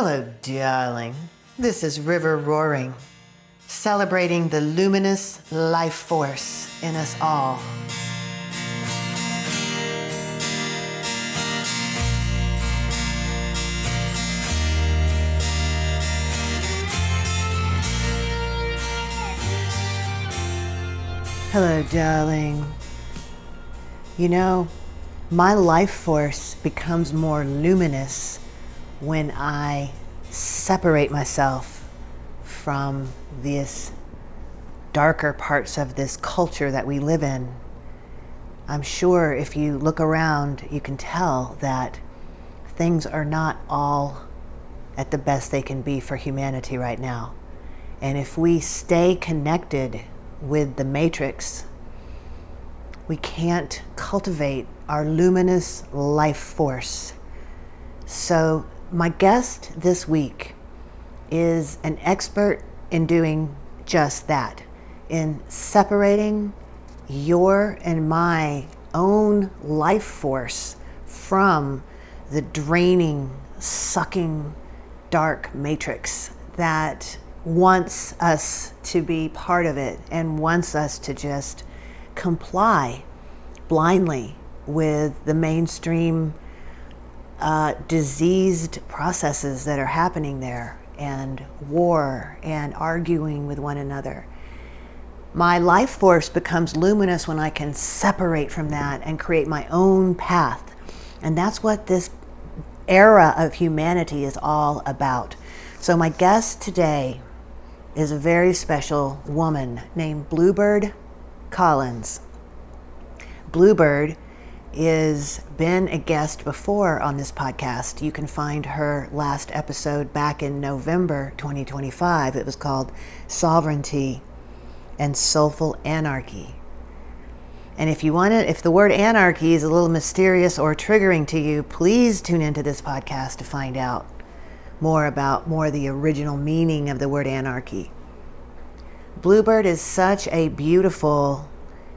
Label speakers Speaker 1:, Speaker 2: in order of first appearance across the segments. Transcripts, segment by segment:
Speaker 1: Hello, darling. This is River Roaring, celebrating the luminous life force in us all. Hello, darling. You know, my life force becomes more luminous when I separate myself from these darker parts of this culture that we live in. I'm sure if you look around, you can tell that things are not all at the best they can be for humanity right now. And if we stay connected with the matrix, we can't cultivate our luminous life force. So my guest this week is an expert in doing just that, in separating your and my own life force from the draining, sucking, dark matrix that wants us to be part of it and wants us to just comply blindly with the mainstream diseased processes that are happening there, and war and arguing with one another. My life force becomes luminous when I can separate from that and create my own path. And that's what this era of humanity is all about. So my guest today is a very special woman named Bluebird Collins. Bluebird has been a guest before on this podcast. You can find her last episode back in November 2025. It was called Sovereignty and Soulful Anarchy. And if the word anarchy is a little mysterious or triggering to you, please tune into this podcast to find out more about the original meaning of the word anarchy. Bluebird is such a beautiful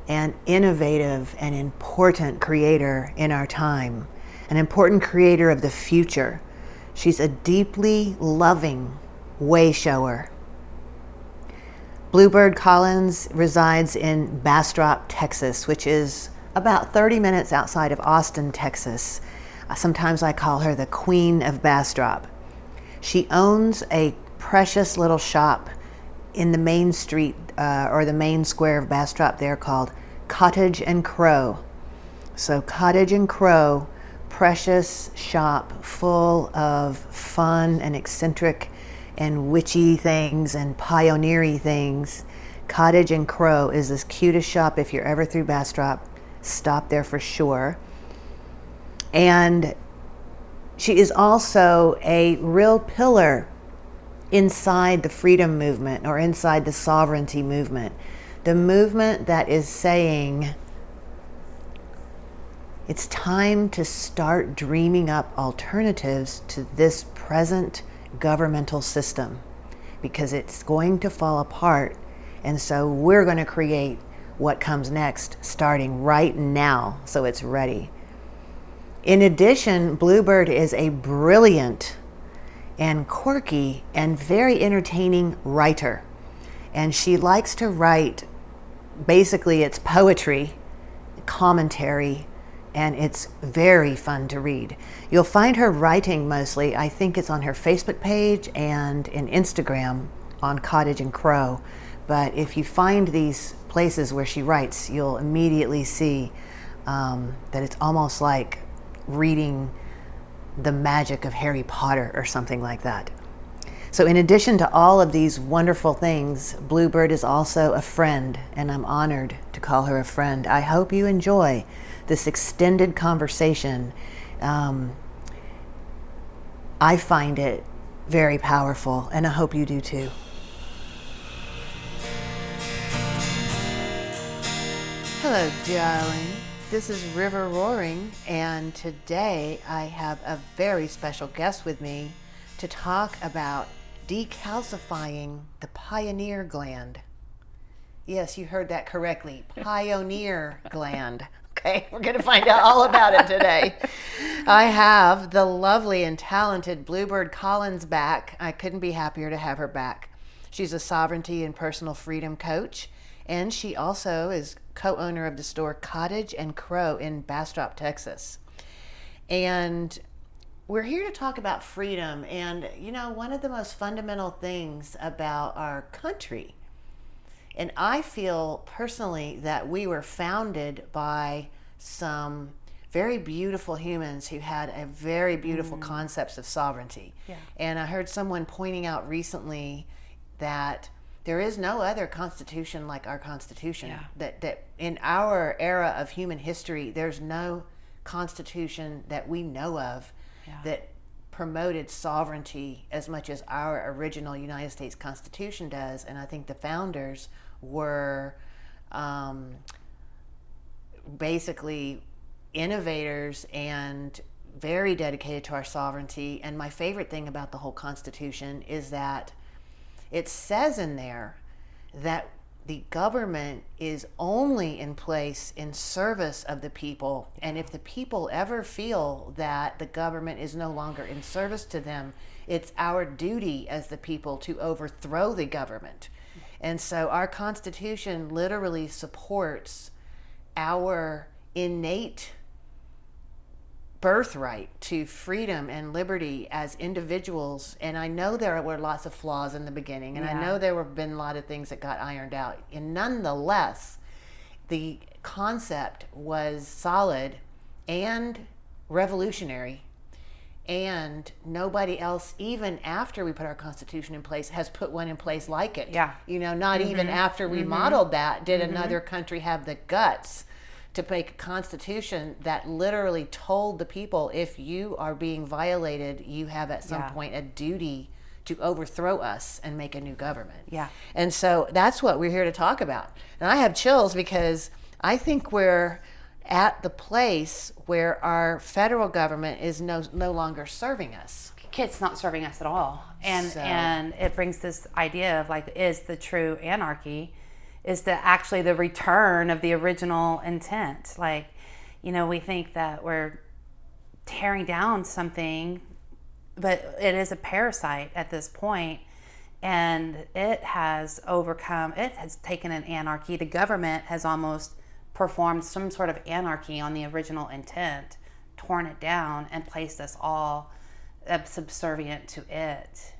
Speaker 1: and innovative and important creator in our time, an important creator of the future. She's a deeply loving way shower. Bluebird Collins resides in Bastrop, Texas, which is about 30 minutes outside of Austin, Texas. Sometimes I call her the Queen of Bastrop. She owns a precious little shop in the main street or the main square of Bastrop there called Cottage Crow. So Cottage Crow, precious shop full of fun and eccentric and witchy things and pioneery things. Cottage Crow is the cutest shop. If you're ever through Bastrop, stop there for sure. And she is also a real pillar inside the freedom movement or inside the sovereignty movement. The movement that is saying it's time to start dreaming up alternatives to this present governmental system because it's going to fall apart. And so we're going to create what comes next starting right now so it's ready. In addition, Bluebird is a brilliant and quirky and very entertaining writer. And she likes to write, basically it's poetry, commentary, and it's very fun to read. You'll find her writing mostly, I think it's on her Facebook page and in Instagram on Cottage Crow. But if you find these places where she writes, you'll immediately see that it's almost like reading the magic of Harry Potter or something like that. So in addition to all of these wonderful things, Bluebird is also a friend, and I'm honored to call her a friend. I hope you enjoy this extended conversation. I find it very powerful, and I hope you do too. Hello, darling. This is River Roaring, and today I have a very special guest with me to talk about decalcifying the pineal gland. Yes, you heard that correctly. Pineal gland. Okay, we're going to find out all about it today. I have the lovely and talented Bluebird Collins back. I couldn't be happier to have her back. She's a sovereignty and personal freedom coach, and she also is co-owner of the store Cottage Crow in Bastrop, Texas. And we're here to talk about freedom. And, you know, one of the most fundamental things about our country, and I feel personally that we were founded by some very beautiful humans who had a very beautiful concepts of sovereignty. Yeah. And I heard someone pointing out recently that there is no other constitution like our Constitution. Yeah. That in our era of human history, there's no constitution that we know of that promoted sovereignty as much as our original United States Constitution does. And I think the founders were basically innovators and very dedicated to our sovereignty. And my favorite thing about the whole Constitution is that it says in there that the government is only in place in service of the people. And if the people ever feel that the government is no longer in service to them, it's our duty as the people to overthrow the government. And so our Constitution literally supports our innate birthright to freedom and liberty as individuals. And I know there were lots of flaws in the beginning, and I know there have been a lot of things that got ironed out. And nonetheless, the concept was solid and revolutionary. And nobody else, even after we put our Constitution in place, has put one in place like it. Yeah. You know, not even after we modeled that did another country have the guts to make a constitution that literally told the people, if you are being violated, you have at some point a duty to overthrow us and make a new government. Yeah. And so that's what we're here to talk about. And I have chills because I think we're at the place where our federal government is no longer serving us.
Speaker 2: It's not serving us at all. And it brings this idea of like, is the true anarchy is actually the return of the original intent. Like, you know, we think that we're tearing down something, but it is a parasite at this point, and it has taken an anarchy. The government has almost performed some sort of anarchy on the original intent, torn it down, and placed us all subservient to it.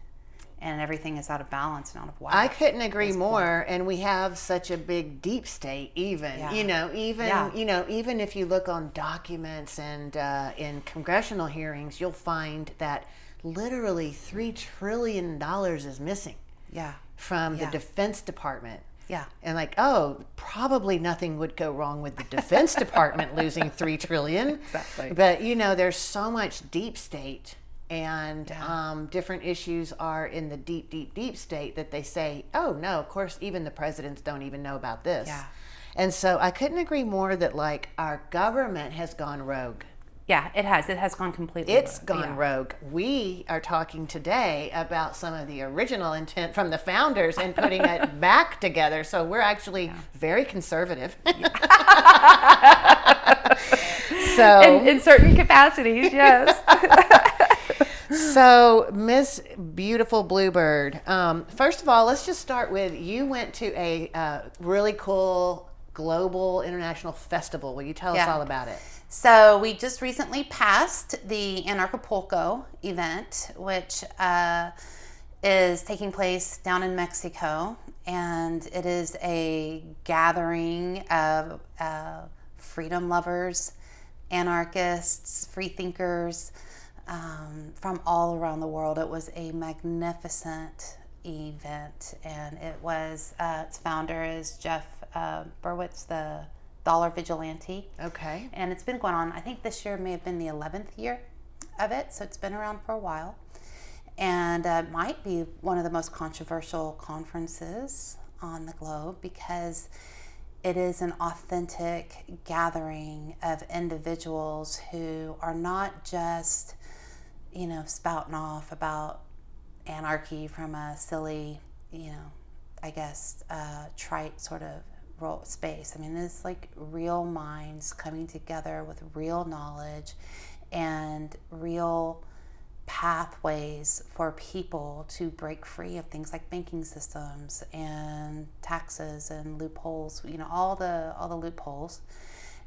Speaker 2: And everything is out of balance and out of whack.
Speaker 1: I couldn't agree more. And we have such a big deep state, even even if you look on documents and in congressional hearings, you'll find that literally $3 trillion is missing. Yeah. From the Defense Department. Yeah. And probably nothing would go wrong with the Defense Department losing $3 trillion. Exactly. But there's so much deep state. And different issues are in the deep state that they say, oh no, of course, even the presidents don't even know about this. Yeah. And so I couldn't agree more that our government has gone rogue.
Speaker 2: Yeah, it has. It has gone completely
Speaker 1: It's gone rogue. We are talking today about some of the original intent from the founders and putting it back together. So we're actually very conservative. So
Speaker 2: in certain capacities, yes.
Speaker 1: So, Miss Beautiful Bluebird, first of all, let's just start with, you went to a really cool global international festival. Will you tell us all about it?
Speaker 2: So we just recently passed the Anarchapulco event, which is taking place down in Mexico, and it is a gathering of freedom lovers, anarchists, free thinkers, from all around the world. It was a magnificent event, and it was its founder is Jeff Berwitz, the Dollar Vigilante. Okay. And it's been going on, I think this year may have been the 11th year of it, so it's been around for a while. And might be one of the most controversial conferences on the globe, because it is an authentic gathering of individuals who are not just, spouting off about anarchy from a silly, trite sort of space. I mean, it's like real minds coming together with real knowledge and real pathways for people to break free of things like banking systems and taxes and loopholes, all the loopholes,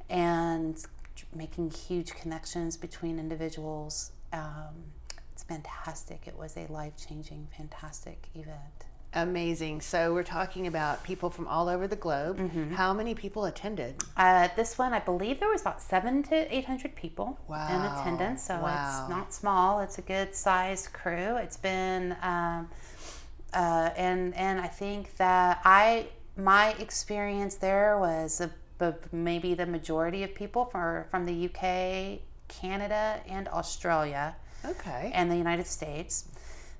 Speaker 2: and making huge connections between individuals. It's fantastic. It was a life-changing, fantastic event.
Speaker 1: Amazing. So we're talking about people from all over the globe. Mm-hmm. How many people attended?
Speaker 2: This one, I believe there was about 700 to 800 people in attendance. So it's not small. It's a good sized crew. It's been, and I think that my experience there was maybe the majority of people from the UK, Canada, and Australia.
Speaker 1: Okay.
Speaker 2: And the United States.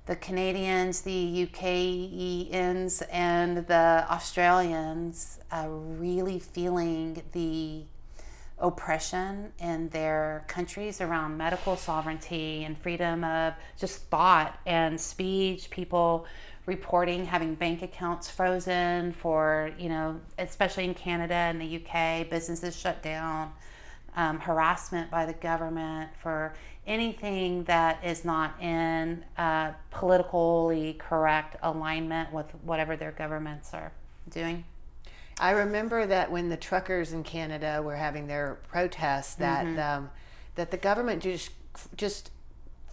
Speaker 2: The Canadians, the UKians, and the Australians really feeling the oppression in their countries around medical sovereignty and freedom of just thought and speech. People reporting having bank accounts frozen for, especially in Canada and the UK, businesses shut down, harassment by the government for anything that is not in politically correct alignment with whatever their governments are doing.
Speaker 1: I remember that when the truckers in Canada were having their protests, that mm-hmm. That the government just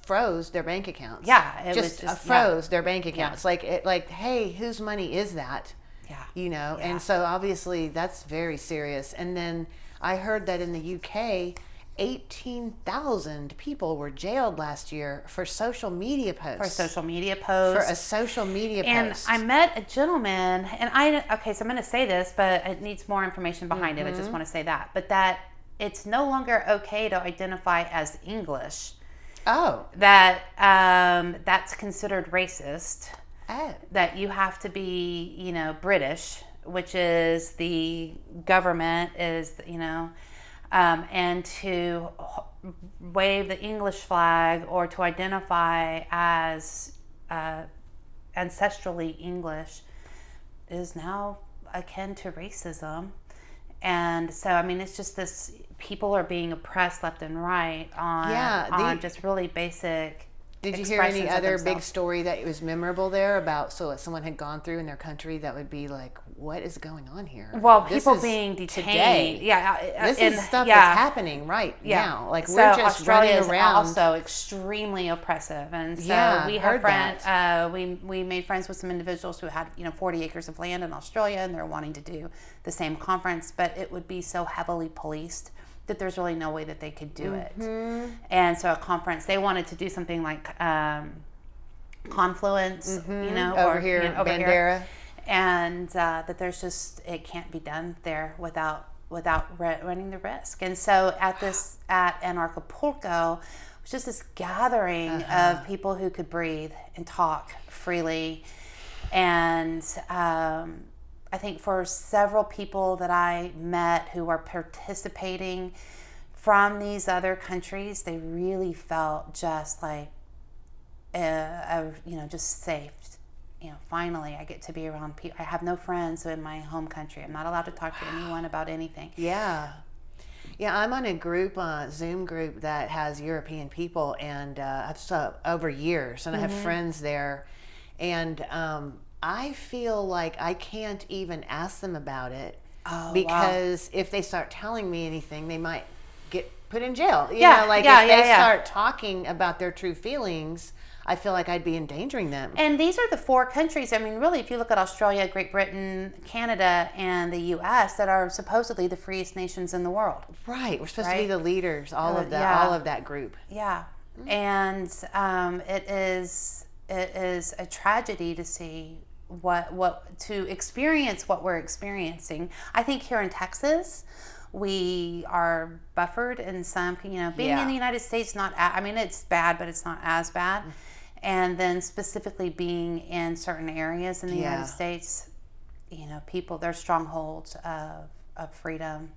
Speaker 1: froze their bank accounts.
Speaker 2: Yeah,
Speaker 1: it just froze their bank accounts. Yeah. Like, hey, whose money is that?
Speaker 2: Yeah,
Speaker 1: Yeah. And so obviously that's very serious. And then I heard that in the UK, 18,000 people were jailed last year for social media posts.
Speaker 2: For a social media
Speaker 1: post.
Speaker 2: And I met a gentleman, and so I'm going to say this, but it needs more information behind mm-hmm. it. I just want to say that. But that it's no longer okay to identify as English.
Speaker 1: Oh.
Speaker 2: That that's considered racist.
Speaker 1: Oh.
Speaker 2: That you have to be, British, which is the government is, and to wave the English flag or to identify as ancestrally English is now akin to racism. And so, it's just this, people are being oppressed left and right on just really basic.
Speaker 1: Did you hear any other big story that was memorable there about someone had gone through in their country that would be like, what is going on here?
Speaker 2: Well, people being detained.
Speaker 1: Today.
Speaker 2: Yeah.
Speaker 1: This is stuff that's happening now. Like, we're just
Speaker 2: Australia
Speaker 1: running around.
Speaker 2: Is also extremely oppressive. And so we have friends, we made friends with some individuals who had, 40 acres of land in Australia, and they're wanting to do the same conference, but it would be so heavily policed that there's really no way that they could do it.
Speaker 1: Mm-hmm.
Speaker 2: And so a conference, they wanted to do something like Confluence,
Speaker 1: mm-hmm. over here, Bandera.
Speaker 2: And that there's just, it can't be done there without running the risk. And so at Anarchapulco, it was just this gathering of people who could breathe and talk freely. And I think for several people that I met who are participating from these other countries, they really felt just like, just safe. Finally I get to be around people. I have no friends in my home country. I'm not allowed to talk to anyone about anything.
Speaker 1: Yeah, I'm on a Zoom group that has European people, and I've over years, and I have friends there, and I feel like I can't even ask them about it because if they start telling me anything, they might get put in jail. If they start talking about their true feelings, I feel like I'd be endangering them.
Speaker 2: And these are the 4 countries, really, if you look at Australia, Great Britain, Canada, and the U.S., that are supposedly the freest nations in the world.
Speaker 1: Right. We're supposed to be the leaders, all of that group.
Speaker 2: Yeah. And it is a tragedy to see to experience what we're experiencing. I think here in Texas, we are buffered in some, being in the United States, it's bad, but it's not as bad. And then specifically being in certain areas in the United States, people, they're strongholds of freedom,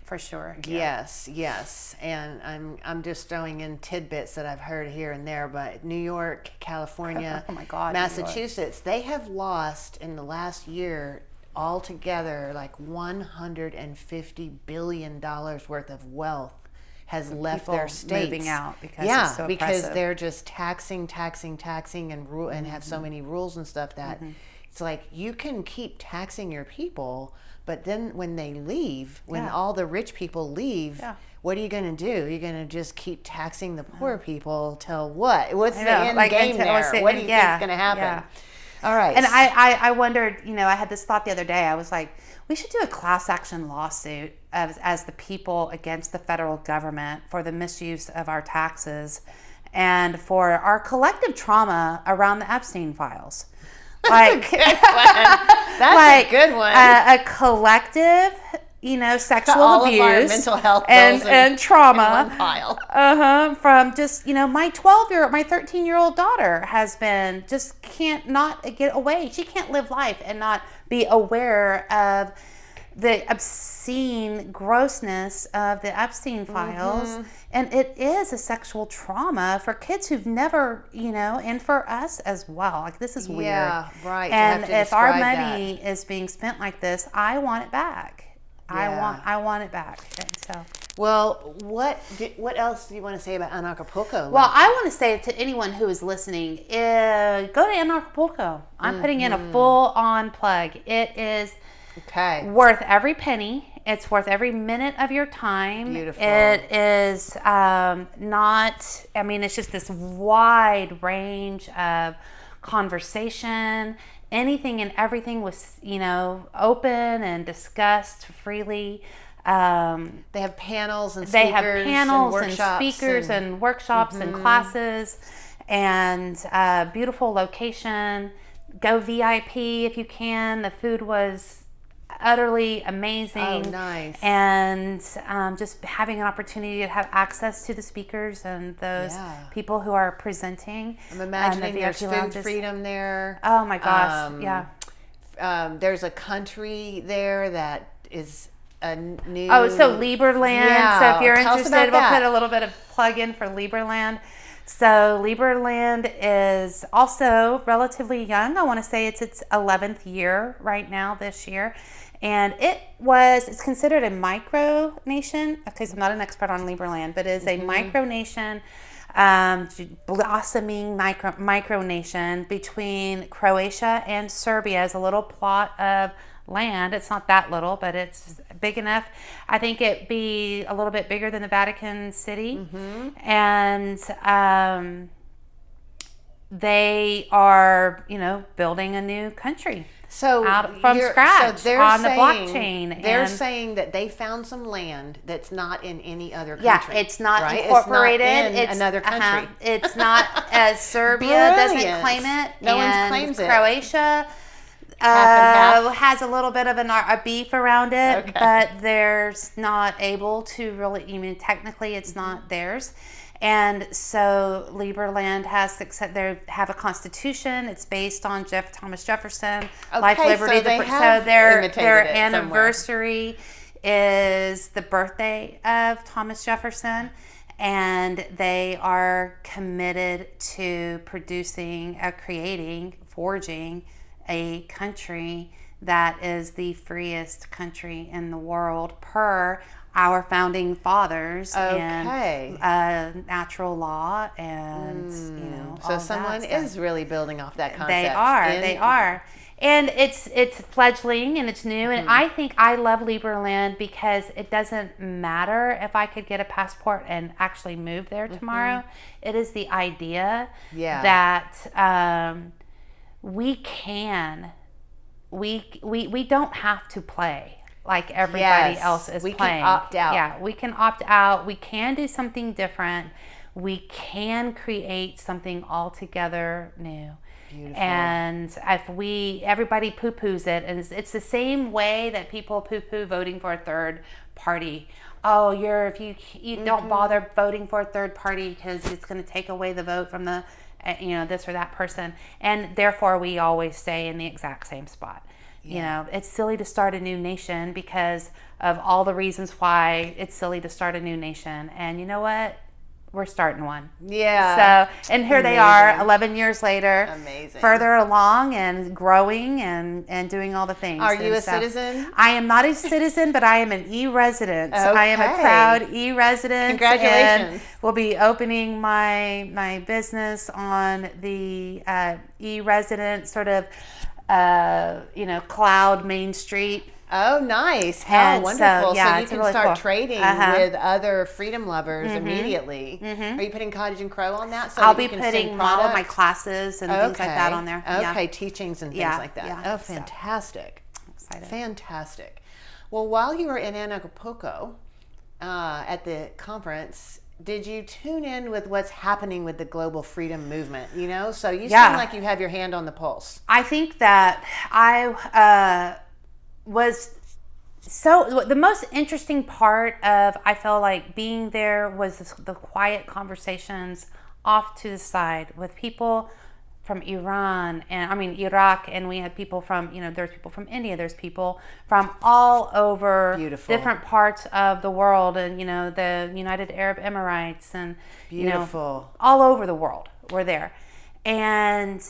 Speaker 2: for sure.
Speaker 1: Yes. And I'm just throwing in tidbits that I've heard here and there, but New York, California,
Speaker 2: oh my God,
Speaker 1: Massachusetts, they have lost in the last year altogether like $150 billion worth of wealth has left
Speaker 2: People
Speaker 1: their states.
Speaker 2: moving out because it's so
Speaker 1: because
Speaker 2: oppressive.
Speaker 1: they're just taxing and have so many rules and stuff that it's like you can keep taxing your people, but then when they leave, when all the rich people leave, what are you going to do? You're going to just keep taxing the poor people till what? What's the end game there? What do you think is going to happen?
Speaker 2: Yeah.
Speaker 1: All right.
Speaker 2: And I wondered, I had this thought the other day. I was like, we should do a class action lawsuit as the people against the federal government for the misuse of our taxes and for our collective trauma around the Epstein files. Like,
Speaker 1: That's a good one.
Speaker 2: A collective, sexual
Speaker 1: all
Speaker 2: abuse,
Speaker 1: of our mental health
Speaker 2: and trauma.
Speaker 1: in one pile.
Speaker 2: From just, my 13-year-old daughter can't not get away. She can't live life and not be aware of the obscene grossness of the Epstein files. And it is a sexual trauma for kids who've never, and for us as well. Like, this is weird.
Speaker 1: Yeah, right.
Speaker 2: And if our money is being spent like this, I want it back.
Speaker 1: Yeah.
Speaker 2: I want it back. And so,
Speaker 1: well, what else do you want to say about Anarchapulco?
Speaker 2: well, I want to say to anyone who is listening, go to Anarchapulco. I'm putting in a full-on plug. It is worth every penny. It's worth every minute of your time.
Speaker 1: Beautiful.
Speaker 2: It is it's just this wide range of conversation. Anything and everything was, open and discussed freely.
Speaker 1: They have panels and speakers.
Speaker 2: And workshops and classes, and beautiful location. Go VIP if you can. The food was utterly amazing.
Speaker 1: Oh, nice.
Speaker 2: And just having an opportunity to have access to the speakers and those people who are presenting.
Speaker 1: I'm imagining
Speaker 2: the
Speaker 1: there's
Speaker 2: VIP
Speaker 1: food
Speaker 2: lounges.
Speaker 1: freedom there.
Speaker 2: Oh my gosh,
Speaker 1: there's a country there that is a new...
Speaker 2: Oh, so Lieberland.
Speaker 1: Yeah.
Speaker 2: So if you're
Speaker 1: Tell us
Speaker 2: interested,
Speaker 1: about
Speaker 2: we'll
Speaker 1: that.
Speaker 2: put a little bit of plug in for Lieberland. So Lieberland is also relatively young. I want to say it's its 11th year right now this year. And it's considered a micronation. Okay, so I'm not an expert on Lieberland, but it is a micronation, blossoming micronation between Croatia and Serbia. It's a little plot of land. It's not that little, but it's big enough. I think it'd be a little bit bigger than the Vatican City. And they are, building a new country. From scratch on the blockchain.
Speaker 1: They're saying that they found some land that's not in any other country.
Speaker 2: Yeah, it's not incorporated.
Speaker 1: It's not in another country.
Speaker 2: It's not as Serbia doesn't claim it.
Speaker 1: No one claims it.
Speaker 2: Croatia
Speaker 1: Half.
Speaker 2: has a little bit of a beef around it, but they're not able to really, technically it's not theirs. And so Lieberland they have a constitution. It's based on Thomas Jefferson, life, liberty.
Speaker 1: So
Speaker 2: their anniversary is the birthday of Thomas Jefferson, and they are committed to forging a country that is the freest country in the world per our founding fathers and natural law and
Speaker 1: so someone is really building off that concept.
Speaker 2: They are, and it's fledgling and it's new. And I think I love Lieberland because it doesn't matter if I could get a passport and actually move there tomorrow. It is the idea that we don't have to play like everybody else is playing. We can opt out. Yeah, we can opt out. We can do something different. We can create something altogether new.
Speaker 1: Beautiful.
Speaker 2: And if everybody poo-poos it, and it's the same way that people poo-poo voting for a third party. Oh, if you don't bother voting for a third party because it's going to take away the vote from the this or that person, and therefore we always stay in the exact same spot. It's silly to start a new nation because of all the reasons why it's silly to start a new nation. And you know what? we're starting one.
Speaker 1: Yeah.
Speaker 2: So, and here they are 11 years later.
Speaker 1: Amazing.
Speaker 2: Further along and growing and doing all the things.
Speaker 1: Are you a citizen?
Speaker 2: I am not a citizen, but I am an e-resident.
Speaker 1: Okay.
Speaker 2: I am a proud e-resident.
Speaker 1: Congratulations.
Speaker 2: And we'll be opening my business on the e-resident sort of, Cloud Main Street.
Speaker 1: Oh, nice. How
Speaker 2: And
Speaker 1: wonderful. So you can
Speaker 2: really
Speaker 1: start
Speaker 2: cool.
Speaker 1: trading with other freedom lovers immediately. Are you putting Cottage Crow on that? So
Speaker 2: I'll
Speaker 1: that you
Speaker 2: be
Speaker 1: can
Speaker 2: putting
Speaker 1: send
Speaker 2: all of my
Speaker 1: products?
Speaker 2: classes and things like that on there.
Speaker 1: Okay, teachings and things like that.
Speaker 2: Yeah.
Speaker 1: Oh, fantastic.
Speaker 2: Excited.
Speaker 1: Fantastic. Well, while you were in Anarchapulco at the conference, did you tune in with what's happening with the global freedom movement? So you seem like you have your hand on the pulse.
Speaker 2: I think that I the most interesting part of, I felt like, being there was the quiet conversations off to the side with people from Iraq, and we had people from, there's people from India, there's people from all over different parts of the world, and, the United Arab Emirates, and, all over the world were there. And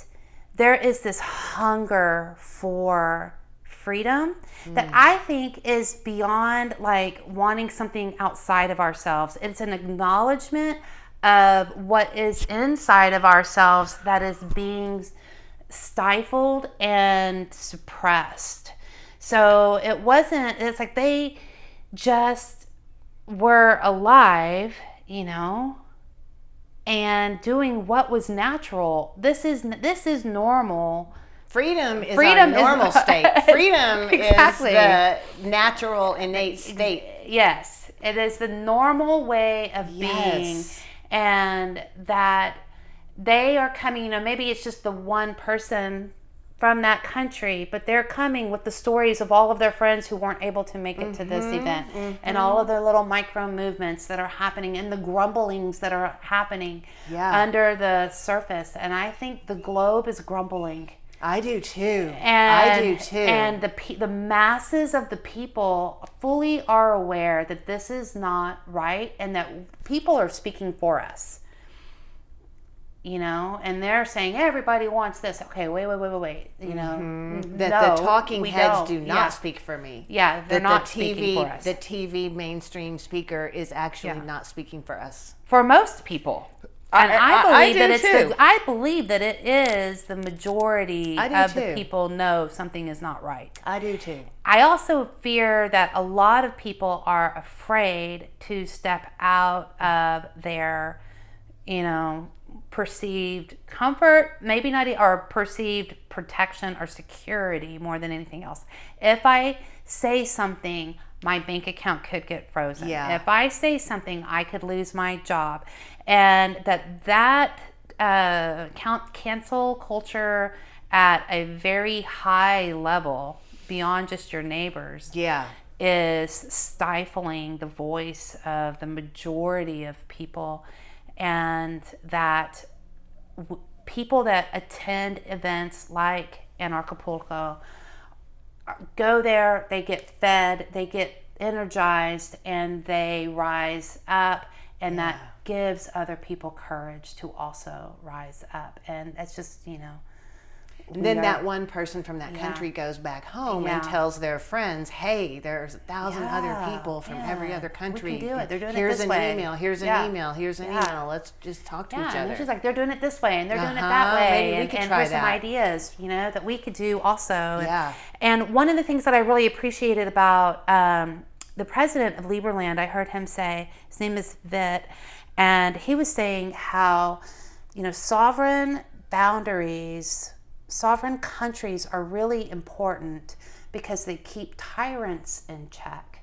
Speaker 2: there is this hunger for freedom that I think is beyond like wanting something outside of ourselves. It's an acknowledgement of what is inside of ourselves that is being stifled and suppressed. So it's like they just were alive, and doing what was natural. This is normal.
Speaker 1: Freedom is our normal state. Freedom
Speaker 2: Exactly.
Speaker 1: is the natural, innate state.
Speaker 2: Yes, it is the normal way of being, and that they are coming, maybe it's just the one person from that country, but they're coming with the stories of all of their friends who weren't able to make it to this event, and all of their little micro movements that are happening, and the grumblings that are happening under the surface. And I think the globe is grumbling.
Speaker 1: I do too.
Speaker 2: And the masses of the people fully are aware that this is not right, and that people are speaking for us. And they're saying everybody wants this. Okay, wait.
Speaker 1: That the talking heads do not speak for me.
Speaker 2: Yeah, they're not speaking for us.
Speaker 1: The TV mainstream speaker is actually not speaking for us.
Speaker 2: For most people. And I believe that it is the majority of the people know something is not right.
Speaker 1: I do too.
Speaker 2: I also fear that a lot of people are afraid to step out of their, perceived comfort, maybe not, or perceived protection or security more than anything else. If I say something, my bank account could get frozen.
Speaker 1: Yeah.
Speaker 2: If I say something, I could lose my job. And that cancel culture at a very high level, beyond just your neighbors, is stifling the voice of the majority of people. And that people that attend events like Anarchapulco go there, they get fed, they get energized, and they rise up, and that gives other people courage to also rise up. And it's just,
Speaker 1: And then that one person from that country goes back home and tells their friends, hey, there's 1,000 other people from every other country.
Speaker 2: We can do it. They're doing
Speaker 1: Here's
Speaker 2: it this
Speaker 1: an
Speaker 2: way.
Speaker 1: email. Here's an email. Here's an email. Let's just talk to each other.
Speaker 2: And she's like, they're doing it this way, and they're doing it that way.
Speaker 1: Maybe we could try
Speaker 2: here's
Speaker 1: that.
Speaker 2: some ideas, that we could do also.
Speaker 1: Yeah.
Speaker 2: And one of the things that I really appreciated about the president of Lieberland, I heard him say, his name is Vitt, and he was saying how, sovereign boundaries, sovereign countries are really important because they keep tyrants in check.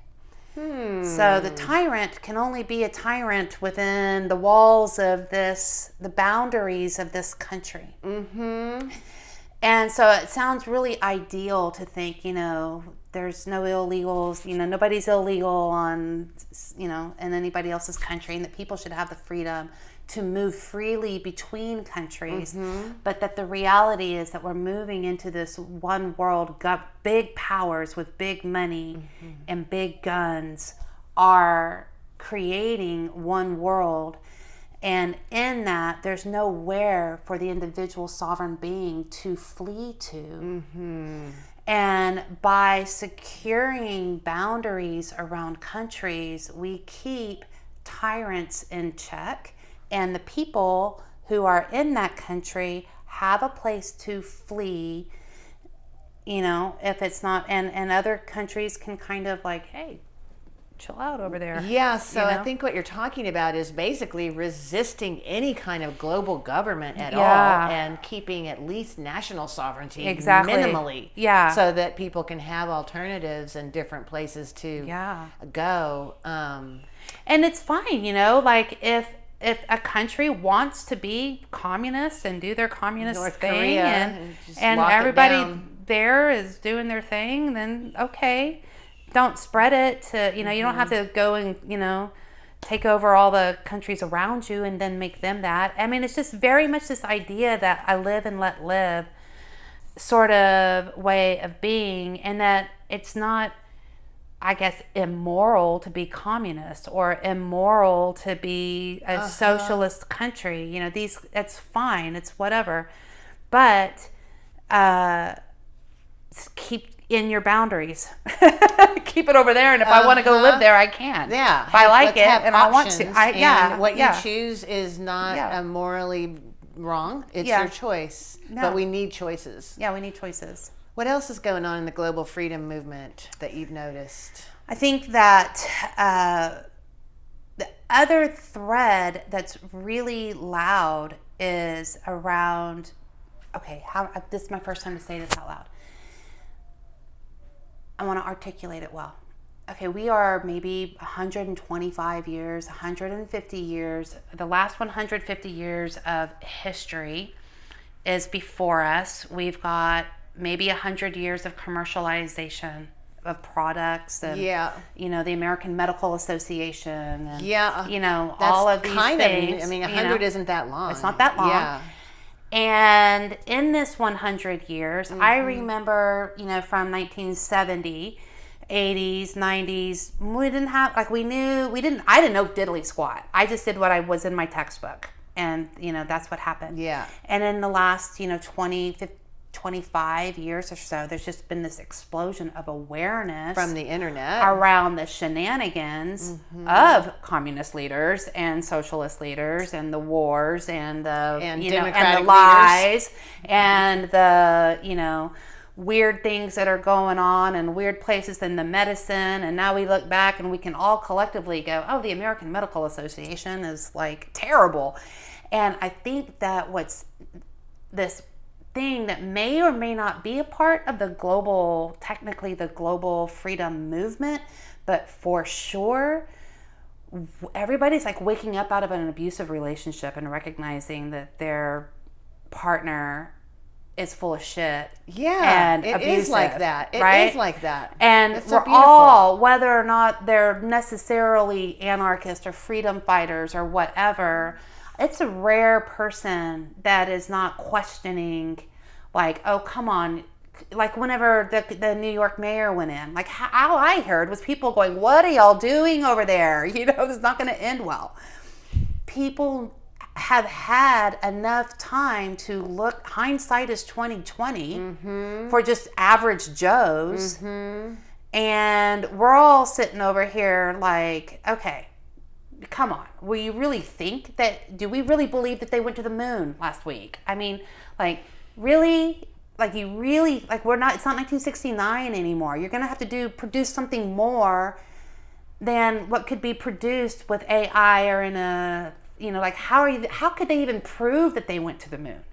Speaker 2: So the tyrant can only be a tyrant within the walls of the boundaries of this country. And so it sounds really ideal to think, there's no illegals, nobody's illegal on, in anybody else's country, and that people should have the freedom to move freely between countries, but that the reality is that we're moving into this one world. Big powers with big money and big guns are creating one world, And in that, there's nowhere for the individual sovereign being to flee to. And by securing boundaries around countries, we keep tyrants in check, and the people who are in that country have a place to flee, if it's not, and other countries can kind of like, hey, chill out over there.
Speaker 1: Yeah, so I think what you're talking about is basically resisting any kind of global government at all, and keeping at least national sovereignty minimally.
Speaker 2: Yeah.
Speaker 1: So that people can have alternatives and different places to go.
Speaker 2: And it's fine, like if a country wants to be communist and do their communist
Speaker 1: North
Speaker 2: thing,
Speaker 1: Korea,
Speaker 2: and everybody there is doing their thing, then okay. Don't spread it to, you don't have to go and, take over all the countries around you and then make them that. I mean, it's just very much this idea that I live and let live sort of way of being, and that it's not, I guess, immoral to be communist or immoral to be a socialist country. It's fine. It's whatever. But keep in your boundaries. Keep it over there, and if I want to go live there, I can.
Speaker 1: Yeah.
Speaker 2: If I like it and I want to.
Speaker 1: What you choose is not morally wrong. It's your choice. No. But we need choices.
Speaker 2: Yeah, we need choices.
Speaker 1: What else is going on in the global freedom movement that you've noticed?
Speaker 2: I think that the other thread that's really loud is around, this is my first time to say this out loud. I want to articulate it well. Okay, we are maybe 125 years, 150 years. The last 150 years of history is before us. We've got maybe 100 years of commercialization of products and, the American Medical Association and, all of these things.
Speaker 1: 100 isn't that long.
Speaker 2: It's not that long. Yeah. And in this 100 years, I remember, from 1970, 80s, 90s, we didn't have, I didn't know diddly squat. I just did what I was in my textbook. And, that's what happened. Yeah. And in the last, 25 years or so, there's just been this explosion of awareness
Speaker 1: from the internet
Speaker 2: around the shenanigans of communist leaders and socialist leaders and the wars and the and the lies and the weird things that are going on and weird places in the medicine. And now we look back and we can all collectively go, oh, the American Medical Association is like terrible. And I think that what's this thing that may or may not be a part of the global freedom movement, but for sure, everybody's like waking up out of an abusive relationship and recognizing that their partner is full of shit.
Speaker 1: Yeah,
Speaker 2: and
Speaker 1: it
Speaker 2: abusive,
Speaker 1: is like that. It
Speaker 2: right?
Speaker 1: is like that.
Speaker 2: And
Speaker 1: it's
Speaker 2: we're all, whether or not they're necessarily anarchists or freedom fighters or whatever, it's a rare person that is not questioning, like, oh, come on. Like whenever the New York mayor went in, like all I heard was people going, what are y'all doing over there? It's not going to end well. People have had enough time to look, hindsight is 20/20 for just average Joes. And we're all sitting over here like, okay, come on. Do we really believe that they went to the moon last week? I mean, like, really? Like, you really, like, it's not 1969 anymore. You're going to have to produce something more than what could be produced with AI or in a, like, how could they even prove that they went to the moon?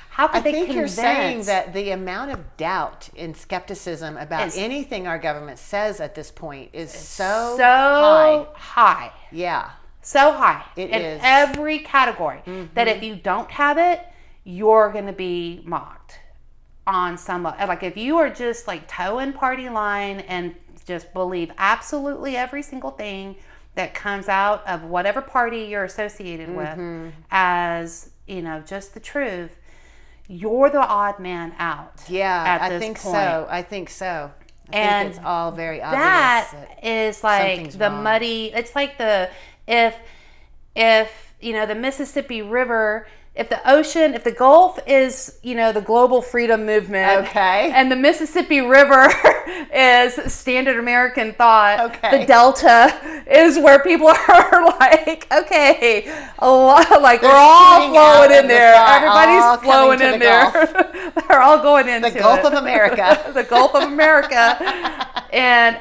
Speaker 2: How could they convince? I think you're saying
Speaker 1: that the amount of doubt and skepticism about anything our government says at this point is so
Speaker 2: high.
Speaker 1: Yeah.
Speaker 2: So high.
Speaker 1: It
Speaker 2: in
Speaker 1: is.
Speaker 2: Every category. That if you don't have it, you're going to be mocked on some, like, if you are just like toeing party line and just believe absolutely every single thing that comes out of whatever party you're associated with as, just the truth, you're the odd man out.
Speaker 1: Yeah, I think so. I think it's all very obvious.
Speaker 2: That is like the muddy, it's like if if, the Mississippi River, if the Gulf is, the global freedom movement,
Speaker 1: okay,
Speaker 2: and the Mississippi River is standard American thought,
Speaker 1: okay,
Speaker 2: the Delta is where people are like, okay, a lot, like we're all flowing in there. Everybody's flowing in there. They're all going into
Speaker 1: the Gulf of America.
Speaker 2: The Gulf of America. And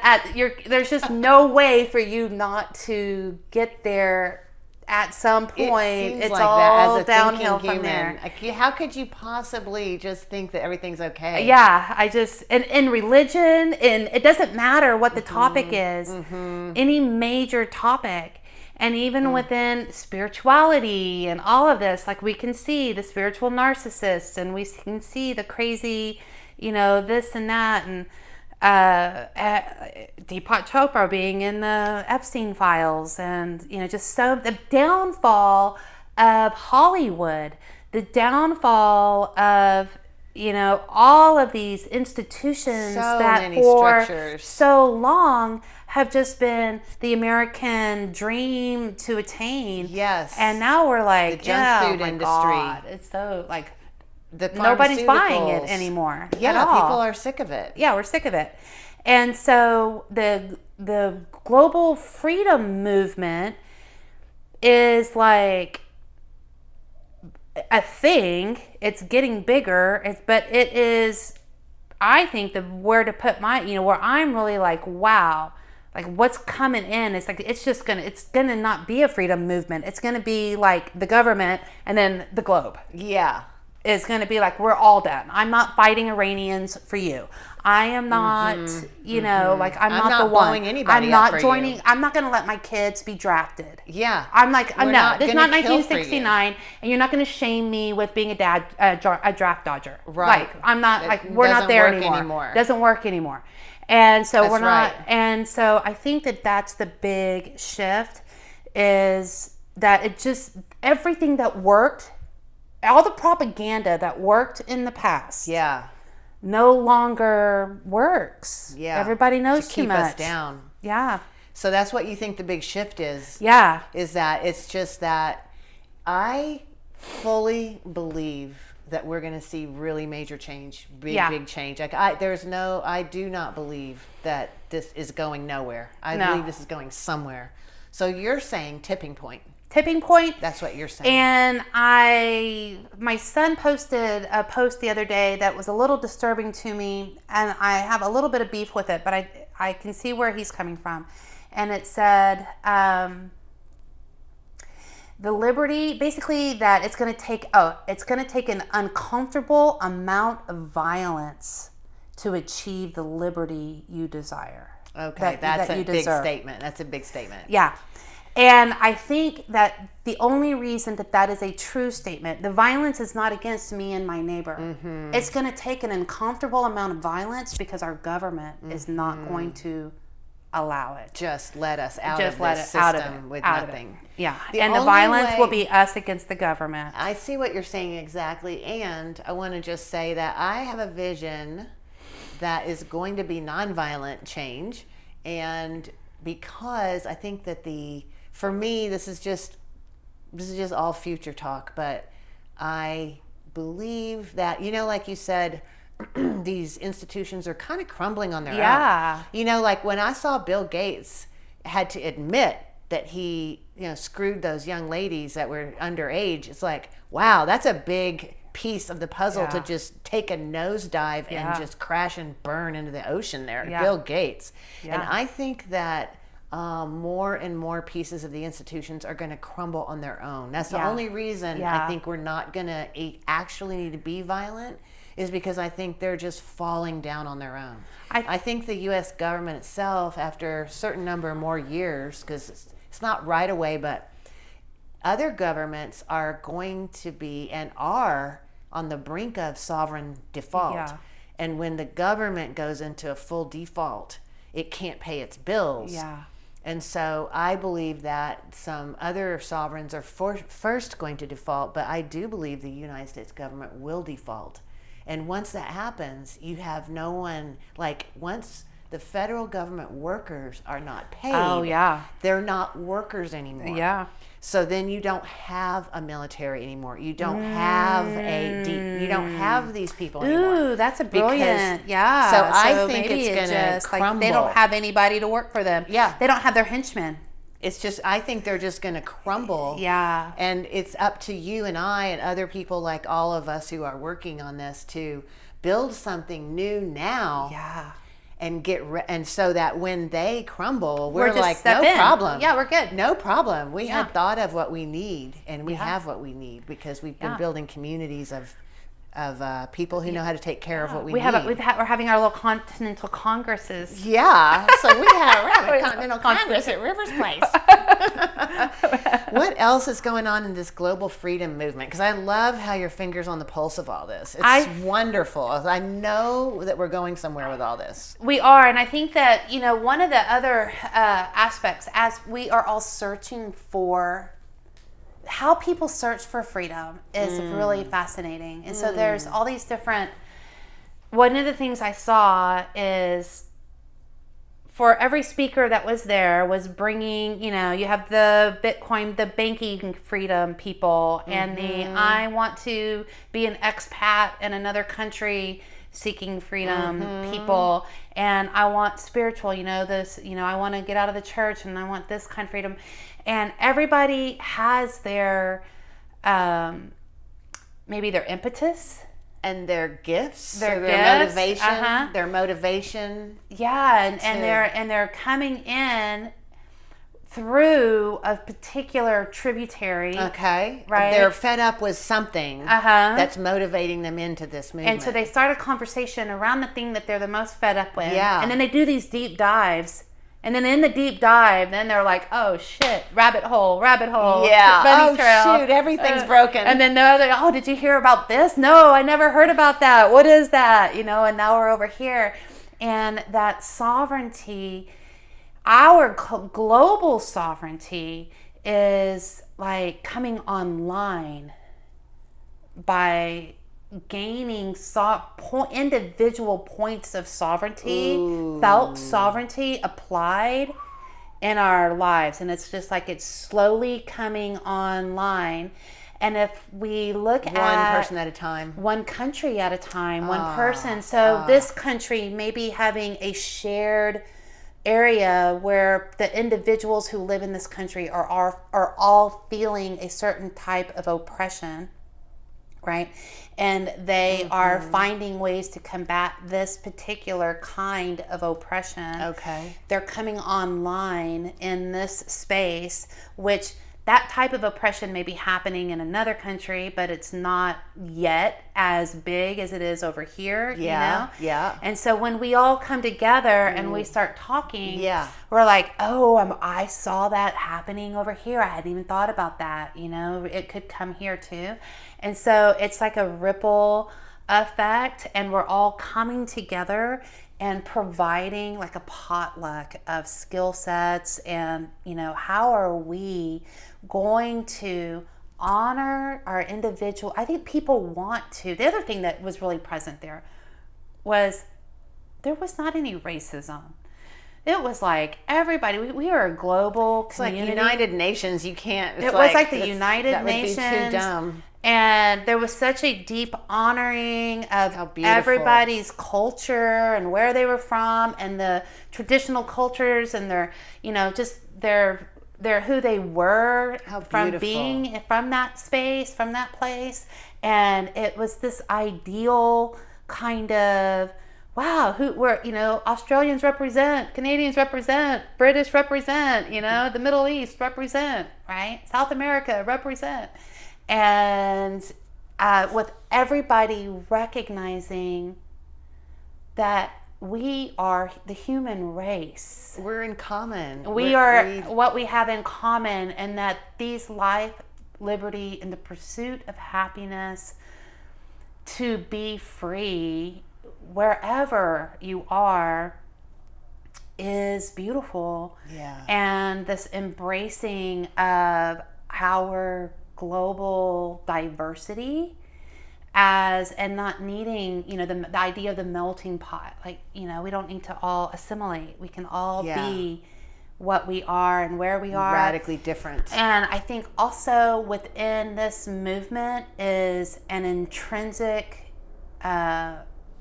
Speaker 2: there's just no way for you not to get there. At some point, it's like all that, as a downhill from there.
Speaker 1: How could you possibly just think that everything's okay?
Speaker 2: Yeah, and in religion, and it doesn't matter what the topic is, any major topic, and even within spirituality and all of this, like we can see the spiritual narcissists, and we can see the crazy, this and that, and Deepak Chopra being in the Epstein files, and just so the downfall of Hollywood, the downfall of all of these institutions that for so long have just been the American dream to attain.
Speaker 1: Yes,
Speaker 2: and now we're like
Speaker 1: the junk food industry.
Speaker 2: God, it's so like. Nobody's buying it anymore.
Speaker 1: Yeah, people are sick of it.
Speaker 2: Yeah, we're sick of it. And so the global freedom movement is like a thing. It's getting bigger. But it is, I think, where to put my, where I'm really like, wow, like what's coming in. It's like, it's gonna not be a freedom movement. It's gonna be like the government and then the globe.
Speaker 1: Yeah.
Speaker 2: Is going to be like, we're all done. I'm not fighting Iranians for you. I am not, like I'm not the one. I'm not joining.
Speaker 1: You.
Speaker 2: I'm not going to let my kids be drafted.
Speaker 1: Yeah.
Speaker 2: I'm like, no, this is not 1969, and you're not going to shame me with being a draft dodger.
Speaker 1: Right.
Speaker 2: Like, I'm not, like, we're not there anymore. Doesn't work anymore. And so we're not, and so I think that's the big shift, is that it just, everything that worked, all the propaganda that worked in the past, no longer works.
Speaker 1: Yeah,
Speaker 2: everybody knows too much.
Speaker 1: To keep us down.
Speaker 2: Yeah.
Speaker 1: So that's what you think the big shift is.
Speaker 2: Yeah.
Speaker 1: Is that it's just that I fully believe that we're going to see really major change, big change. Like I do not believe that this is going nowhere. I believe this is going somewhere. So you're saying tipping point.
Speaker 2: Tipping point.
Speaker 1: That's what you're saying.
Speaker 2: And my son posted a post the other day that was a little disturbing to me, and I have a little bit of beef with it, but I can see where he's coming from. And it said, the liberty, basically that it's going to take an uncomfortable amount of violence to achieve the liberty you desire.
Speaker 1: Okay, that's a big statement. That's a big statement.
Speaker 2: Yeah. And I think that the only reason that is a true statement, the violence is not against me and my neighbor. Mm-hmm. It's going to take an uncomfortable amount of violence because our government is not going to allow it.
Speaker 1: Just let us out of this system with nothing.
Speaker 2: Yeah, and the violence will be us against the government.
Speaker 1: I see what you're saying exactly, and I want to just say that I have a vision that is going to be nonviolent change, and because I think that for me, this is just all future talk, but I believe that, like you said, these institutions are kind of crumbling on their own. Like when I saw Bill Gates had to admit that he, screwed those young ladies that were underage, it's like, wow, that's a big piece of the puzzle to just take a nosedive and just crash and burn into the ocean there. Bill Gates. And I think that more and more pieces of the institutions are going to crumble on their own. That's the only reason I think we're not going to actually need to be violent, is because I think they're just falling down on their own. I think the U.S. government itself, after a certain number of more years, because it's not right away, but other governments are going to be and are on the brink of sovereign default. Yeah. And when the government goes into a full default, it can't pay its bills. Yeah. And so I believe that some other sovereigns are first going to default, but I do believe the United States government will default. And once that happens, you have no one, like once the federal government workers are not paid.
Speaker 2: Oh, yeah.
Speaker 1: They're not workers anymore.
Speaker 2: Yeah.
Speaker 1: So then you don't have a military anymore. You don't have you don't have these people anymore.
Speaker 2: Ooh, that's a brilliant. Yeah.
Speaker 1: So I think
Speaker 2: maybe
Speaker 1: it's going to crumble.
Speaker 2: Like they don't have anybody to work for them.
Speaker 1: Yeah.
Speaker 2: They don't have their henchmen.
Speaker 1: It's just, I think they're just going to crumble.
Speaker 2: Yeah.
Speaker 1: And it's up to you and I and other people like all of us who are working on this to build something new now.
Speaker 2: Yeah.
Speaker 1: And and so that when they crumble,
Speaker 2: We're
Speaker 1: we're like,
Speaker 2: step
Speaker 1: no
Speaker 2: in.
Speaker 1: problem.
Speaker 2: Yeah, we're good.
Speaker 1: No problem. We had thought of what we need, and we have what we need because we've been
Speaker 2: Yeah.
Speaker 1: building communities of people who know how to take care of what we need.
Speaker 2: We're having our little continental congresses.
Speaker 1: Yeah, so we're having a continental congress at Rivers Place. What else is going on in this global freedom movement? Because I love how your finger's on the pulse of all this. It's wonderful. I know that we're going somewhere with all this.
Speaker 2: We are, and I think that, one of the other aspects, as we are all searching for how people search for freedom, is really fascinating. And so there's all these different, one of the things I saw is for every speaker that was there was bringing, you have the Bitcoin, the banking freedom people, and I want to be an expat in another country seeking freedom people, and I want spiritual, I want to get out of the church and I want this kind of freedom. And everybody has their, maybe their impetus.
Speaker 1: And their gifts,
Speaker 2: their
Speaker 1: motivation, their motivation.
Speaker 2: Yeah, and they're coming in through a particular tributary.
Speaker 1: Okay.
Speaker 2: Right.
Speaker 1: They're fed up with something that's motivating them into this movement.
Speaker 2: And so they start a conversation around the thing that they're the most fed up with.
Speaker 1: Yeah.
Speaker 2: And then they do these deep dives. And then in the deep dive, then they're like, oh shit, rabbit hole.
Speaker 1: Yeah.
Speaker 2: Bunny trail.
Speaker 1: Shoot, everything's broken.
Speaker 2: And then they're like, oh, did you hear about this? No, I never heard about that. What is that? And now we're over here. And that sovereignty, our global sovereignty, is like coming online by gaining individual points of sovereignty, felt sovereignty applied in our lives. And it's just like it's slowly coming online. And if we look at
Speaker 1: one person at a time,
Speaker 2: one country at a time, one person. So this country may be having a shared area where the individuals who live in this country are all feeling a certain type of oppression, right? And they are finding ways to combat this particular kind of oppression.
Speaker 1: Okay.
Speaker 2: They're coming online in this space, which that type of oppression may be happening in another country, but it's not yet as big as it is over here,
Speaker 1: Yeah.
Speaker 2: And so when we all come together and we start talking, we're like, oh, I saw that happening over here. I hadn't even thought about that. It could come here too. And so it's like a ripple effect, and we're all coming together and providing like a potluck of skill sets. And, how are we going to honor our individual? I think people want to. The other thing that was really present there was not any racism. It was like everybody, we are a global community.
Speaker 1: It's like United Nations, you can't.
Speaker 2: It was like the United Nations.
Speaker 1: That would be too dumb.
Speaker 2: And there was such a deep honoring of everybody's culture and where they were from and the traditional cultures and their, just their who they were from being from that space, from that place. And it was this ideal kind of, wow, Australians represent, Canadians represent, British represent, the Middle East represent, right? South America represent. And with everybody recognizing that we are the human race.
Speaker 1: We're in common.
Speaker 2: We are what we have in common, and that these life, liberty, and the pursuit of happiness, to be free wherever you are, is beautiful.
Speaker 1: Yeah. And
Speaker 2: this embracing of our global diversity and not needing, the idea of the melting pot. Like, we don't need to all assimilate. We can all be what we are and where we are.
Speaker 1: Radically different.
Speaker 2: And I think also within this movement is an intrinsic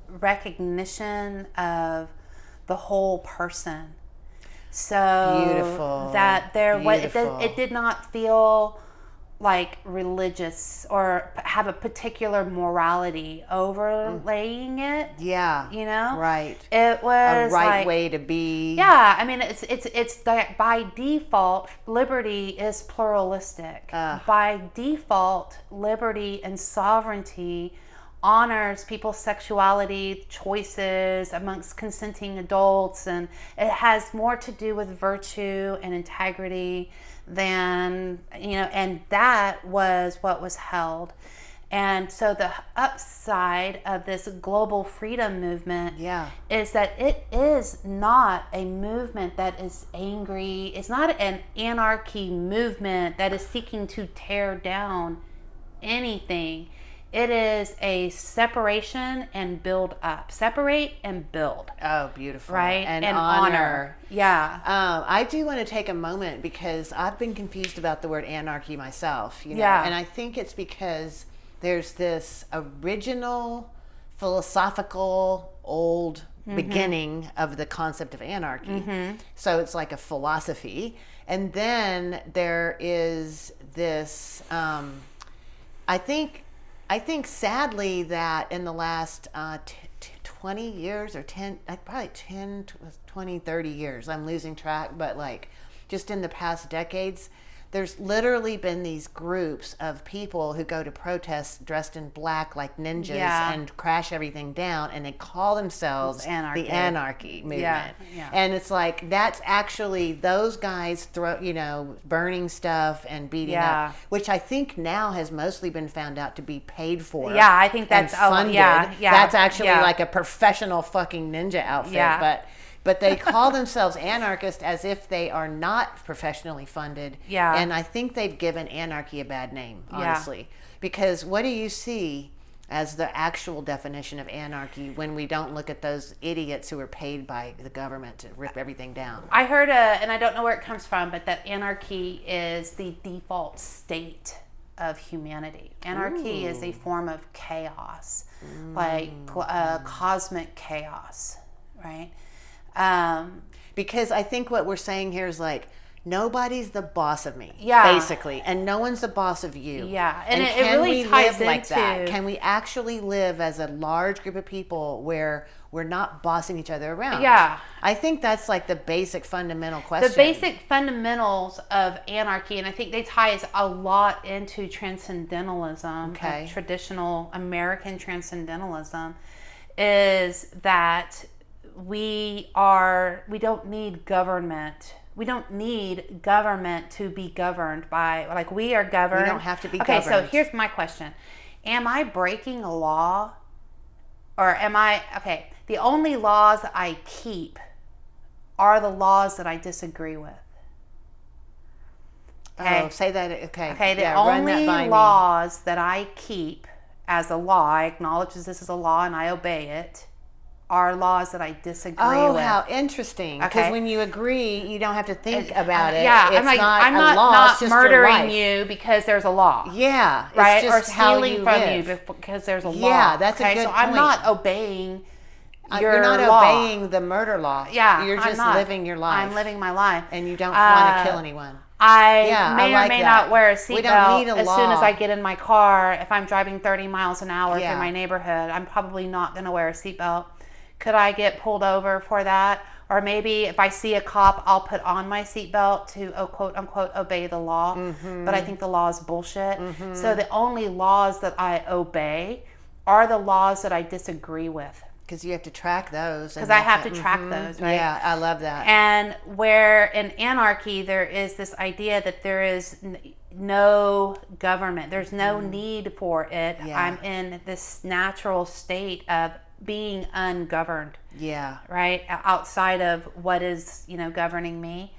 Speaker 2: recognition of the whole person. So
Speaker 1: beautiful.
Speaker 2: That it did not feel like religious or have a particular morality overlaying it.
Speaker 1: Yeah. Right.
Speaker 2: It was
Speaker 1: a right way to be.
Speaker 2: Yeah. I mean, it's that by default, liberty is pluralistic. By default, liberty and sovereignty honors people's sexuality choices amongst consenting adults, and it has more to do with virtue and integrity than, and that was what was held. And so the upside of this global freedom movement is that it is not a movement that is angry. It's not an anarchy movement that is seeking to tear down anything. It is a separation and build up. Separate and build.
Speaker 1: Oh, beautiful.
Speaker 2: Right?
Speaker 1: And honor.
Speaker 2: Yeah.
Speaker 1: I do want to take a moment because I've been confused about the word anarchy myself.
Speaker 2: Yeah.
Speaker 1: And I think it's because there's this original philosophical old beginning of the concept of anarchy. So it's like a philosophy. And then there is this, I think sadly that in the last 20 years or 10, probably 10, 20, 30 years, I'm losing track, but like just in the past decades, there's literally been these groups of people who go to protests dressed in black like ninjas and crash everything down, and they call themselves the anarchy movement. Yeah. And it's like, that's actually those guys burning stuff and beating up, which I think now has mostly been found out to be paid for.
Speaker 2: Yeah, I think that's
Speaker 1: funded. That's actually like a professional fucking ninja outfit. But they call themselves anarchists as if they are not professionally funded. Yeah. And I think they've given anarchy a bad name, honestly. Because what do you see as the actual definition of anarchy when we don't look at those idiots who are paid by the government to rip everything down?
Speaker 2: I heard, and I don't know where it comes from, but that anarchy is the default state of humanity. Anarchy is a form of chaos, like cosmic chaos, right?
Speaker 1: Because I think what we're saying here is like, nobody's the boss of me, basically, and no one's the boss of you.
Speaker 2: Yeah, and it really ties into
Speaker 1: like that. Can we actually live as a large group of people where we're not bossing each other around?
Speaker 2: Yeah,
Speaker 1: I think that's like the basic fundamental question.
Speaker 2: The basic fundamentals of anarchy, and I think they tie a lot into transcendentalism, traditional American transcendentalism, is that we don't need government. We don't need government to be governed by, like, we are governed.
Speaker 1: We don't have to be governed.
Speaker 2: Okay, so here's my question. Am I breaking a law? Or the only laws I keep are the laws that I disagree with. Okay?
Speaker 1: Oh, say that,
Speaker 2: Okay, the only laws that I keep as a law, I acknowledge this is a law and I obey it, are laws that I disagree with.
Speaker 1: Oh, how interesting. Because when you agree, you don't have to think about it.
Speaker 2: Yeah,
Speaker 1: it's
Speaker 2: I'm not murdering you because there's a law.
Speaker 1: Yeah.
Speaker 2: Right? Or stealing from you because there's a law.
Speaker 1: Yeah, that's a good point.
Speaker 2: So I'm not obeying
Speaker 1: you're not
Speaker 2: law.
Speaker 1: obeying the murder law.
Speaker 2: Yeah,
Speaker 1: You're just living your life.
Speaker 2: I'm living my life.
Speaker 1: And you don't want to kill anyone.
Speaker 2: I may or may not wear a seatbelt as
Speaker 1: law.
Speaker 2: soon as I get in my car. If I'm driving 30 miles an hour through my neighborhood, I'm probably not going to wear a seatbelt. Could I get pulled over for that? Or maybe if I see a cop, I'll put on my seatbelt to, quote unquote, obey the law. But I think the law is bullshit. So the only laws that I obey are the laws that I disagree with.
Speaker 1: Because you have to track those.
Speaker 2: Because I have to track those, right?
Speaker 1: Yeah, I love that.
Speaker 2: And where in anarchy, there is this idea that there is no government. There's no need for it. Yeah. I'm in this natural state of being ungoverned.
Speaker 1: Yeah.
Speaker 2: Right? Outside of what is, governing me.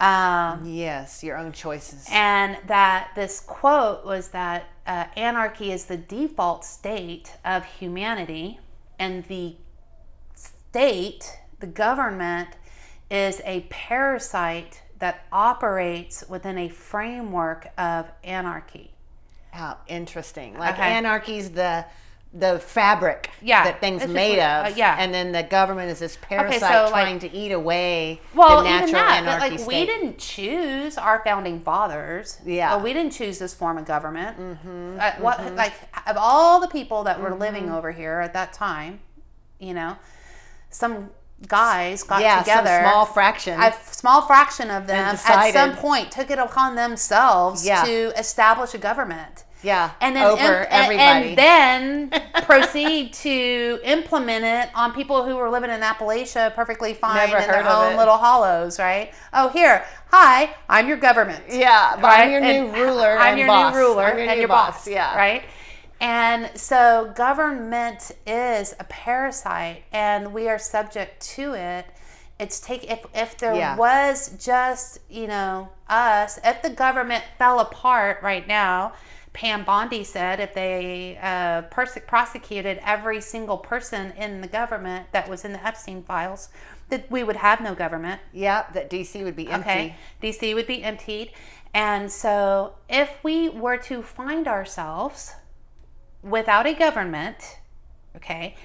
Speaker 1: Yes, your own choices.
Speaker 2: And that this quote was that anarchy is the default state of humanity, and the state, the government, is a parasite that operates within a framework of anarchy.
Speaker 1: How interesting. Like anarchy's the fabric
Speaker 2: Yeah,
Speaker 1: that things
Speaker 2: it's
Speaker 1: made
Speaker 2: just-
Speaker 1: of,
Speaker 2: yeah.
Speaker 1: and then the government is this parasite
Speaker 2: so,
Speaker 1: trying to eat away
Speaker 2: Well,
Speaker 1: the natural
Speaker 2: even that,
Speaker 1: anarchy
Speaker 2: but like
Speaker 1: state.
Speaker 2: we didn't choose our founding fathers.
Speaker 1: Yeah.
Speaker 2: Well, we didn't choose this form of government. What like of all the people that were living over here at that time, you know, some guys got together.
Speaker 1: Some
Speaker 2: small fraction of them
Speaker 1: decided,
Speaker 2: at some point took it upon themselves to establish a government.
Speaker 1: Yeah,
Speaker 2: and then
Speaker 1: over everybody.
Speaker 2: And then proceed to implement it on people who were living in Appalachia perfectly fine in their own little hollows, right? Oh, here, hi, I'm your government.
Speaker 1: Yeah, but I'm your new ruler.
Speaker 2: I'm your
Speaker 1: boss.
Speaker 2: new ruler
Speaker 1: I'm your
Speaker 2: and
Speaker 1: new
Speaker 2: your
Speaker 1: boss.
Speaker 2: boss, right? And so government is a parasite, and we are subject to it. If there was just, you know, us, if the government fell apart right now, Pam Bondi said if they prosecuted every single person in the government that was in the Epstein files, that we would have no government.
Speaker 1: Yeah, that DC would be empty.
Speaker 2: Okay, DC would be emptied. And so if we were to find ourselves without a government, okay,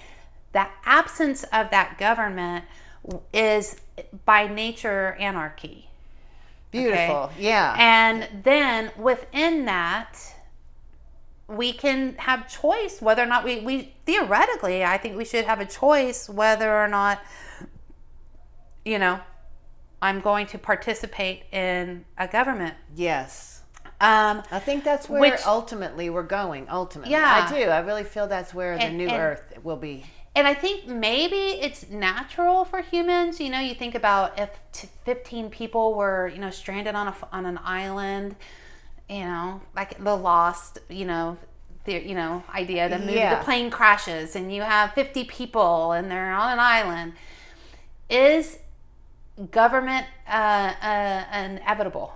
Speaker 2: the absence of that government is by nature anarchy.
Speaker 1: Beautiful,
Speaker 2: okay?
Speaker 1: yeah.
Speaker 2: And then within that, we can have choice whether or not we theoretically, I think we should have a choice whether or not, you know, I'm going to participate in a government.
Speaker 1: Yes. I think that's where ultimately we're going. Ultimately,
Speaker 2: yeah,
Speaker 1: I do. I really feel that's where the new Earth will be.
Speaker 2: And I think maybe it's natural for humans. You know, you think about if 15 people were, you know, stranded on an island. You know, like the Lost, you know, idea. The movie, the plane crashes, and you have 50 people, and they're on an island. Is government inevitable?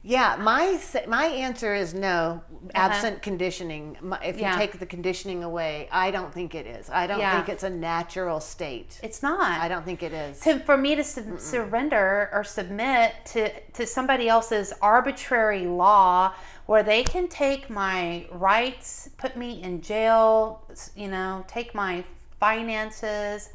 Speaker 1: Yeah, my answer is no, absent conditioning. If you take the conditioning away, I don't think it is. I don't think it's a natural state.
Speaker 2: It's not.
Speaker 1: I don't think it is.
Speaker 2: For me to surrender or submit to somebody else's arbitrary law where they can take my rights, put me in jail, you know, take my finances,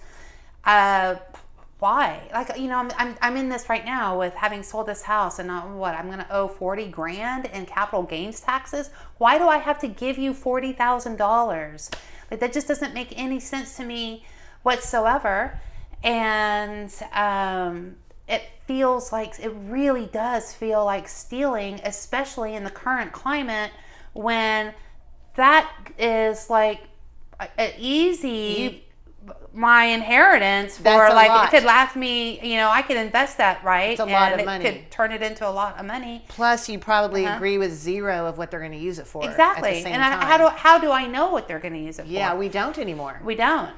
Speaker 2: why? Like, you know, I'm in this right now with having sold this house, and I'm going to owe $40,000 in capital gains taxes. Why do I have to give you $40,000? Like, that just doesn't make any sense to me whatsoever. And it really does feel like stealing, especially in the current climate, when that is like my inheritance for it could last me, you know, I could invest that, right?
Speaker 1: It's a lot of money.
Speaker 2: It could turn it into a lot of money.
Speaker 1: Plus, you probably agree with zero of what they're going to use it for.
Speaker 2: Exactly.
Speaker 1: At the same
Speaker 2: and
Speaker 1: time.
Speaker 2: how do I know what they're going to use it for?
Speaker 1: Yeah, we don't anymore.
Speaker 2: We don't.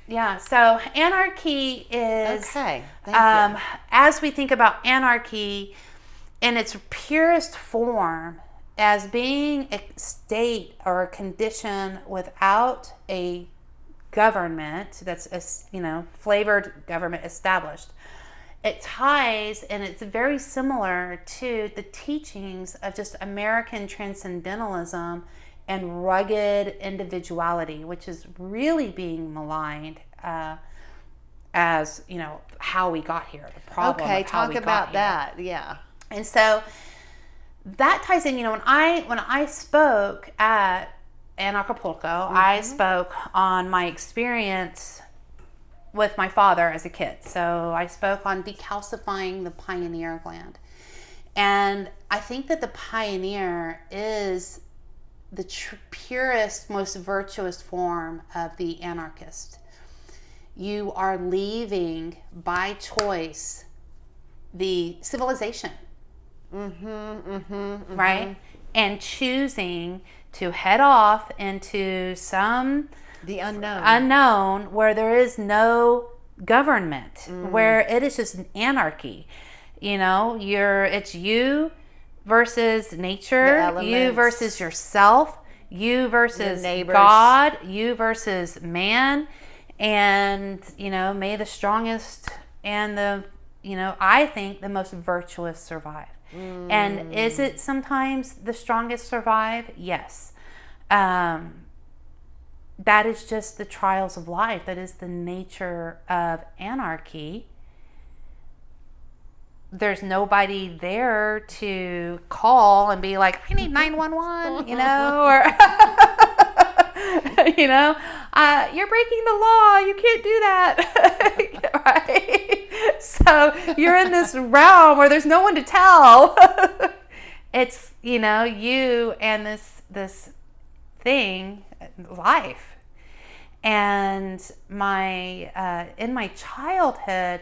Speaker 2: Yeah. So anarchy is
Speaker 1: okay. Thank you.
Speaker 2: As we think about anarchy in its purest form as being a state or a condition without a government that's a, you know, flavored government established, it ties, and it's very similar to the teachings of just American transcendentalism and rugged individuality, which is really being maligned as, you know, how we got here, the problem.
Speaker 1: Okay,
Speaker 2: of how
Speaker 1: talk
Speaker 2: we
Speaker 1: about
Speaker 2: got
Speaker 1: that.
Speaker 2: Here.
Speaker 1: Yeah.
Speaker 2: And so that ties in. You know, when I spoke at Anarchapulco, I spoke on my experience with my father as a kid. So I spoke on decalcifying the pioneer gland. And I think that the pioneer is the purest, most virtuous form of the anarchist. You are leaving by choice the civilization, right? And choosing to head off into
Speaker 1: the
Speaker 2: unknown where there is no government, where it is just an anarchy. You know, it's you versus nature, you versus yourself. you versus
Speaker 3: neighbors.
Speaker 2: God, you versus man, and may the strongest and the I think the most virtuous survive. And is it sometimes the strongest survive? Yes. That is just the trials of life. That is the nature of anarchy. There's nobody there to call and be like, I need 911, or, you're breaking the law. You can't do that. Right? So you're in this realm where there's no one to tell. It's, you and this thing, life. And in my childhood,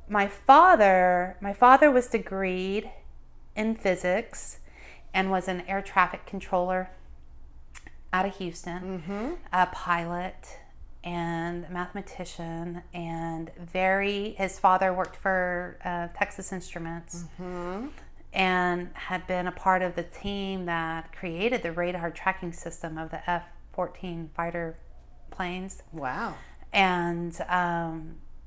Speaker 2: my father was degreed in physics and was an air traffic controller out of Houston, a pilot and a mathematician, and his father worked for Texas Instruments and had been a part of the team that created the radar tracking system of the F-14 fighter planes.
Speaker 3: Wow.
Speaker 2: And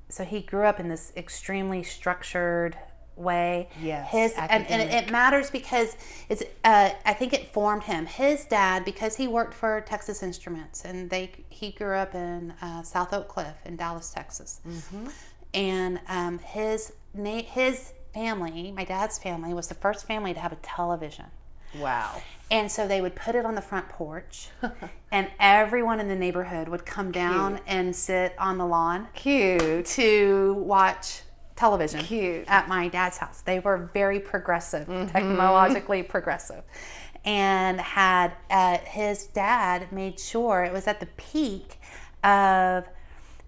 Speaker 2: so he grew up in this extremely structured way.
Speaker 3: Yes,
Speaker 2: and it matters because it's I think it formed him. His dad, because he worked for Texas Instruments, and he grew up in South Oak Cliff in Dallas, Texas. And his family, my dad's family, was the first family to have a television.
Speaker 3: Wow.
Speaker 2: And so they would put it on the front porch, and everyone in the neighborhood would come down and sit on the lawn to watch television at my dad's house. They were very progressive, technologically progressive, and had his dad made sure it was at the peak of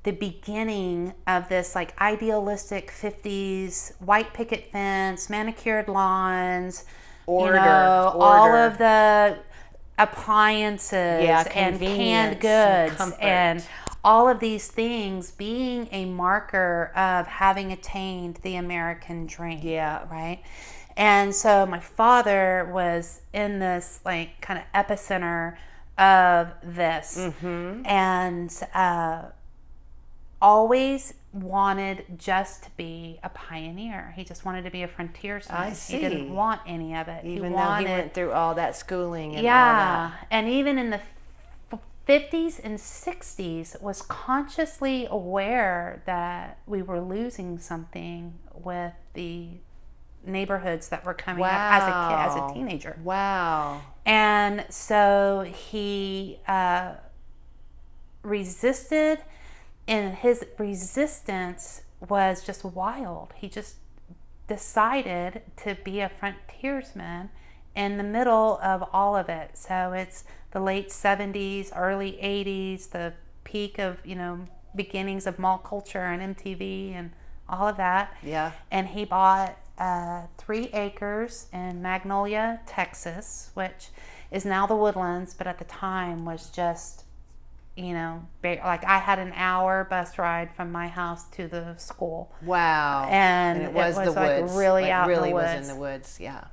Speaker 2: the beginning of this like idealistic 50s white picket fence, manicured lawns,
Speaker 3: order.
Speaker 2: All of the appliances and canned goods and all of these things being a marker of having attained the American dream.
Speaker 3: Yeah.
Speaker 2: Right? And so my father was in this like kind of epicenter of this and always wanted just to be a pioneer. He just wanted to be a frontiersman.
Speaker 3: I see.
Speaker 2: He didn't want any of it.
Speaker 3: Even though he went through all that schooling and all that.
Speaker 2: And even in the 50s and 60s was consciously aware that we were losing something with the neighborhoods that were coming up as a kid, as a teenager.
Speaker 3: Wow.
Speaker 2: And so he resisted, and his resistance was just wild. He just decided to be a frontiersman in the middle of all of it. So it's the late 70s, early 80s, the peak of, beginnings of mall culture and MTV and all of that.
Speaker 3: Yeah.
Speaker 2: And he bought 3 acres in Magnolia, Texas, which is now the Woodlands, but at the time was just, like I had an hour bus ride from my house to the school.
Speaker 3: Wow.
Speaker 2: And
Speaker 3: it was the
Speaker 2: like
Speaker 3: woods.
Speaker 2: Really out
Speaker 3: really
Speaker 2: in the woods.
Speaker 3: Was in the woods, yeah.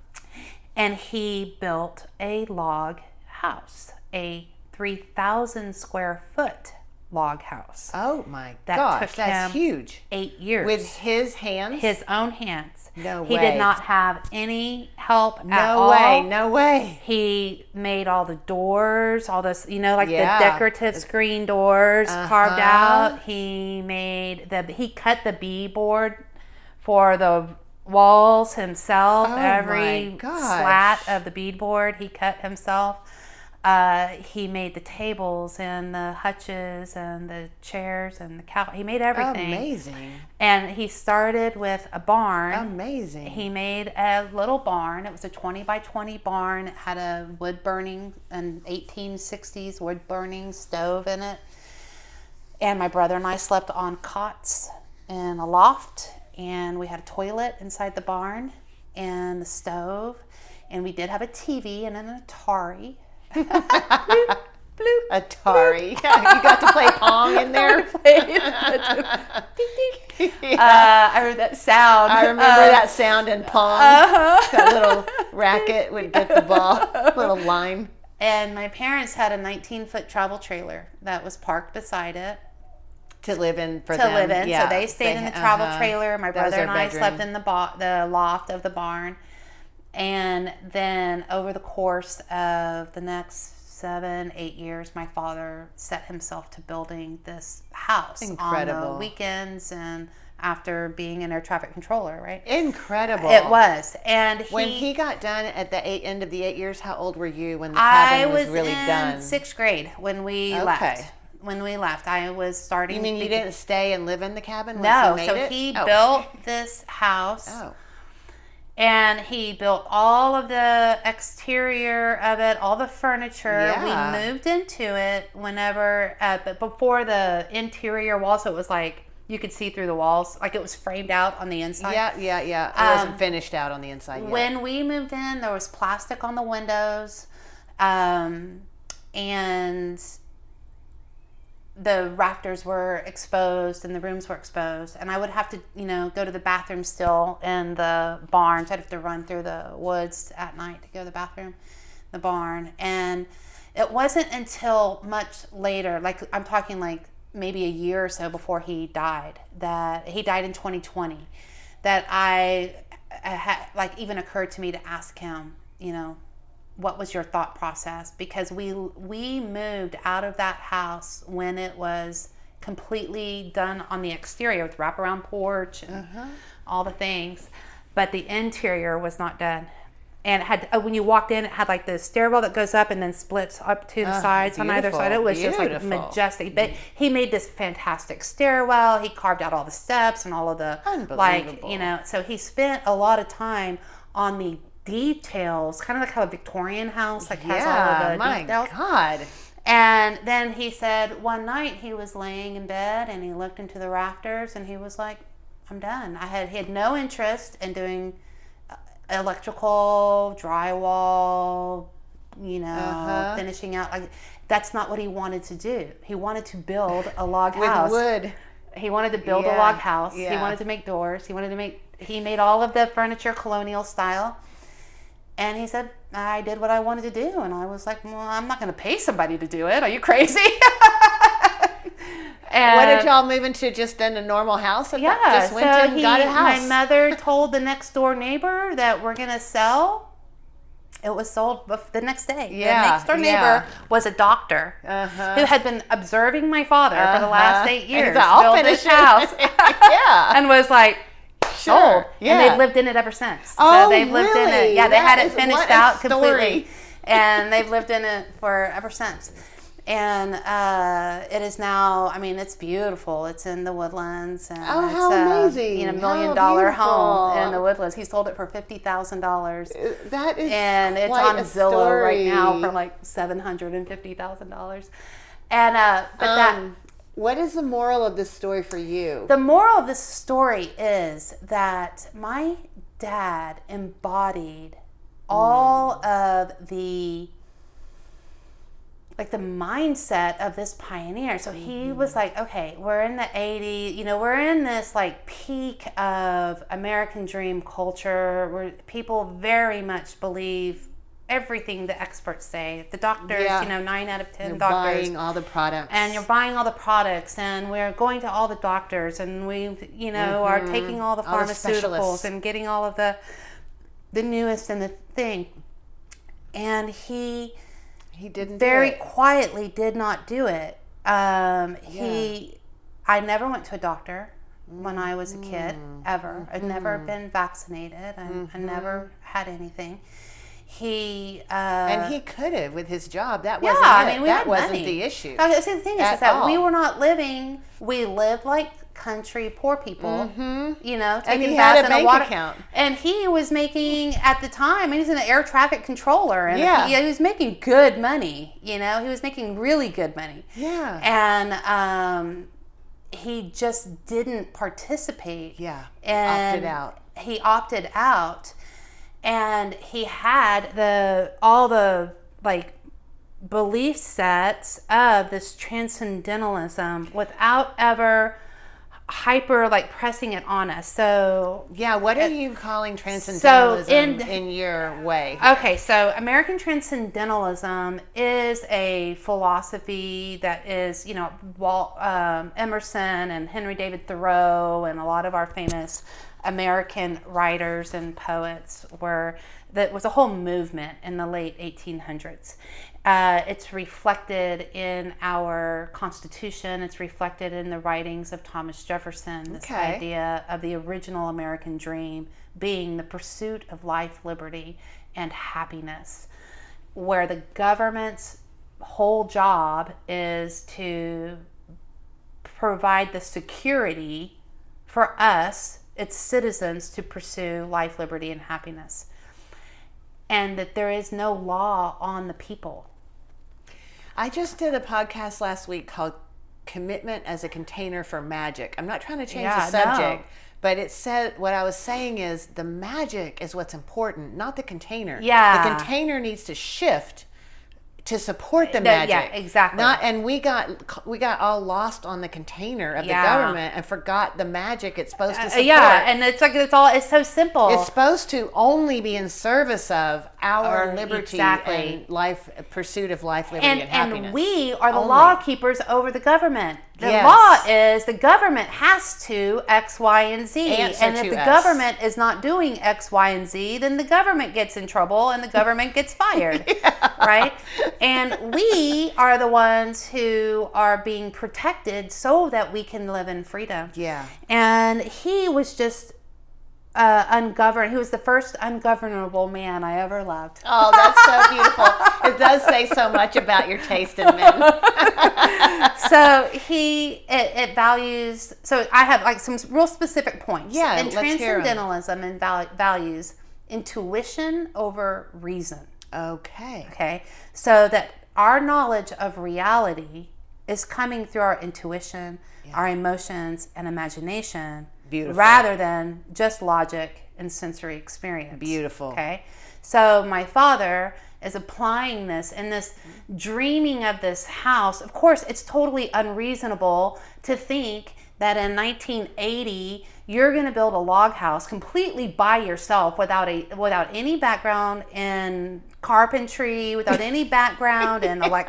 Speaker 2: And he built a log house, a 3,000 square foot log house.
Speaker 3: Oh my
Speaker 2: that
Speaker 3: gosh,
Speaker 2: took
Speaker 3: that's
Speaker 2: him
Speaker 3: huge.
Speaker 2: 8 years.
Speaker 3: With his hands?
Speaker 2: His own hands.
Speaker 3: No way.
Speaker 2: He did not have any help at all.
Speaker 3: No way.
Speaker 2: He made all the doors, all this, the decorative screen doors carved out. He cut the beadboard for the walls himself. Every slat of the beadboard he cut himself. He made the tables and the hutches and the chairs and the couch. He made everything.
Speaker 3: Amazing. And
Speaker 2: he started with a barn.
Speaker 3: Amazing.
Speaker 2: He made a little barn. It was a 20 by 20 barn. It had a wood burning, an 1860s wood burning stove in it. And my brother and I slept on cots in a loft. And we had a toilet inside the barn and the stove. And we did have a TV and an Atari.
Speaker 3: bloop, bloop, Atari. You got to play Pong in there.
Speaker 2: I heard that sound.
Speaker 3: I remember that sound in Pong. That little racket would get the ball, little line.
Speaker 2: And my parents had a 19-foot travel trailer that was parked beside it.
Speaker 3: To live in for
Speaker 2: to
Speaker 3: them.
Speaker 2: live in.
Speaker 3: Yeah.
Speaker 2: So they stayed in the travel trailer. My
Speaker 3: That was
Speaker 2: brother
Speaker 3: their
Speaker 2: and I
Speaker 3: bedroom.
Speaker 2: slept in the loft of the barn. And then over the course of the next 7-8 years, my father set himself to building this house on the weekends and after being an air traffic controller, right?
Speaker 3: Incredible.
Speaker 2: It was. And
Speaker 3: when he got done at the end of the 8 years, how old were you when the cabin was really done?
Speaker 2: I was in 6th grade when we left. When we left, I was starting.
Speaker 3: You mean you didn't stay and live in the cabin?
Speaker 2: No, so he built this house.
Speaker 3: Oh.
Speaker 2: And he built all of the exterior of it, all the furniture.
Speaker 3: Yeah.
Speaker 2: We moved into it whenever, but before the interior wall, so it was like you could see through the walls, like it was framed out on the inside.
Speaker 3: Yeah. It wasn't finished out on the inside yet.
Speaker 2: When we moved in, there was plastic on the windows, and the rafters were exposed and the rooms were exposed, and I would have to, go to the bathroom still in the barn. So I'd have to run through the woods at night to go to the bathroom in the barn. And it wasn't until much later, like I'm talking like maybe a year or so before he died, that he died in 2020, that I had, like, even occurred to me to ask him, what was your thought process? Because we moved out of that house when it was completely done on the exterior with wraparound porch and all the things, but the interior was not done. And it had, when you walked in, it had like the stairwell that goes up and then splits up to the sides on either side. It was just like majestic. But he made this fantastic stairwell. He carved out all the steps and all of the, so he spent a lot of time on the details, kind of like how a Victorian house has all of the details.
Speaker 3: God.
Speaker 2: And then he said one night he was laying in bed and he looked into the rafters and he was like, I'm done. He had no interest in doing electrical, drywall, finishing out. Like, that's not what he wanted to do. He wanted to build a log house.
Speaker 3: With wood.
Speaker 2: He wanted to build a log house. He wanted to make doors. He made all of the furniture colonial style. And he said, I did what I wanted to do. And I was like, well, I'm not going to pay somebody to do it. Are you crazy? And
Speaker 3: what did y'all move into, just in a normal house? Just went and got a house.
Speaker 2: My mother told the next door neighbor that we're going to sell. It was sold the next day.
Speaker 3: Yeah,
Speaker 2: the next door neighbor was a doctor who had been observing my father for the last 8 years.
Speaker 3: I'll
Speaker 2: build
Speaker 3: finish
Speaker 2: this house.
Speaker 3: And
Speaker 2: was like, sold.
Speaker 3: Yeah.
Speaker 2: And they've lived in it ever since.
Speaker 3: Oh,
Speaker 2: so they've lived in it. Yeah, they had it finished out completely. And they've lived in it ever since. And it is now, it's beautiful. It's in the Woodlands. And
Speaker 3: how
Speaker 2: it's
Speaker 3: amazing.
Speaker 2: $1 million home in the Woodlands. He sold it for $50,000.
Speaker 3: That is
Speaker 2: and it's
Speaker 3: quite
Speaker 2: on
Speaker 3: a
Speaker 2: Zillow
Speaker 3: story.
Speaker 2: right now for like $750,000. And
Speaker 3: what is the moral of this story for you?
Speaker 2: The moral of this story is that my dad embodied all of the mindset of this pioneer. So he was like, okay, we're in the 80s, we're in this like peak of American dream culture where people very much believe everything the experts say. The doctors, 9 out of 10
Speaker 3: you're
Speaker 2: doctors.
Speaker 3: Buying all the products.
Speaker 2: And you're buying all the products, and we're going to all the doctors, and we, are taking all the pharmaceuticals and getting all of the newest in the thing. And he
Speaker 3: didn't
Speaker 2: very
Speaker 3: do it.
Speaker 2: quietly did not do it. I never went to a doctor when I was a kid, ever. I'd never been vaccinated. I never had anything.
Speaker 3: And he could have with his job. That wasn't
Speaker 2: that
Speaker 3: wasn't
Speaker 2: money.
Speaker 3: the issue.
Speaker 2: See, the thing is that we were not living. We lived like country poor people. Taking
Speaker 3: and he
Speaker 2: baths
Speaker 3: had a
Speaker 2: in
Speaker 3: bank
Speaker 2: water.
Speaker 3: account.
Speaker 2: And he was making at the time. He's an air traffic controller, and he was making good money. He was making really good money.
Speaker 3: Yeah.
Speaker 2: And he just didn't participate.
Speaker 3: Yeah.
Speaker 2: And
Speaker 3: opted out.
Speaker 2: He opted out. And he had all the belief sets of this transcendentalism without ever hyper like pressing it on us. So
Speaker 3: yeah, what are you calling transcendentalism in your way?
Speaker 2: Okay, so American transcendentalism is a philosophy that is, Emerson and Henry David Thoreau and a lot of our famous American writers and poets that was a whole movement in the late 1800s. It's reflected in our Constitution. It's reflected in the writings of Thomas Jefferson. This idea of the original American dream being the pursuit of life, liberty, and happiness, where the government's whole job is to provide the security for us, its citizens, to pursue life, liberty, and happiness. And that there is no law on the people.
Speaker 3: I just did a podcast last week called Commitment as a Container for Magic. I'm not trying to change the subject, but it said, what I was saying is the magic is what's important, not the container.
Speaker 2: Yeah.
Speaker 3: The container needs to shift to support the magic.
Speaker 2: Yeah, exactly.
Speaker 3: And we got all lost on the container of the government and forgot the magic it's supposed to support.
Speaker 2: Yeah, and it's so simple.
Speaker 3: It's supposed to only be in service of our liberty and pursuit of life, liberty, and happiness.
Speaker 2: And we are the law keepers over the government. The law is the government has to X, Y, and Z. And if the government is not doing X, Y, and Z, then the government gets in trouble and the government gets fired. Right? And we are the ones who are being protected so that we can live in freedom.
Speaker 3: Yeah.
Speaker 2: And he was just ungoverned. He was the first ungovernable man I ever loved.
Speaker 3: Oh, that's so beautiful. It does say so much about your taste in men.
Speaker 2: So it values, so I have like some real specific points.
Speaker 3: Yeah,
Speaker 2: and
Speaker 3: let's hear 'em.
Speaker 2: transcendentalism and values intuition over reason.
Speaker 3: Okay.
Speaker 2: So that our knowledge of reality is coming through our intuition, our emotions, and imagination.
Speaker 3: Beautiful.
Speaker 2: Rather than just logic and sensory experience.
Speaker 3: Beautiful.
Speaker 2: Okay. So my father is applying this and this dreaming of this house. Of course, it's totally unreasonable to think that in 1980 you're going to build a log house completely by yourself without any background in carpentry, without any background in like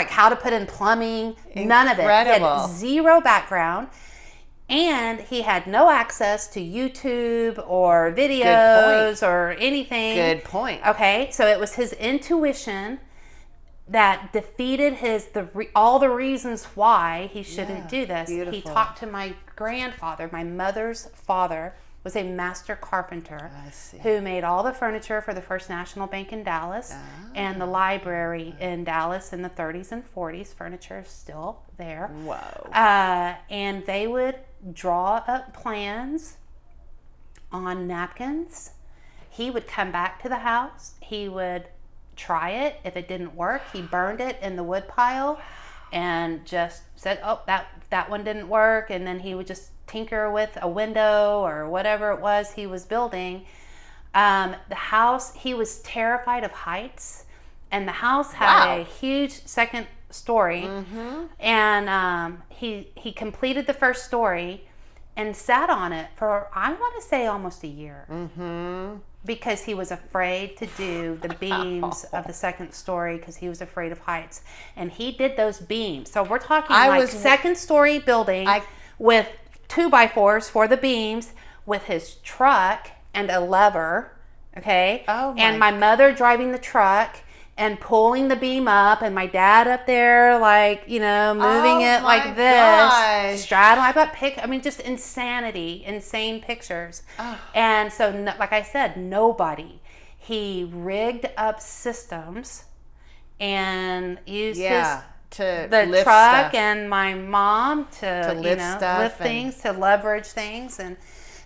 Speaker 2: how to put in plumbing. None of it. He had zero background. And he had no access to YouTube or videos or anything.
Speaker 3: Good point.
Speaker 2: Okay, so it was his intuition that defeated all the reasons why he shouldn't do this.
Speaker 3: Beautiful.
Speaker 2: He talked to my grandfather. My mother's father was a master carpenter who made all the furniture for the First National Bank in Dallas and the library in Dallas in the 30s and 40s. Furniture is still there.
Speaker 3: Whoa.
Speaker 2: And they would draw up plans on napkins. He would come back to the house. He would try it. If it didn't work, he burned it in the wood pile and just said, oh, that one didn't work. And then he would just tinker with a window or whatever it was he was building. The house, he was terrified of heights, and the house had a huge second story. Mm-hmm. And he completed the first story and sat on it for, I want to say, almost a year. Mm-hmm. Because he was afraid to do the beams of the second story because he was afraid of heights. And he did those beams. So we're talking second story building with 2x4s for the beams with his truck and a lever, okay? And my mother driving the truck and pulling the beam up, and my dad up there, like, moving it like this. Straddling. I've got just insane pictures. Oh. And so, like I said, nobody. He rigged up systems and used the truck stuff. And my mom to lift things, to leverage things. And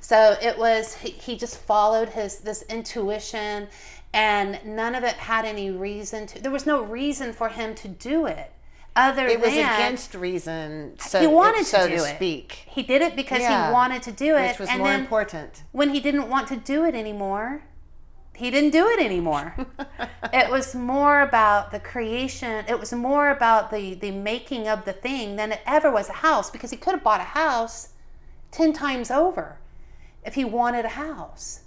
Speaker 2: so it was, he just followed this intuition. And none of it had any reason to. There was no reason for him to do it,
Speaker 3: it was against reason.
Speaker 2: He wanted
Speaker 3: to
Speaker 2: do it.
Speaker 3: Speak.
Speaker 2: He did it because he wanted to do it,
Speaker 3: which was more important.
Speaker 2: When he didn't want to do it anymore, he didn't do it anymore. It was more about the creation. It was more about the making of the thing than it ever was a house. Because he could have bought a house 10 times over if he wanted a house.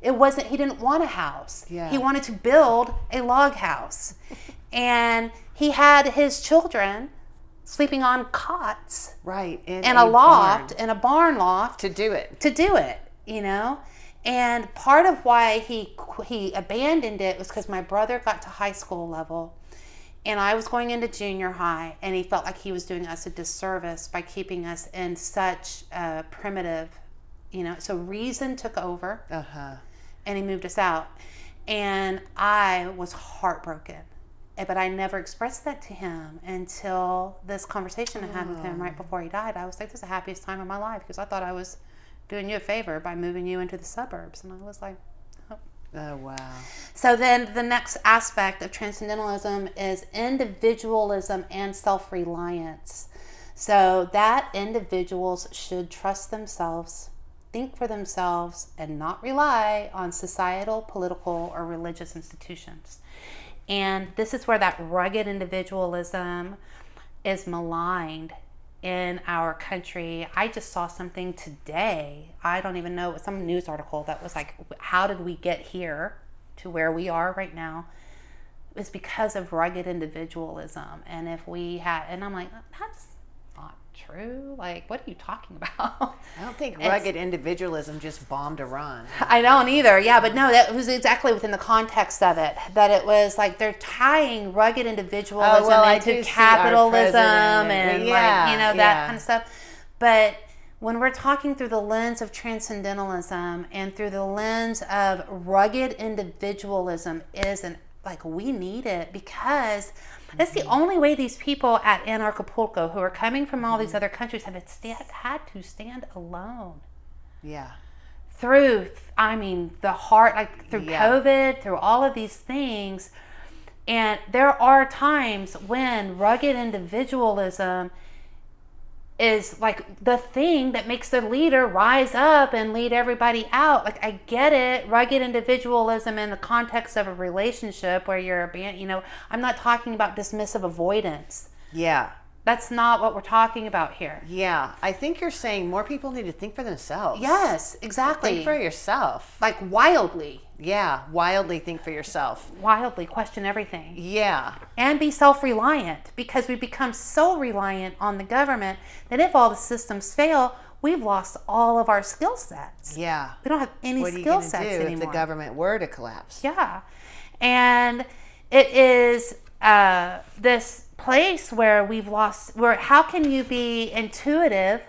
Speaker 2: He didn't want a house.
Speaker 3: Yeah.
Speaker 2: He wanted to build a log house. And he had his children sleeping on cots.
Speaker 3: Right.
Speaker 2: In a loft, in a barn loft.
Speaker 3: To do it.
Speaker 2: And part of why he abandoned it was because my brother got to high school level and I was going into junior high, and he felt like he was doing us a disservice by keeping us in such a primitive, so reason took over. And he moved us out. And I was heartbroken. But I never expressed that to him until this conversation I had with him right before he died. I was like, this is the happiest time of my life because I thought I was doing you a favor by moving you into the suburbs. And I was like,
Speaker 3: oh, wow.
Speaker 2: So then the next aspect of transcendentalism is individualism and self-reliance. So that individuals should trust themselves, think for themselves, and not rely on societal, political, or religious institutions. And this is where that rugged individualism is maligned in our country. I just saw something today. I don't even know, some news article that was like, how did we get here to where we are right now? It's because of rugged individualism. And I'm like, that's not true. Like, what are you talking about?
Speaker 3: I don't think rugged individualism just bombed Iran.
Speaker 2: I don't either. Yeah, but no, that was exactly within the context of it. That it was like they're tying rugged individualism into capitalism and that kind of stuff. But when we're talking through the lens of transcendentalism and through the lens of rugged individualism, we need it because that's the only way these people at Anarchapulco who are coming from all these other countries had to stand alone.
Speaker 3: Yeah.
Speaker 2: Through COVID, through all of these things. And there are times when rugged individualism is like the thing that makes the leader rise up and lead everybody out. Like, I get it, rugged individualism in the context of a relationship where you're I'm not talking about dismissive avoidance.
Speaker 3: Yeah.
Speaker 2: That's not what we're talking about here.
Speaker 3: Yeah. I think you're saying more people need to think for themselves.
Speaker 2: Yes, exactly.
Speaker 3: Think for yourself.
Speaker 2: Like wildly.
Speaker 3: Yeah. Wildly think for yourself.
Speaker 2: Wildly question everything.
Speaker 3: Yeah.
Speaker 2: And be self-reliant, because we become so reliant on the government that if all the systems fail, we've lost all of our skill sets.
Speaker 3: Yeah.
Speaker 2: We don't have any skill sets anymore. What are you going to do if
Speaker 3: the government were to collapse?
Speaker 2: Yeah. And it is this place where how can you be intuitive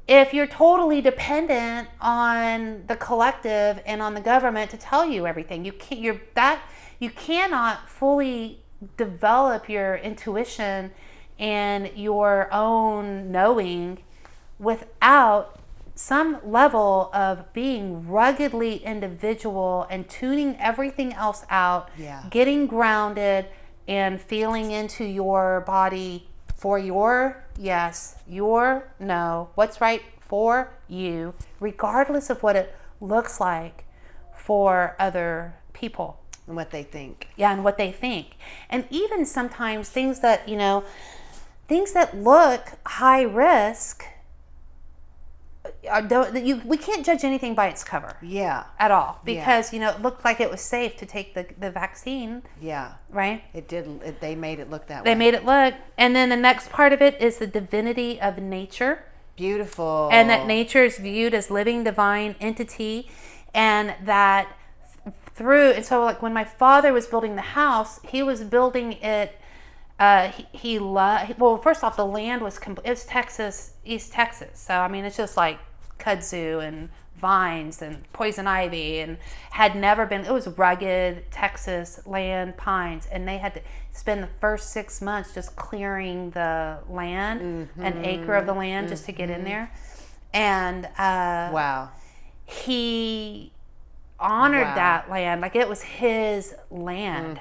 Speaker 2: if you're totally dependent on the collective and on the government to tell you everything? You cannot fully develop your intuition and your own knowing without some level of being ruggedly individual and tuning everything else out, getting grounded and feeling into your body for your yes, your no, what's right for you, regardless of what it looks like for other people.
Speaker 3: And what they think.
Speaker 2: Yeah, and what they think. And even sometimes things that look high risk, we can't judge anything by its cover.
Speaker 3: Yeah.
Speaker 2: At all. Because, it looked like it was safe to take the vaccine.
Speaker 3: Yeah.
Speaker 2: Right?
Speaker 3: It did. They made it look that way.
Speaker 2: They made it look. And then the next part of it is the divinity of nature.
Speaker 3: Beautiful.
Speaker 2: And that nature is viewed as living divine entity. And that and so like when my father was building the house, he was building it. First off, the land it's Texas, East Texas. So, it's just like kudzu and vines and poison ivy, and it was rugged Texas land, pines, and they had to spend the first 6 months just clearing the land, an acre of the land just to get in there. And,
Speaker 3: wow.
Speaker 2: He honored that land like it was his land,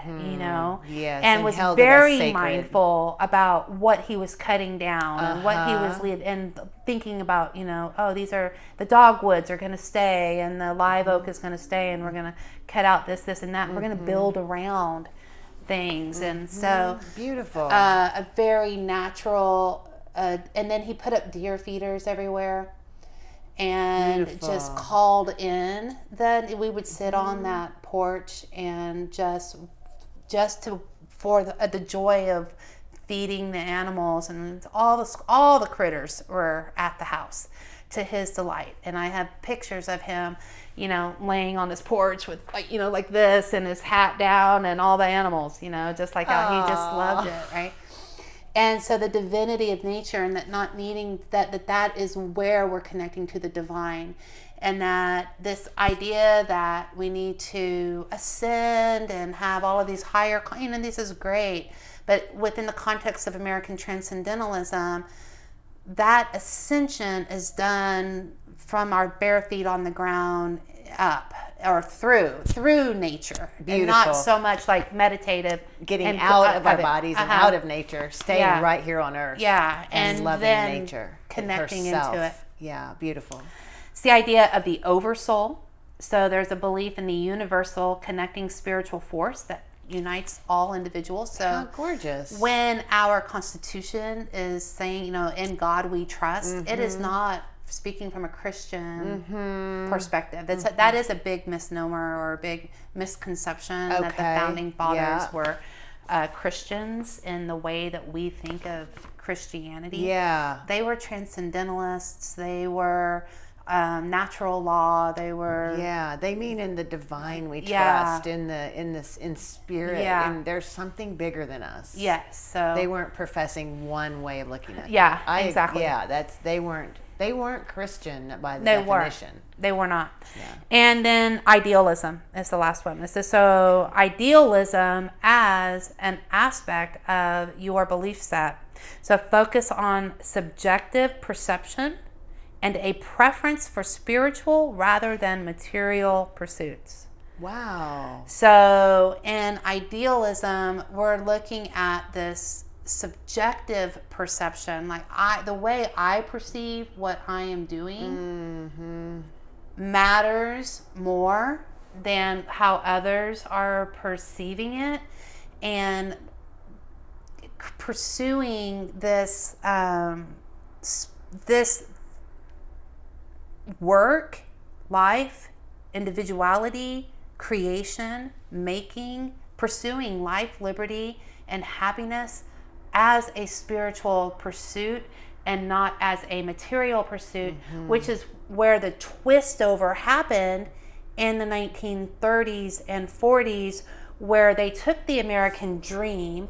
Speaker 3: yes,
Speaker 2: and was very mindful about what he was cutting down and what he was and thinking about, these are the dogwoods are going to stay and the live oak is going to stay, and we're going to cut out this and that, and we're going to build around things. And so
Speaker 3: beautiful,
Speaker 2: a very natural and then he put up deer feeders everywhere, and
Speaker 3: Beautiful.
Speaker 2: just called in. Then we would sit on that porch and for the joy of feeding the animals, and all the critters were at the house to his delight. And I have pictures of him, laying on his porch with like this, and his hat down, and all the animals, just like how he just loved it, right? And so the divinity of nature, and that not needing that is where we're connecting to the divine. And that this idea that we need to ascend and have all of these higher, this is great. But within the context of American transcendentalism, that ascension is done from our bare feet on the ground up, or through nature.
Speaker 3: Beautiful.
Speaker 2: And not so much like meditative.
Speaker 3: Getting out of our bodies and out of nature, staying right here on earth.
Speaker 2: Yeah.
Speaker 3: And loving
Speaker 2: then
Speaker 3: nature.
Speaker 2: Connecting
Speaker 3: herself.
Speaker 2: into it.
Speaker 3: Yeah, beautiful.
Speaker 2: It's the idea of the oversoul. So there's a belief in the universal connecting spiritual force that unites all individuals. So
Speaker 3: how gorgeous.
Speaker 2: When our Constitution is saying, in God we trust, it is not speaking from a Christian perspective. That is a big misnomer or a big misconception that the founding fathers were Christians in the way that we think of Christianity.
Speaker 3: Yeah.
Speaker 2: They were transcendentalists. They were natural law. They were
Speaker 3: they mean in the divine we trust, in spirit, and there's something bigger than us.
Speaker 2: Yes. So
Speaker 3: they weren't professing one way of looking at it.
Speaker 2: Exactly.
Speaker 3: They weren't Christian by the definition.
Speaker 2: They were not.
Speaker 3: Yeah.
Speaker 2: And then idealism is the last one. So idealism as an aspect of your belief set. So focus on subjective perception and a preference for spiritual rather than material pursuits.
Speaker 3: Wow.
Speaker 2: So in idealism, we're looking at this subjective perception, like the way I perceive what I am doing matters more than how others are perceiving it, and pursuing this work, life, individuality, creation, making, pursuing life, liberty, and happiness as a spiritual pursuit and not as a material pursuit, which is where the twist over happened in the 1930s and 40s, where they took the American dream,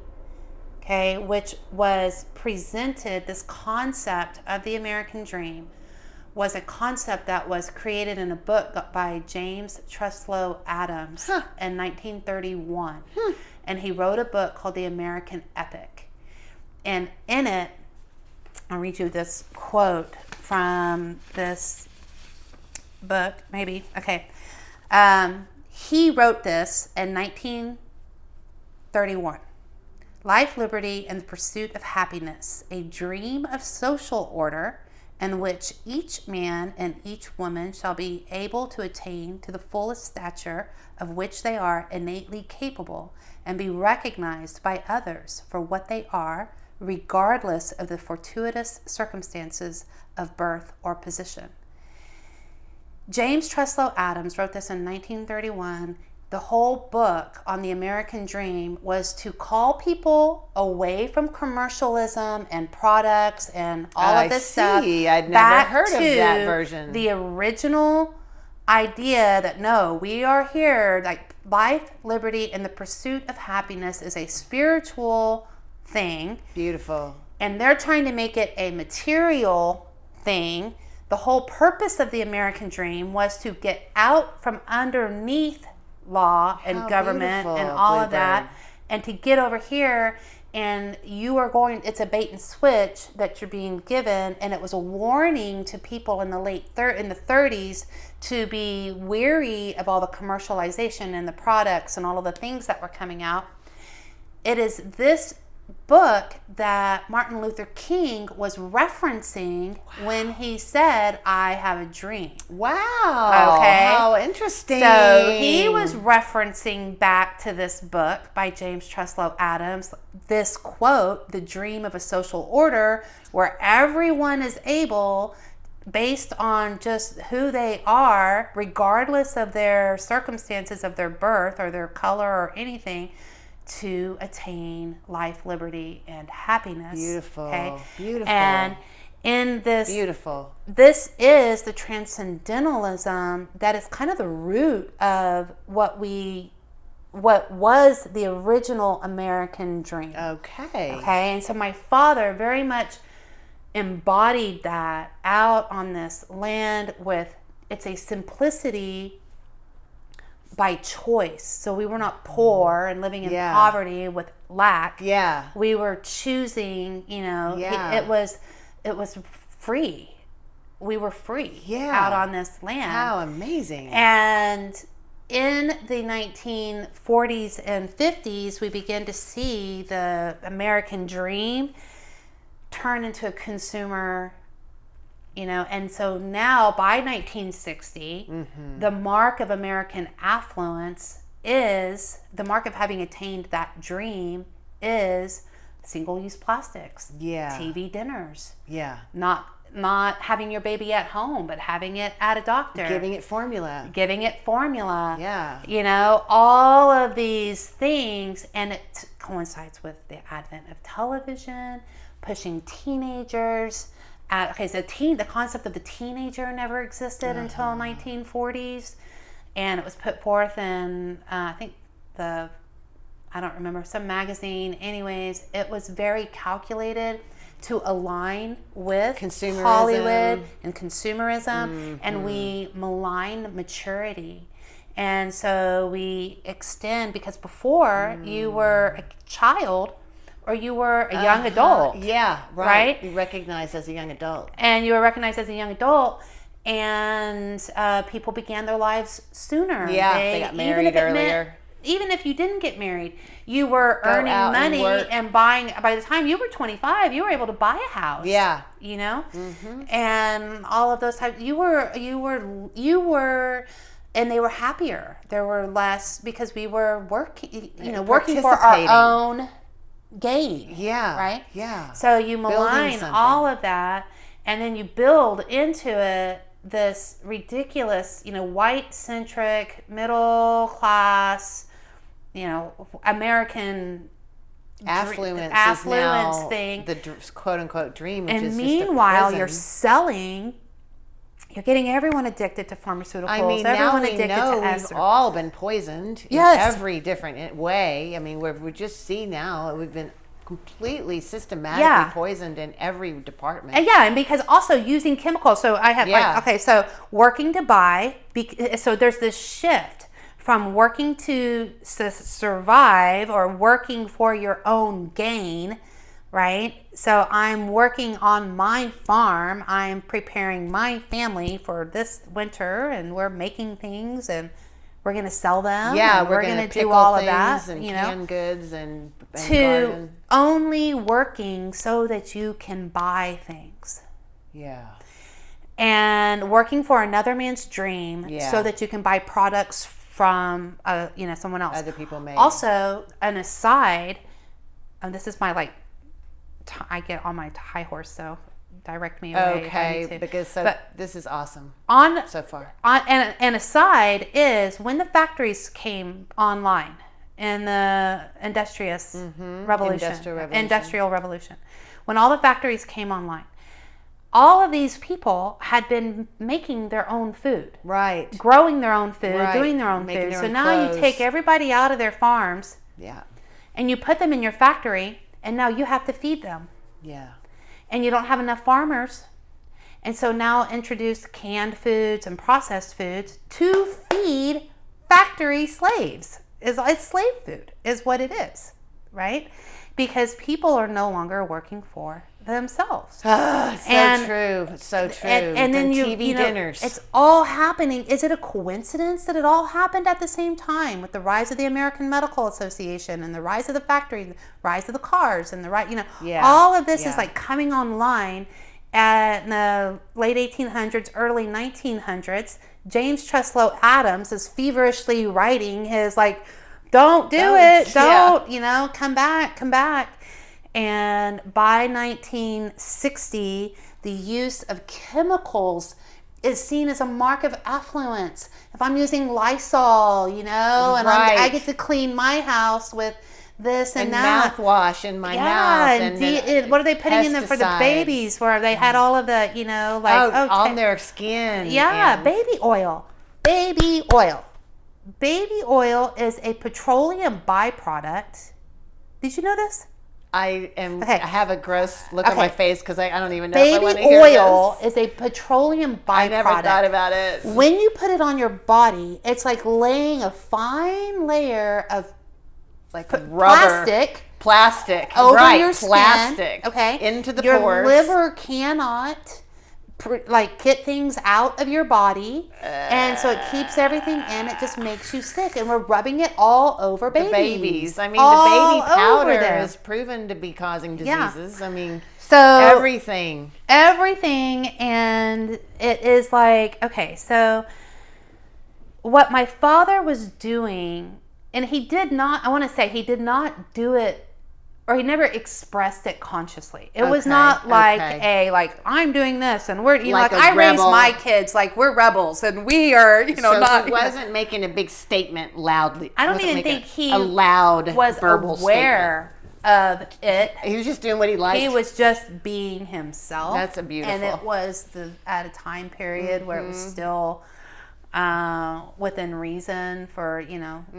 Speaker 2: which was presented, this concept of the American dream was a concept that was created in a book by James Truslow Adams in 1931. And he wrote a book called The American Epic. And in it, I'll read you this quote from this book, maybe. He wrote this in 1931. Life, liberty, and the pursuit of happiness, a dream of social order in which each man and each woman shall be able to attain to the fullest stature of which they are innately capable and be recognized by others for what they are, regardless of the fortuitous circumstances of birth or position. James Truslow Adams wrote this in 1931. The whole book on the American dream was to call people away from commercialism and products and all of this stuff.
Speaker 3: I'd never heard of that version.
Speaker 2: The original idea that no, we are here, like life, liberty, and the pursuit of happiness is a spiritual thing.
Speaker 3: Beautiful.
Speaker 2: And they're trying to make it a material thing. The whole purpose of the American dream was to get out from underneath law and government and all of that, and to get over here, and it's a bait and switch that you're being given. And it was a warning to people in the in the 30s to be weary of all the commercialization and the products and all of the things that were coming out. It is this book that Martin Luther King was referencing when he said, I have a dream.
Speaker 3: Wow.
Speaker 2: Okay.
Speaker 3: How interesting.
Speaker 2: So he was referencing back to this book by James Truslow Adams, this quote, the dream of a social order where everyone is able, based on just who they are, regardless of their circumstances of their birth or their color or anything, to attain life, liberty, and happiness.
Speaker 3: Beautiful.
Speaker 2: Okay?
Speaker 3: Beautiful.
Speaker 2: And in this,
Speaker 3: beautiful.
Speaker 2: This is the transcendentalism that is kind of the root of what was the original American dream.
Speaker 3: Okay.
Speaker 2: Okay. And so my father very much embodied that out on this land with, it's a simplicity by choice. So we were not poor and living in poverty with lack.
Speaker 3: Yeah.
Speaker 2: We were choosing, it was free. We were free out on this land.
Speaker 3: How amazing.
Speaker 2: And in the 1940s and 50s, we began to see the American dream turn into a consumer, and so now by 1960, the mark of American affluence is, the mark of having attained that dream is single-use plastics, TV dinners, not having your baby at home, but having it at a doctor,
Speaker 3: giving it formula,
Speaker 2: all of these things. And it coincides with the advent of television, pushing teenagers. The concept of the teenager never existed until 1940s, and it was put forth in I don't remember, some magazine. Anyways, it was very calculated to align with Hollywood and consumerism, and we malign maturity. And so we extend, because before you were a child or you were a young adult.
Speaker 3: Yeah, right. You recognized as a young adult.
Speaker 2: And you were recognized as a young adult, and people began their lives sooner.
Speaker 3: Yeah, they got married earlier.
Speaker 2: Even if you didn't get married, you were earning money and buying. By the time you were 25, you were able to buy a house.
Speaker 3: Yeah.
Speaker 2: And all of those types. You were, and they were happier. There were less, because we were working for our own gain.
Speaker 3: Yeah.
Speaker 2: Right?
Speaker 3: Yeah.
Speaker 2: So you malign all of that, and then you build into it this ridiculous, white-centric, middle-class, American affluence thing.
Speaker 3: The quote-unquote dream, which
Speaker 2: and
Speaker 3: is
Speaker 2: meanwhile,
Speaker 3: just a
Speaker 2: you're getting everyone addicted to pharmaceuticals.
Speaker 3: I mean,
Speaker 2: everyone
Speaker 3: now we
Speaker 2: addicted
Speaker 3: know
Speaker 2: to
Speaker 3: we've all been poisoned in every different way. I mean, we just see now we've been completely systematically poisoned in every department.
Speaker 2: And because also using chemicals. So I have so working to buy. So there's this shift from working to survive or working for your own gain, right? So I'm working on my farm. I'm preparing my family for this winter, and we're making things, and we're going to sell them.
Speaker 3: Yeah,
Speaker 2: we're going to do all of that.
Speaker 3: And canned goods and
Speaker 2: to
Speaker 3: garden.
Speaker 2: Only working so that you can buy things.
Speaker 3: Yeah.
Speaker 2: And working for another man's dream so that you can buy products from someone else.
Speaker 3: Other people made.
Speaker 2: Also, an aside, and this is my I get on my high horse, so direct me away.
Speaker 3: Okay, because this is awesome so far.
Speaker 2: And aside is when the factories came online in the industrial revolution, when all the factories came online, all of these people had been making their own food,
Speaker 3: right?
Speaker 2: Growing their own food, doing their own food. So now you take everybody out of their farms, and you put them in your factory. And now you have to feed them.
Speaker 3: Yeah.
Speaker 2: And you don't have enough farmers. And so now introduce canned foods and processed foods to feed factory slaves. It's slave food is what it is, right? Because people are no longer working for themselves.
Speaker 3: So true. So true.
Speaker 2: And then
Speaker 3: TV dinners.
Speaker 2: It's all happening. Is it a coincidence that it all happened at the same time with the rise of the American Medical Association and the rise of the factory, the rise of the cars, and all of this is like coming online at the late 1800s, early 1900s. James Truslow Adams is feverishly writing his don't do it, come back. And by 1960, the use of chemicals is seen as a mark of affluence. If I'm using Lysol, and I get to clean my house with this and that.
Speaker 3: Mouthwash in my mouth.
Speaker 2: And what are they putting in them for the babies where they had all of the,
Speaker 3: on their skin.
Speaker 2: Yeah, baby oil. Baby oil. Baby oil is a petroleum byproduct. Did you know this?
Speaker 3: I have a gross look on my face because I don't even know if I want to hear
Speaker 2: this. Baby oil is a petroleum byproduct.
Speaker 3: I never thought about it.
Speaker 2: When you put it on your body, it's like laying a fine layer of
Speaker 3: rubber. Plastic.
Speaker 2: Over your skin.
Speaker 3: Plastic.
Speaker 2: Okay.
Speaker 3: Into the
Speaker 2: your
Speaker 3: pores.
Speaker 2: Your liver cannot get things out of your body, and so it keeps everything in. It just makes you sick, and we're rubbing it all over babies.
Speaker 3: The babies. I mean, the baby powder is proven to be causing diseases.
Speaker 2: Yeah.
Speaker 3: I mean,
Speaker 2: so
Speaker 3: everything,
Speaker 2: and it is so what my father was doing, and he did not do it, or he never expressed it consciously. It was not I'm doing this and we're I raised my kids like we're rebels and we are not.
Speaker 3: He wasn't making a big statement loudly.
Speaker 2: I don't even think he
Speaker 3: a loud
Speaker 2: was
Speaker 3: verbal
Speaker 2: aware of it.
Speaker 3: He was just doing what he liked.
Speaker 2: He was just being himself.
Speaker 3: That's a beautiful.
Speaker 2: And it was at a time period where it was still within reason for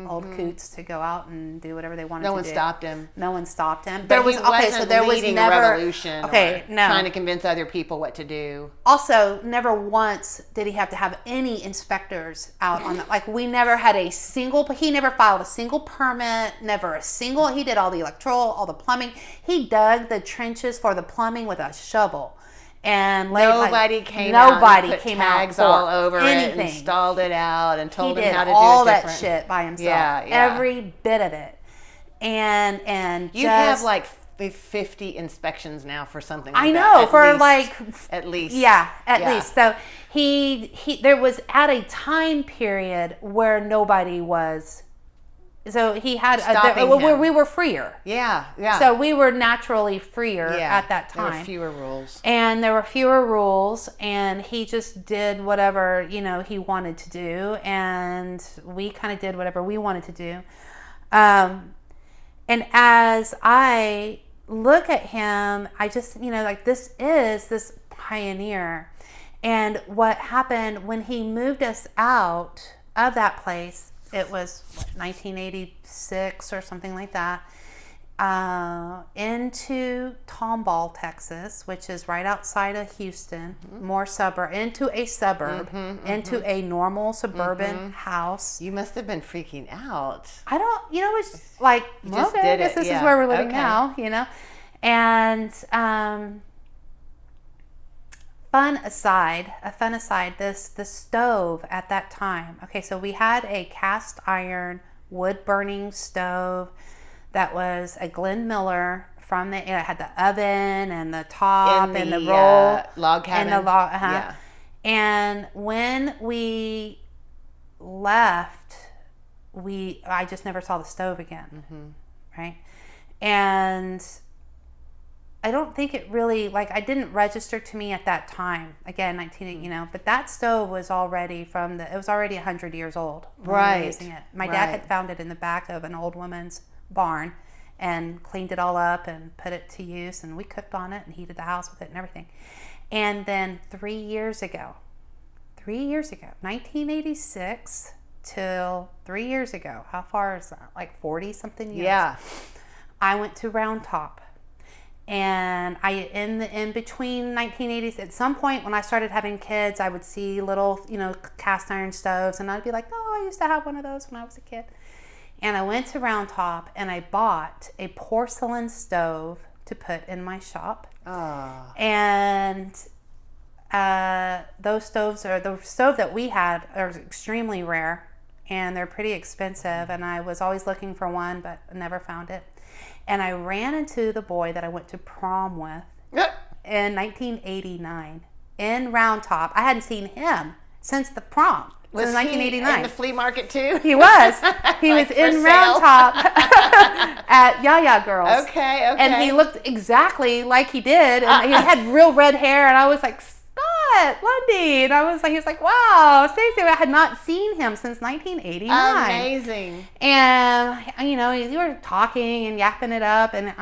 Speaker 2: old coots to go out and do whatever they wanted to do.
Speaker 3: No one stopped him.
Speaker 2: No one stopped him.
Speaker 3: There was leading a revolution. Trying to convince other people what to do.
Speaker 2: Also, never once did he have to have any inspectors out on that. We never had he never filed a single permit. He did all the electrical, all the plumbing. He dug the trenches for the plumbing with a shovel. And
Speaker 3: nobody came out tags all over it, installed it out, and told him how to do it different.
Speaker 2: All that shit by himself. Yeah. Every bit of it. And
Speaker 3: you have 50 inspections now for something like
Speaker 2: I know,
Speaker 3: at least.
Speaker 2: Yeah, at least. So there was at a time period where nobody was. So he had where we were freer.
Speaker 3: Yeah.
Speaker 2: So we were naturally freer at that time.
Speaker 3: There were fewer rules.
Speaker 2: And there were fewer rules, and he just did whatever, he wanted to do, and we kind of did whatever we wanted to do. And as I look at him, I just, this is this pioneer. And what happened when he moved us out of that place, it was 1986 or something like that, into Tomball, Texas, which is right outside of Houston, into a suburb, into a normal suburban house.
Speaker 3: You must have been freaking out.
Speaker 2: I don't, it's like, okay, this is where we're living now, And fun aside, the stove at that time. Okay, so we had a cast iron wood burning stove that was a Glen Miller it had the oven and the top and the roll
Speaker 3: log cabin
Speaker 2: and the log. And when we left, I just never saw the stove again, right? And I don't think it really, I didn't register to me at that time. Again, 1980, but that stove was already it was already 100 years old.
Speaker 3: Right.
Speaker 2: Using it. My dad had found it in the back of an old woman's barn and cleaned it all up and put it to use, and we cooked on it and heated the house with it and everything. And then 3 years ago, 1986 till 3 years ago, how far is that? 40 something years.
Speaker 3: Yeah.
Speaker 2: I went to Round Top. And in between 1980s, at some point when I started having kids, I would see little, cast iron stoves, and I'd be like, oh, I used to have one of those when I was a kid. And I went to Round Top and I bought a porcelain stove to put in my shop.
Speaker 3: Oh.
Speaker 2: And those stoves are, the stove that we had are extremely rare, and they're pretty expensive, and I was always looking for one, but never found it. And I ran into the boy that I went to prom with in 1989 in Round Top. I hadn't seen him since the prom.
Speaker 3: Was
Speaker 2: since 1989.
Speaker 3: He in the flea market too?
Speaker 2: He was. He was in Round Top at Yaya Girls.
Speaker 3: Okay.
Speaker 2: And he looked exactly like he did, and he had real red hair, and I was like, Scott Lundy. And I was like, he was like, wow, Stacey. I had not seen him since 1989.
Speaker 3: Amazing.
Speaker 2: And, you know, we were talking and yapping it up, and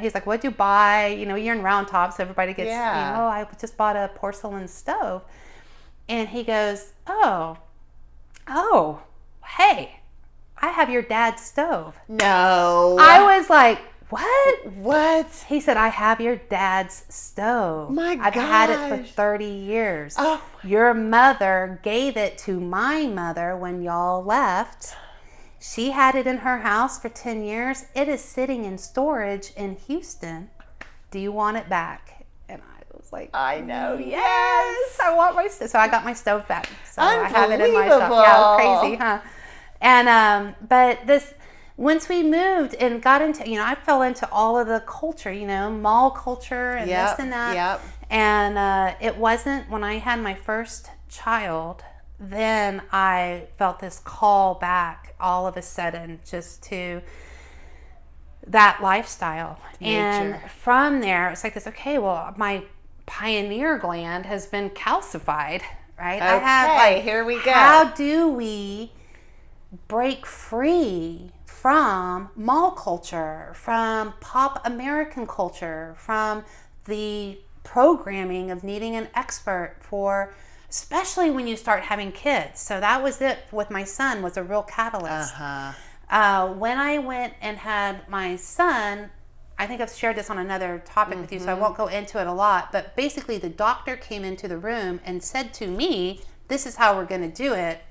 Speaker 2: he's like, what'd you buy? You know, you're in Round Top, so everybody gets, I just bought a porcelain stove. And he goes, oh, hey, I have your dad's stove.
Speaker 3: No.
Speaker 2: I was like, what?
Speaker 3: What?
Speaker 2: He said, I have your dad's stove. I've had it for 30 years.
Speaker 3: Oh.
Speaker 2: Your mother gave it to my mother when y'all left. She had it in her house for 10 years. It is sitting in storage in Houston. Do you want it back? And I was like,
Speaker 3: I know.
Speaker 2: Yes, I want my stove. So I got my stove back. So I have it in my shop. Yeah, crazy, huh? And but this, once we moved and got into, I fell into all of the culture, mall culture and this and that.
Speaker 3: Yep.
Speaker 2: And it wasn't when I had my first child, then I felt this call back all of a sudden just to that lifestyle.
Speaker 3: Nature.
Speaker 2: And from there, it's like this, okay, well, my pioneer gland has been calcified, right?
Speaker 3: Okay, here we go.
Speaker 2: How do we break free from mall culture, from pop American culture, from the programming of needing an expert for, especially when you start having kids. So that was it with my son, was a real catalyst. When I went and had my son, I think I've shared this on another topic with you, so I won't go into it a lot, but basically the doctor came into the room and said to me, this is how we're going to do it,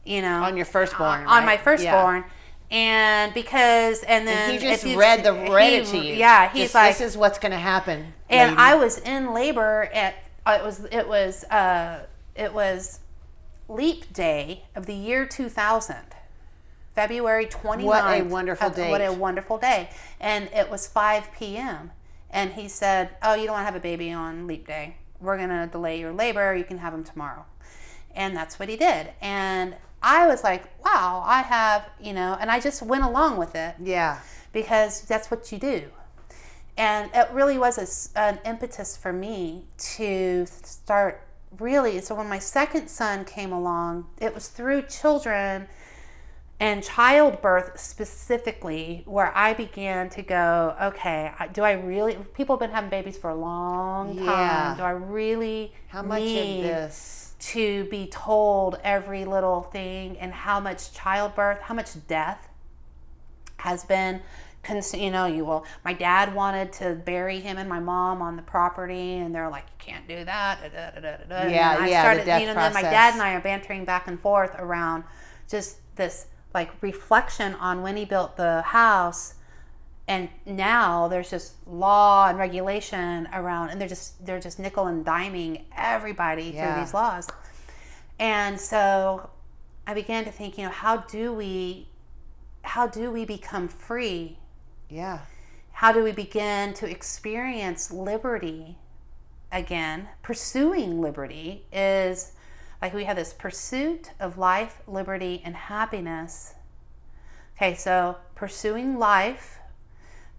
Speaker 2: on
Speaker 3: your firstborn,
Speaker 2: on my firstborn. Yeah. And then
Speaker 3: he just read it to you.
Speaker 2: Yeah, he's like,
Speaker 3: this is what's going to happen.
Speaker 2: And
Speaker 3: lady.
Speaker 2: I was in labor at it was leap day of the year 2000, February 29th.
Speaker 3: What a wonderful day!
Speaker 2: What a wonderful day! And it was 5 p.m. And he said, "Oh, you don't want to have a baby on leap day. We're going to delay your labor. You can have him tomorrow." And that's what he did. And I was like, wow, I have, and I just went along with it.
Speaker 3: Yeah.
Speaker 2: Because that's what you do. And it really was an impetus for me to start really. So when my second son came along, it was through children and childbirth specifically where I began to go, okay, do I really, people have been having babies for a long time.
Speaker 3: Yeah.
Speaker 2: Do I really
Speaker 3: How much
Speaker 2: need
Speaker 3: of this?
Speaker 2: To be told every little thing, and how much childbirth, how much death has been, my dad wanted to bury him and my mom on the property, and they're like, you can't do that.
Speaker 3: Yeah,
Speaker 2: and I started, the death process. Then my dad and I are bantering back and forth around just this like reflection on when he built the house. And now there's just law and regulation around, and they're just nickel and diming everybody through these laws. And so I began to think, how do we become free?
Speaker 3: Yeah.
Speaker 2: How do we begin to experience liberty again? Pursuing liberty is like we have this pursuit of life, liberty, and happiness. Okay, so pursuing life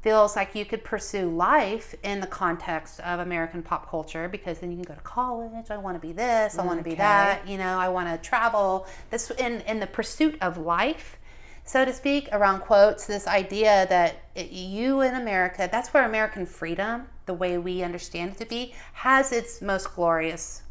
Speaker 2: feels like you could pursue life in the context of American pop culture, because then you can go to college. I want to be this. I want to be that. I want to travel. This in the pursuit of life, so to speak, around quotes, this idea that you in America, that's where American freedom, the way we understand it to be, has its most glorious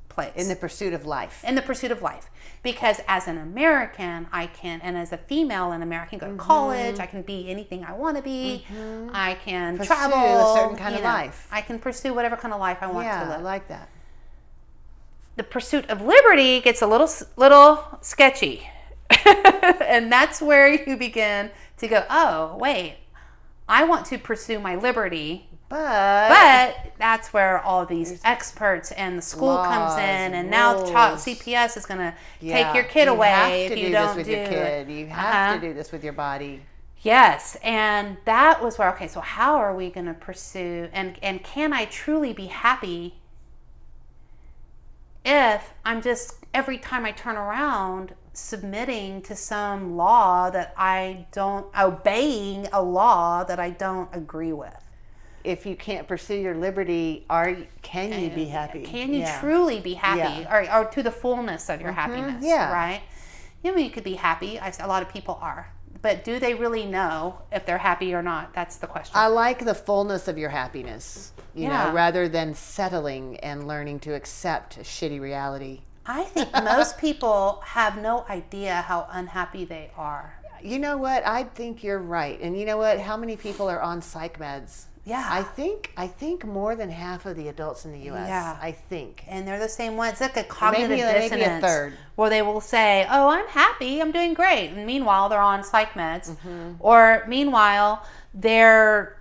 Speaker 2: place.
Speaker 3: In the pursuit of life.
Speaker 2: In the pursuit of life. Because as an American, I can, and as a female in America, I can go to college, I can be anything I want to be, I can travel.
Speaker 3: A certain kind of life.
Speaker 2: I can pursue whatever kind of life I want to live.
Speaker 3: Yeah, I like that.
Speaker 2: The pursuit of liberty gets a little sketchy. And that's where you begin to go, oh, wait, I want to pursue my liberty, But that's where all these experts and the school comes in, and now the CPS is going to take your kid away if you don't do this with your kid.
Speaker 3: You have to do this with your body.
Speaker 2: Yes, and that was where, okay, so how are we going to pursue, and can I truly be happy if I'm just, every time I turn around, submitting to some law that I don't, obeying a law that I don't agree with?
Speaker 3: If you can't pursue your liberty, can you be happy?
Speaker 2: Can you truly be happy, or to the fullness of your happiness? Right? You could be happy. A lot of people are. But do they really know if they're happy or not? That's the question.
Speaker 3: I like the fullness of your happiness, you know, rather than settling and learning to accept a shitty reality.
Speaker 2: I think most people have no idea how unhappy they are.
Speaker 3: You know what? I think you're right. And you know what? How many people are on psych meds?
Speaker 2: Yeah.
Speaker 3: I think more than half of the adults in the U.S.
Speaker 2: Yeah.
Speaker 3: I think.
Speaker 2: And they're the same ones. It's like a cognitive dissonance.
Speaker 3: Maybe a third.
Speaker 2: Where they will say, oh, I'm happy, I'm doing great. And meanwhile, they're on psych meds. Or meanwhile, they're,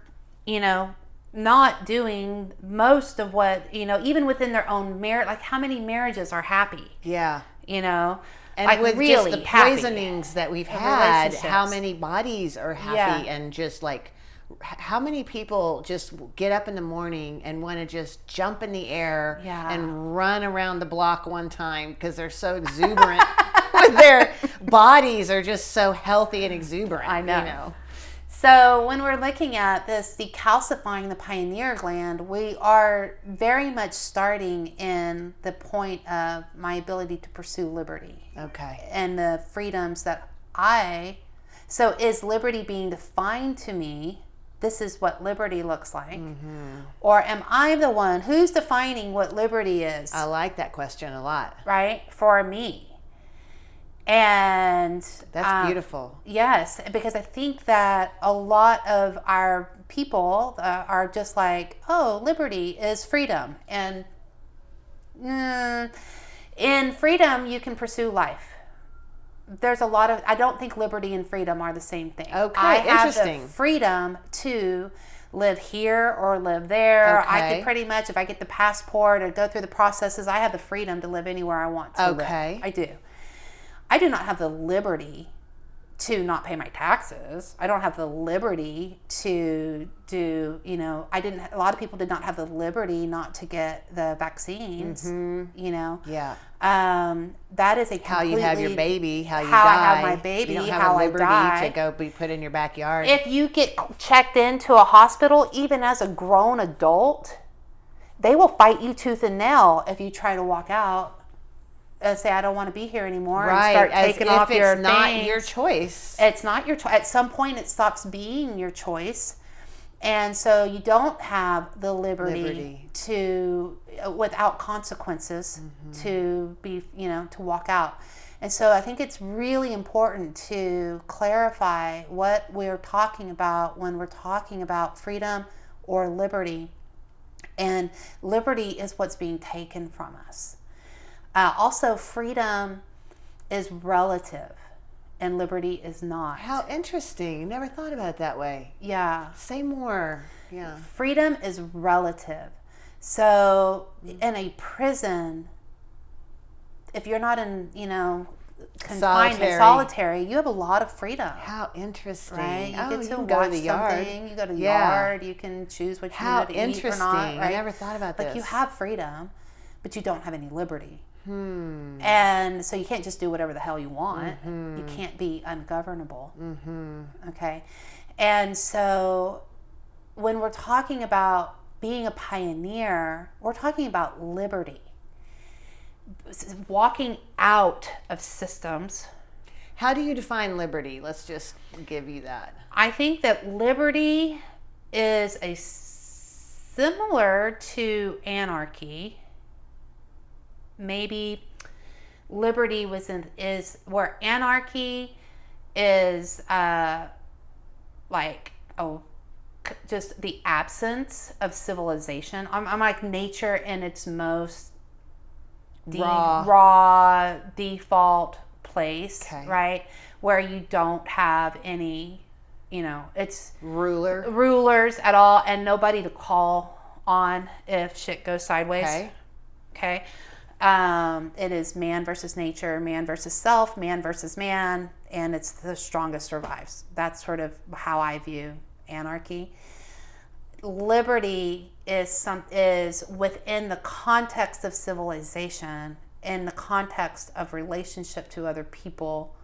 Speaker 2: not doing most of what, even within their own marriage. Like, how many marriages are happy?
Speaker 3: Yeah.
Speaker 2: And
Speaker 3: like with
Speaker 2: really
Speaker 3: just the poisonings that we've had, how many bodies are happy and just like, how many people just get up in the morning and want to just jump in the air and run around the block one time because they're so exuberant with their bodies are just so healthy and exuberant.
Speaker 2: I know. So when we're looking at this decalcifying the pineal gland, we are very much starting in the point of my ability to pursue liberty.
Speaker 3: Okay.
Speaker 2: And the freedoms that so is liberty being defined to me? This is what liberty looks like. Or am I the one who's defining what liberty is?
Speaker 3: I like that question a lot.
Speaker 2: Right? For me. And
Speaker 3: that's beautiful.
Speaker 2: Yes, because I think that a lot of our people are just like, oh, liberty is freedom. And in freedom, you can pursue life. There's a lot of, I don't think liberty and freedom are the same thing.
Speaker 3: Okay,
Speaker 2: I have
Speaker 3: interesting.
Speaker 2: the freedom to live here or live there.
Speaker 3: Okay.
Speaker 2: I could pretty much, if I get the passport or go through the processes, I have the freedom to live anywhere I want to live. I do. I do not have the liberty to not pay my taxes. I don't have the liberty to do, a lot of people did not have the liberty not to get the vaccines,
Speaker 3: Yeah.
Speaker 2: That is a
Speaker 3: how you have your baby, how you
Speaker 2: how
Speaker 3: die.
Speaker 2: I have my baby,
Speaker 3: you don't have
Speaker 2: how
Speaker 3: a liberty
Speaker 2: I die.
Speaker 3: to go be put in your backyard.
Speaker 2: If you get checked into a hospital, even as a grown adult, they will fight you tooth and nail if you try to walk out and say, I don't want to be here anymore, and start taking off your things.
Speaker 3: It's not your choice.
Speaker 2: It's not your choice. At some point, it stops being your choice. And so you don't have the liberty. To, without consequences, to be, to walk out. And so I think it's really important to clarify what we're talking about when we're talking about freedom or liberty. And liberty is what's being taken from us. Also, freedom is relative and liberty is not.
Speaker 3: How interesting. Never thought about it that way.
Speaker 2: Yeah.
Speaker 3: Say more. Yeah.
Speaker 2: Freedom is relative. So in a prison, if you're not in, confinement, solitary, you have a lot of freedom.
Speaker 3: How interesting.
Speaker 2: Right? You get to
Speaker 3: can
Speaker 2: watch
Speaker 3: go to the yard.
Speaker 2: something, you go to the yard, you can choose what you want to eat or not. Right?
Speaker 3: I never thought about this.
Speaker 2: Like, you have freedom, but you don't have any liberty. And so you can't just do whatever the hell you want. You can't be ungovernable. Okay. And so when we're talking about being a pioneer, we're talking about liberty. Walking out of systems.
Speaker 3: How do you define liberty? Let's just give you that.
Speaker 2: I think that liberty is similar to anarchy. Maybe liberty is where anarchy is just the absence of civilization. I'm like nature in its most raw default place, right? Where you don't have any, it's
Speaker 3: rulers
Speaker 2: at all, and nobody to call on if shit goes sideways. Okay. It is man versus nature, man versus self, man versus man, and it's the strongest survives. That's sort of how I view anarchy. Liberty is within the context of civilization, in the context of relationship to other people.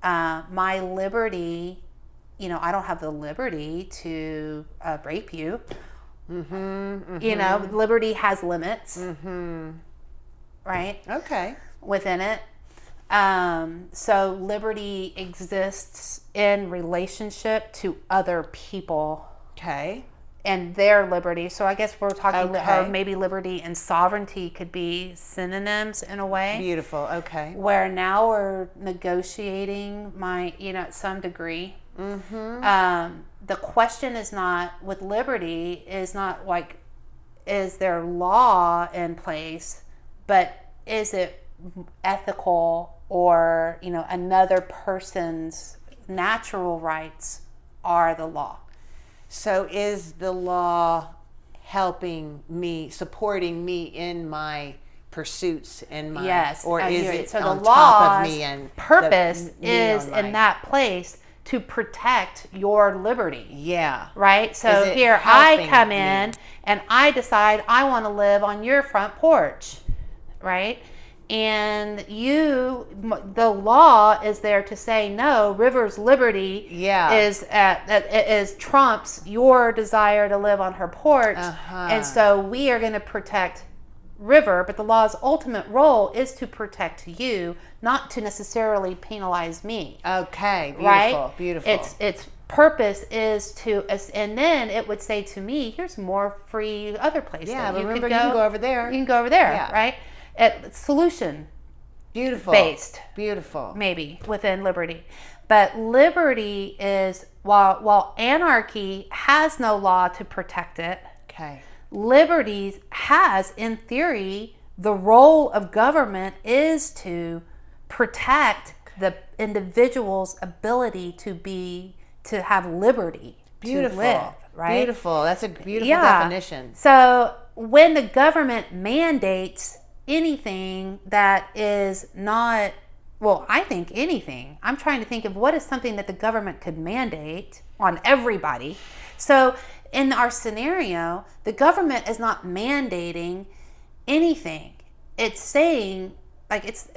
Speaker 2: My liberty, I don't have the liberty to rape you. Liberty has limits. Right?
Speaker 3: Okay.
Speaker 2: Within it. So liberty exists in relationship to other people.
Speaker 3: Okay.
Speaker 2: And their liberty. So I guess we're talking, or maybe liberty and sovereignty could be synonyms in a way.
Speaker 3: Beautiful. Okay.
Speaker 2: Where now we're negotiating at some degree. The question is not, with liberty, is not like, is there law in place? But is it ethical, or another person's natural rights are the law?
Speaker 3: So is the law helping me, supporting me in my pursuits and my or is it
Speaker 2: so
Speaker 3: on
Speaker 2: the
Speaker 3: top of me? And
Speaker 2: purpose is in that place to protect your liberty.
Speaker 3: Yeah.
Speaker 2: Right? So here I come in and I decide I want to live on your front porch. Right? And the law is there to say, no, River's liberty is trumps your desire to live on her porch. And so we are going to protect River, but the law's ultimate role is to protect you, not to necessarily penalize me.
Speaker 3: Okay, beautiful,
Speaker 2: right?
Speaker 3: Beautiful.
Speaker 2: Its purpose is to, and then it would say to me, here's more free other places.
Speaker 3: Yeah, but remember, you can go over there.
Speaker 2: You can go over there, right? Solution based,
Speaker 3: beautiful,
Speaker 2: maybe within liberty, but liberty is while anarchy has no law to protect it.
Speaker 3: Okay,
Speaker 2: liberty has, in theory, the role of government is to protect the individual's ability to have liberty,
Speaker 3: beautiful,
Speaker 2: to live. Right?
Speaker 3: Beautiful. That's a beautiful definition.
Speaker 2: So when the government mandates anything that is not, I think anything. I'm trying to think of what is something that the government could mandate on everybody. So in our scenario, the government is not mandating anything. It's saying, it's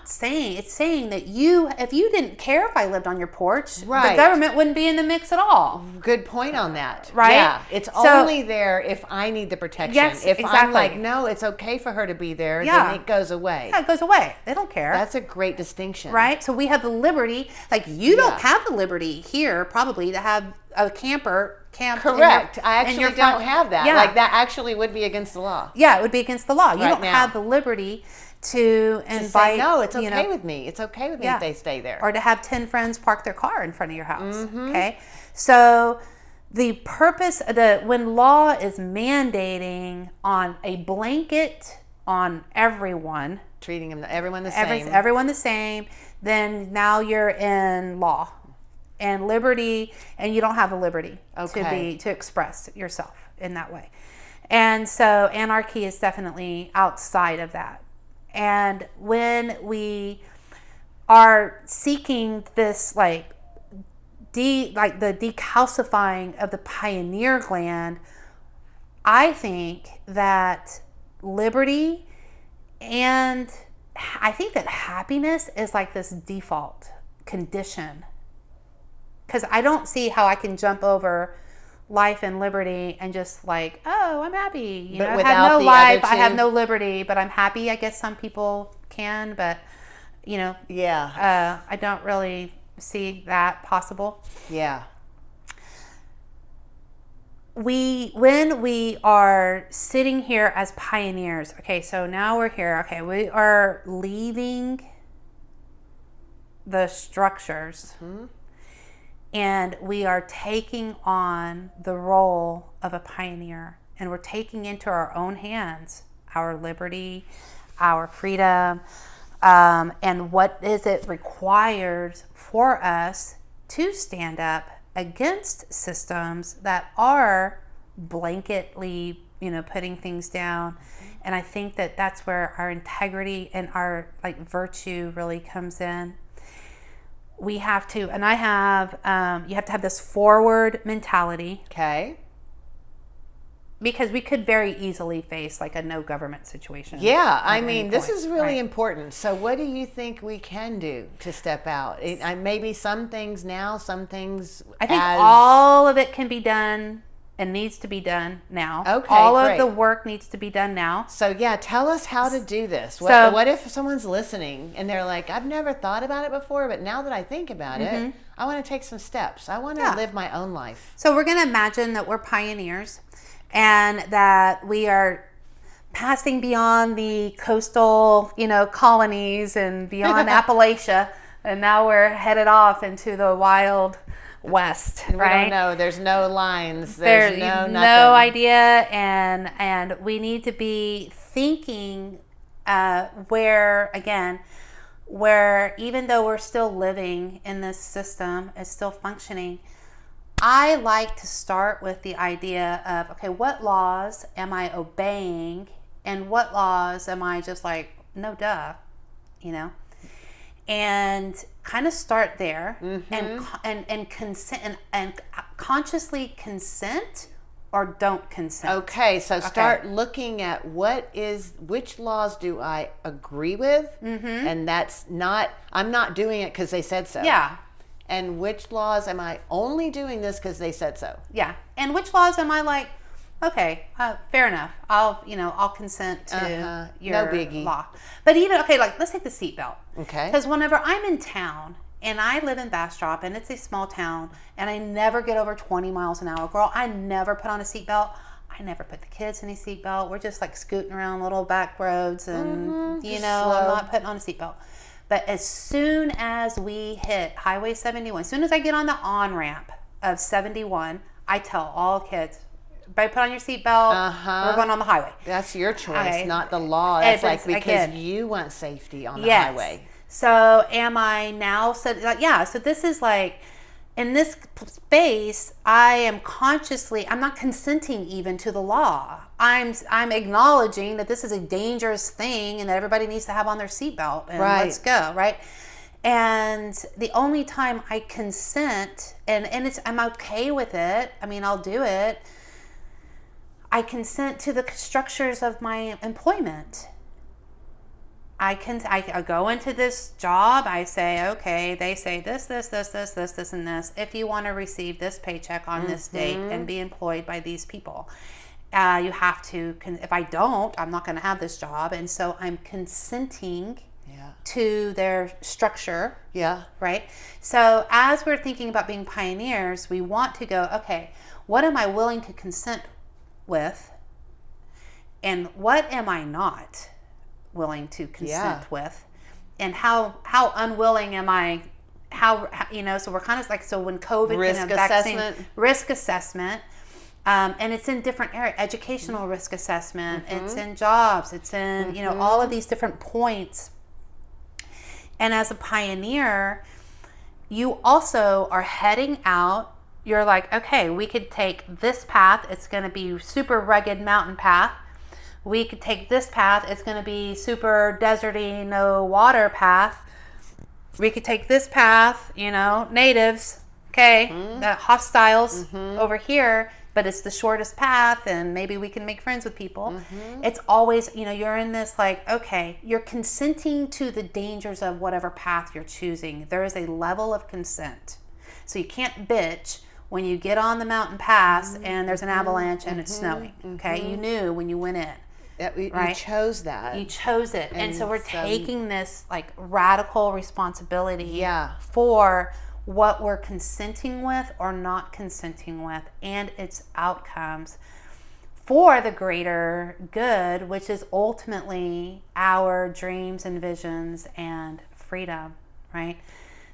Speaker 2: saying that if you didn't care if I lived on your porch, the government wouldn't be in the mix at all.
Speaker 3: Good point on that.
Speaker 2: Right?
Speaker 3: Yeah. It's only there if I need the protection.
Speaker 2: Yes,
Speaker 3: if
Speaker 2: exactly.
Speaker 3: I'm like, no, it's okay for her to be there, then it goes away.
Speaker 2: Yeah, it goes away. They don't care.
Speaker 3: That's a great distinction.
Speaker 2: Right? So we have the liberty, you don't have the liberty here probably to have a camp.
Speaker 3: Correct. I actually don't have that.
Speaker 2: Yeah.
Speaker 3: That actually would be against the law.
Speaker 2: Yeah, it would be against the law. You don't have the liberty to invite.
Speaker 3: Say, no, it's okay with me. It's okay with me if they stay there.
Speaker 2: Or to have 10 friends park their car in front of your house. Okay? So the purpose, when law is mandating on a blanket on everyone,
Speaker 3: treating everyone the same.
Speaker 2: Everyone the same, then now you're in law. And liberty, and you don't have the liberty to express yourself in that way. And so anarchy is definitely outside of that. And when we are seeking this the decalcifying of the pineal gland, I think that liberty, and I think that happiness is like this default condition. Because I don't see how I can jump over life and liberty and just I'm happy. I have no life, I have no liberty, but I'm happy. I guess some people can, but I don't really see that possible.
Speaker 3: Yeah.
Speaker 2: When we are sitting here as pioneers, okay, so now we're here, okay, we are leaving the structures. And we are taking on the role of a pioneer, and we're taking into our own hands our liberty, our freedom, and what is it required for us to stand up against systems that are blanketly, putting things down. And I think that that's where our integrity and our virtue really comes in. We have to, and you have to have this forward mentality.
Speaker 3: Okay.
Speaker 2: Because we could very easily face a no government situation.
Speaker 3: Yeah, I mean, this is really important. So what do you think we can do to step out? Maybe some things now, some things
Speaker 2: I think all of it can be done and needs to be done now.
Speaker 3: Okay,
Speaker 2: all
Speaker 3: great.
Speaker 2: of the work needs to be done now.
Speaker 3: So yeah, tell us how to do this. What if someone's listening and they're like, I've never thought about it before, but now that I think about it, I want to take some steps. I want to live my own life.
Speaker 2: So we're going to imagine that we're pioneers and that we are passing beyond the coastal, colonies and beyond Appalachia, and now we're headed off into the wild West,
Speaker 3: and
Speaker 2: right?
Speaker 3: We don't know. There's no lines.
Speaker 2: There's
Speaker 3: nothing.
Speaker 2: No idea, and we need to be thinking where even though we're still living in this system, it's still functioning. I like to start with the idea of, okay, what laws am I obeying and what laws am I just no duh, and kind of start there and consent and consciously consent or don't consent.
Speaker 3: Okay, so start looking at which laws do I agree with, and I'm not doing it because they said so.
Speaker 2: Yeah.
Speaker 3: And which laws am I only doing this because they said so?
Speaker 2: Yeah. And which laws am I okay, fair enough. I'll consent to your
Speaker 3: no biggie.
Speaker 2: law. But even, let's take the seatbelt.
Speaker 3: Okay.
Speaker 2: Because whenever I'm in town, and I live in Bastrop, and it's a small town, and I never get over 20 miles an hour. Girl, I never put on a seatbelt. I never put the kids in a seatbelt. We're just scooting around little back roads, and, I'm not putting on a seatbelt. But as soon as we hit Highway 71, as soon as I get on the on-ramp of 71, I tell all kids, everybody put on your seatbelt, we're going on the highway.
Speaker 3: That's your choice, not the law. That's because you want safety on the highway.
Speaker 2: So am I now, so this is in this space, I'm not consenting even to the law. I'm acknowledging that this is a dangerous thing and that everybody needs to have on their seatbelt and let's go, right? And the only time I consent, and I'm okay with it, I'll do it, I consent to the structures of my employment. I go into this job, I say, okay, they say this, and this. If you want to receive this paycheck on this date and be employed by these people, you have to, if I don't, I'm not going to have this job. And so I'm consenting to their structure.
Speaker 3: Yeah.
Speaker 2: Right? So as we're thinking about being pioneers, we want to go, okay, what am I willing to consent with? And what am I not willing to consent with? And how unwilling am I? So we're kind of so when COVID risk assessment, and it's in different areas, educational risk assessment, it's in jobs, it's in all of these different points. And as a pioneer, you also are heading out. You're okay, we could take this path. It's going to be super rugged mountain path. We could take this path. It's going to be super deserty, no water path. We could take this path, natives, the hostiles over here, but it's the shortest path and maybe we can make friends with people. It's always, you're in this okay, you're consenting to the dangers of whatever path you're choosing. There is a level of consent. So you can't bitch when you get on the mountain pass and there's an avalanche and it's snowing. Okay, you knew when you went in.
Speaker 3: You chose that.
Speaker 2: You chose it. And so we're taking this radical responsibility for what we're consenting with or not consenting with and its outcomes for the greater good, which is ultimately our dreams and visions and freedom, right?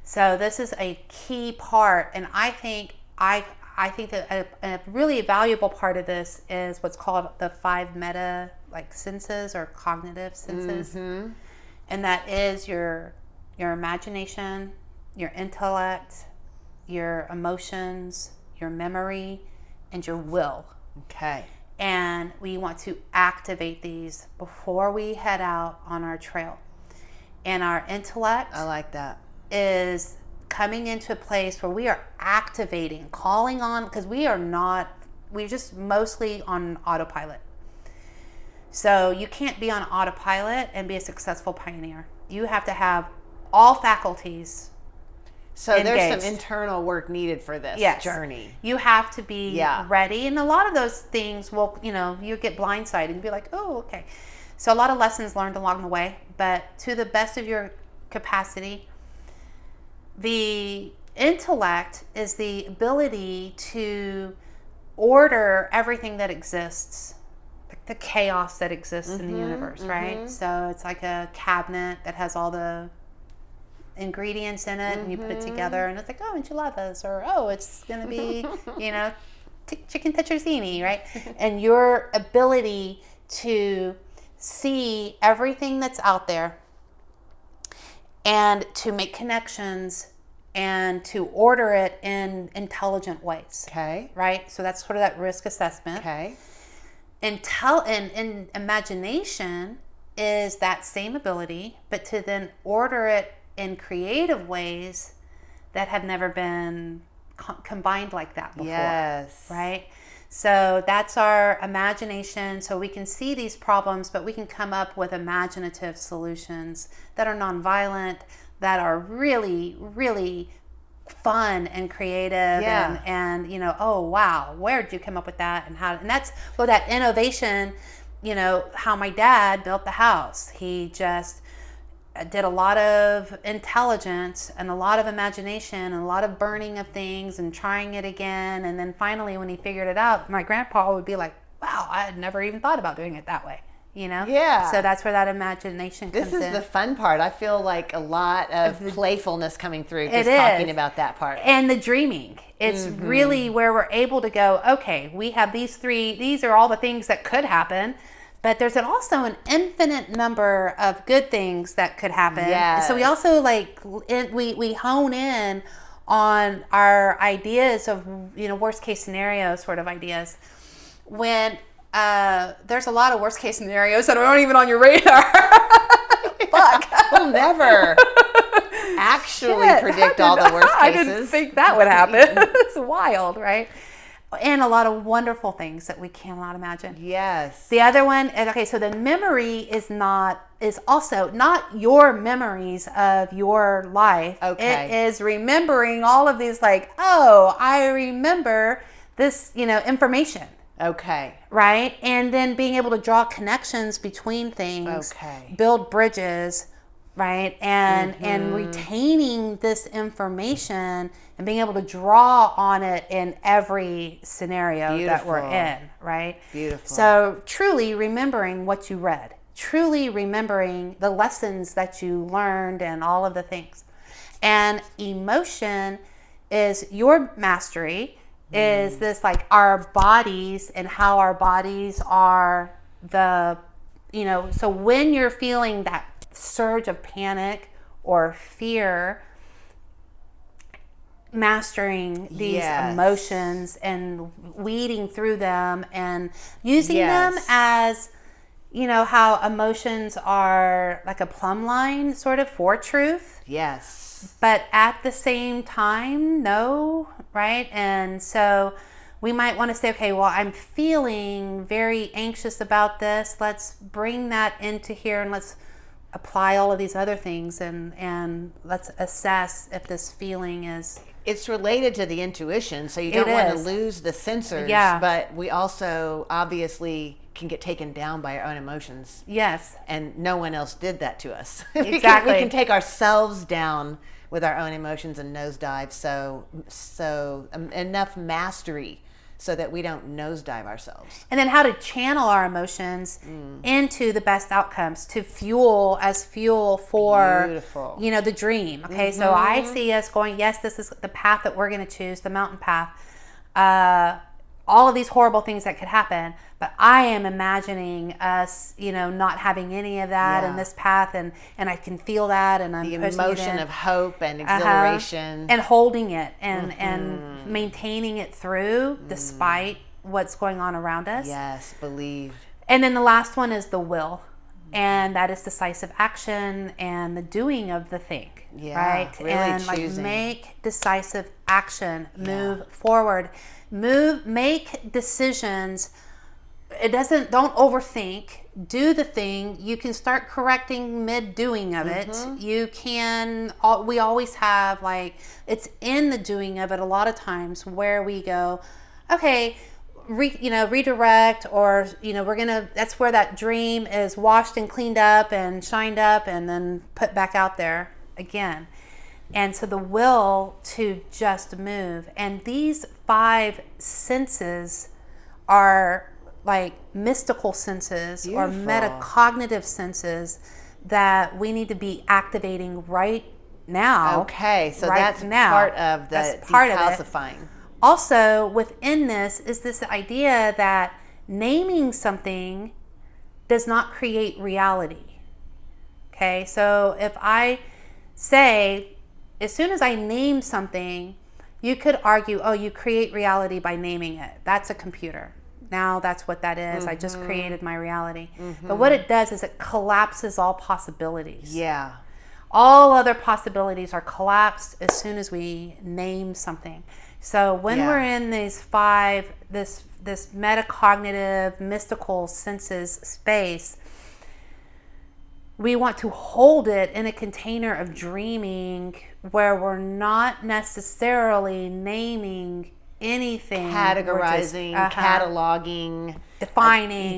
Speaker 2: So this is a key part, and I think that a really valuable part of this is what's called the 5 meta senses or cognitive senses. And that is your imagination, your intellect, your emotions, your memory, and your will.
Speaker 3: Okay.
Speaker 2: And we want to activate these before we head out on our trail. And our intellect,
Speaker 3: I like that,
Speaker 2: is coming into a place where we are activating, calling on, because we're just mostly on autopilot. So you can't be on autopilot and be a successful pioneer. You have to have all faculties
Speaker 3: so
Speaker 2: engaged.
Speaker 3: There's some internal work needed for this journey.
Speaker 2: You have to be ready. And a lot of those things will, you get blindsided and be like, oh, okay. So a lot of lessons learned along the way, but to the best of your capacity. The intellect is the ability to order everything that exists, like the chaos that exists in the universe, right? So it's like a cabinet that has all the ingredients in it, and you put it together, and it's like, oh, enchiladas, or oh, it's gonna be, chicken tetrazzini, right? And your ability to see everything that's out there and to make connections and to order it in intelligent ways.
Speaker 3: Okay.
Speaker 2: Right? So that's sort of that risk assessment.
Speaker 3: Okay.
Speaker 2: And imagination is that same ability, but to then order it in creative ways that have never been combined like that before.
Speaker 3: Yes.
Speaker 2: Right? So that's our imagination. So we can see these problems, but we can come up with imaginative solutions that are nonviolent, that are really, really fun and creative. And oh, wow, where did you come up with that? And that's that innovation, how my dad built the house. He just did a lot of intelligence and a lot of imagination and a lot of burning of things and trying it again. And then finally, when he figured it out, my grandpa would be like, wow, I had never even thought about doing it that way.
Speaker 3: Yeah.
Speaker 2: So that's where that imagination comes in.
Speaker 3: This is the fun part. I feel like a lot of playfulness coming through just talking about that part.
Speaker 2: And the dreaming. It's really where we're able to go, okay, we have these are all the things that could happen. But there's also an infinite number of good things that could happen.
Speaker 3: Yes.
Speaker 2: So we also we hone in on our ideas of worst case scenario sort of ideas. When there's a lot of worst case scenarios that aren't even on your radar. Fuck.
Speaker 3: We'll never actually predict all the worst cases.
Speaker 2: I didn't think that would happen. It's wild, right? And a lot of wonderful things that we cannot imagine.
Speaker 3: Yes.
Speaker 2: The other one, so the memory is also not your memories of your life.
Speaker 3: Okay.
Speaker 2: It is remembering all of these, I remember this, information.
Speaker 3: Okay.
Speaker 2: Right? And then being able to draw connections between things.
Speaker 3: Okay.
Speaker 2: Build bridges, right? And retaining this information and being able to draw on it in every scenario that we're in, right?
Speaker 3: Beautiful.
Speaker 2: So truly remembering what you read, truly remembering the lessons that you learned and all of the things. And emotion is your mastery, is this our bodies and how our bodies are so when you're feeling that surge of panic or fear, mastering these emotions and weeding through them and using them as, how emotions are like a plumb line sort of for truth.
Speaker 3: Yes.
Speaker 2: But at the same time, no, right? And so we might want to say, okay, well, I'm feeling very anxious about this. Let's bring that into here and let's apply all of these other things and let's assess if this feeling is...
Speaker 3: It's related to the intuition, so you don't want to lose the sensors, but we also obviously can get taken down by our own emotions.
Speaker 2: Yes.
Speaker 3: And no one else did that to us.
Speaker 2: Exactly.
Speaker 3: We can take ourselves down with our own emotions and nosedive, so enough mastery so that we don't nosedive ourselves.
Speaker 2: And then how to channel our emotions into the best outcomes to fuel for
Speaker 3: Beautiful.
Speaker 2: The dream. Okay, so I see us going, yes, this is the path that we're going to choose, the mountain path. all of these horrible things that could happen, but I am imagining us, not having any of that in this path, and I can feel that, and I'm
Speaker 3: the
Speaker 2: pushing
Speaker 3: emotion of hope and exhilaration,
Speaker 2: and holding it and maintaining it through despite what's going on around us.
Speaker 3: Yes, believe.
Speaker 2: And then the last one is the will, and that is decisive action and the doing of the thing. Right?
Speaker 3: Really
Speaker 2: and
Speaker 3: choosing.
Speaker 2: Make decisive action, move forward, make decisions. Don't overthink, do the thing. You can start correcting mid doing of it. You can, we always have it's in the doing of it a lot of times where we go, okay, redirect, or that's where that dream is washed and cleaned up and shined up and then put back out there again. And so the will to just move, and these 5 senses are like mystical senses or metacognitive senses that we need to be activating right now.
Speaker 3: Okay, so that's part of the decalcifying.
Speaker 2: Also, within this is this idea that naming something does not create reality. Okay, so if I say, as soon as I name something, you could argue, oh, you create reality by naming it. That's a computer. Now that's what that is. I just created my reality. But what it does is it collapses all possibilities.
Speaker 3: Yeah.
Speaker 2: All other possibilities are collapsed as soon as we name something. So when we're in these 5, this metacognitive, mystical senses space, we want to hold it in a container of dreaming where we're not necessarily naming anything.
Speaker 3: Categorizing, cataloging,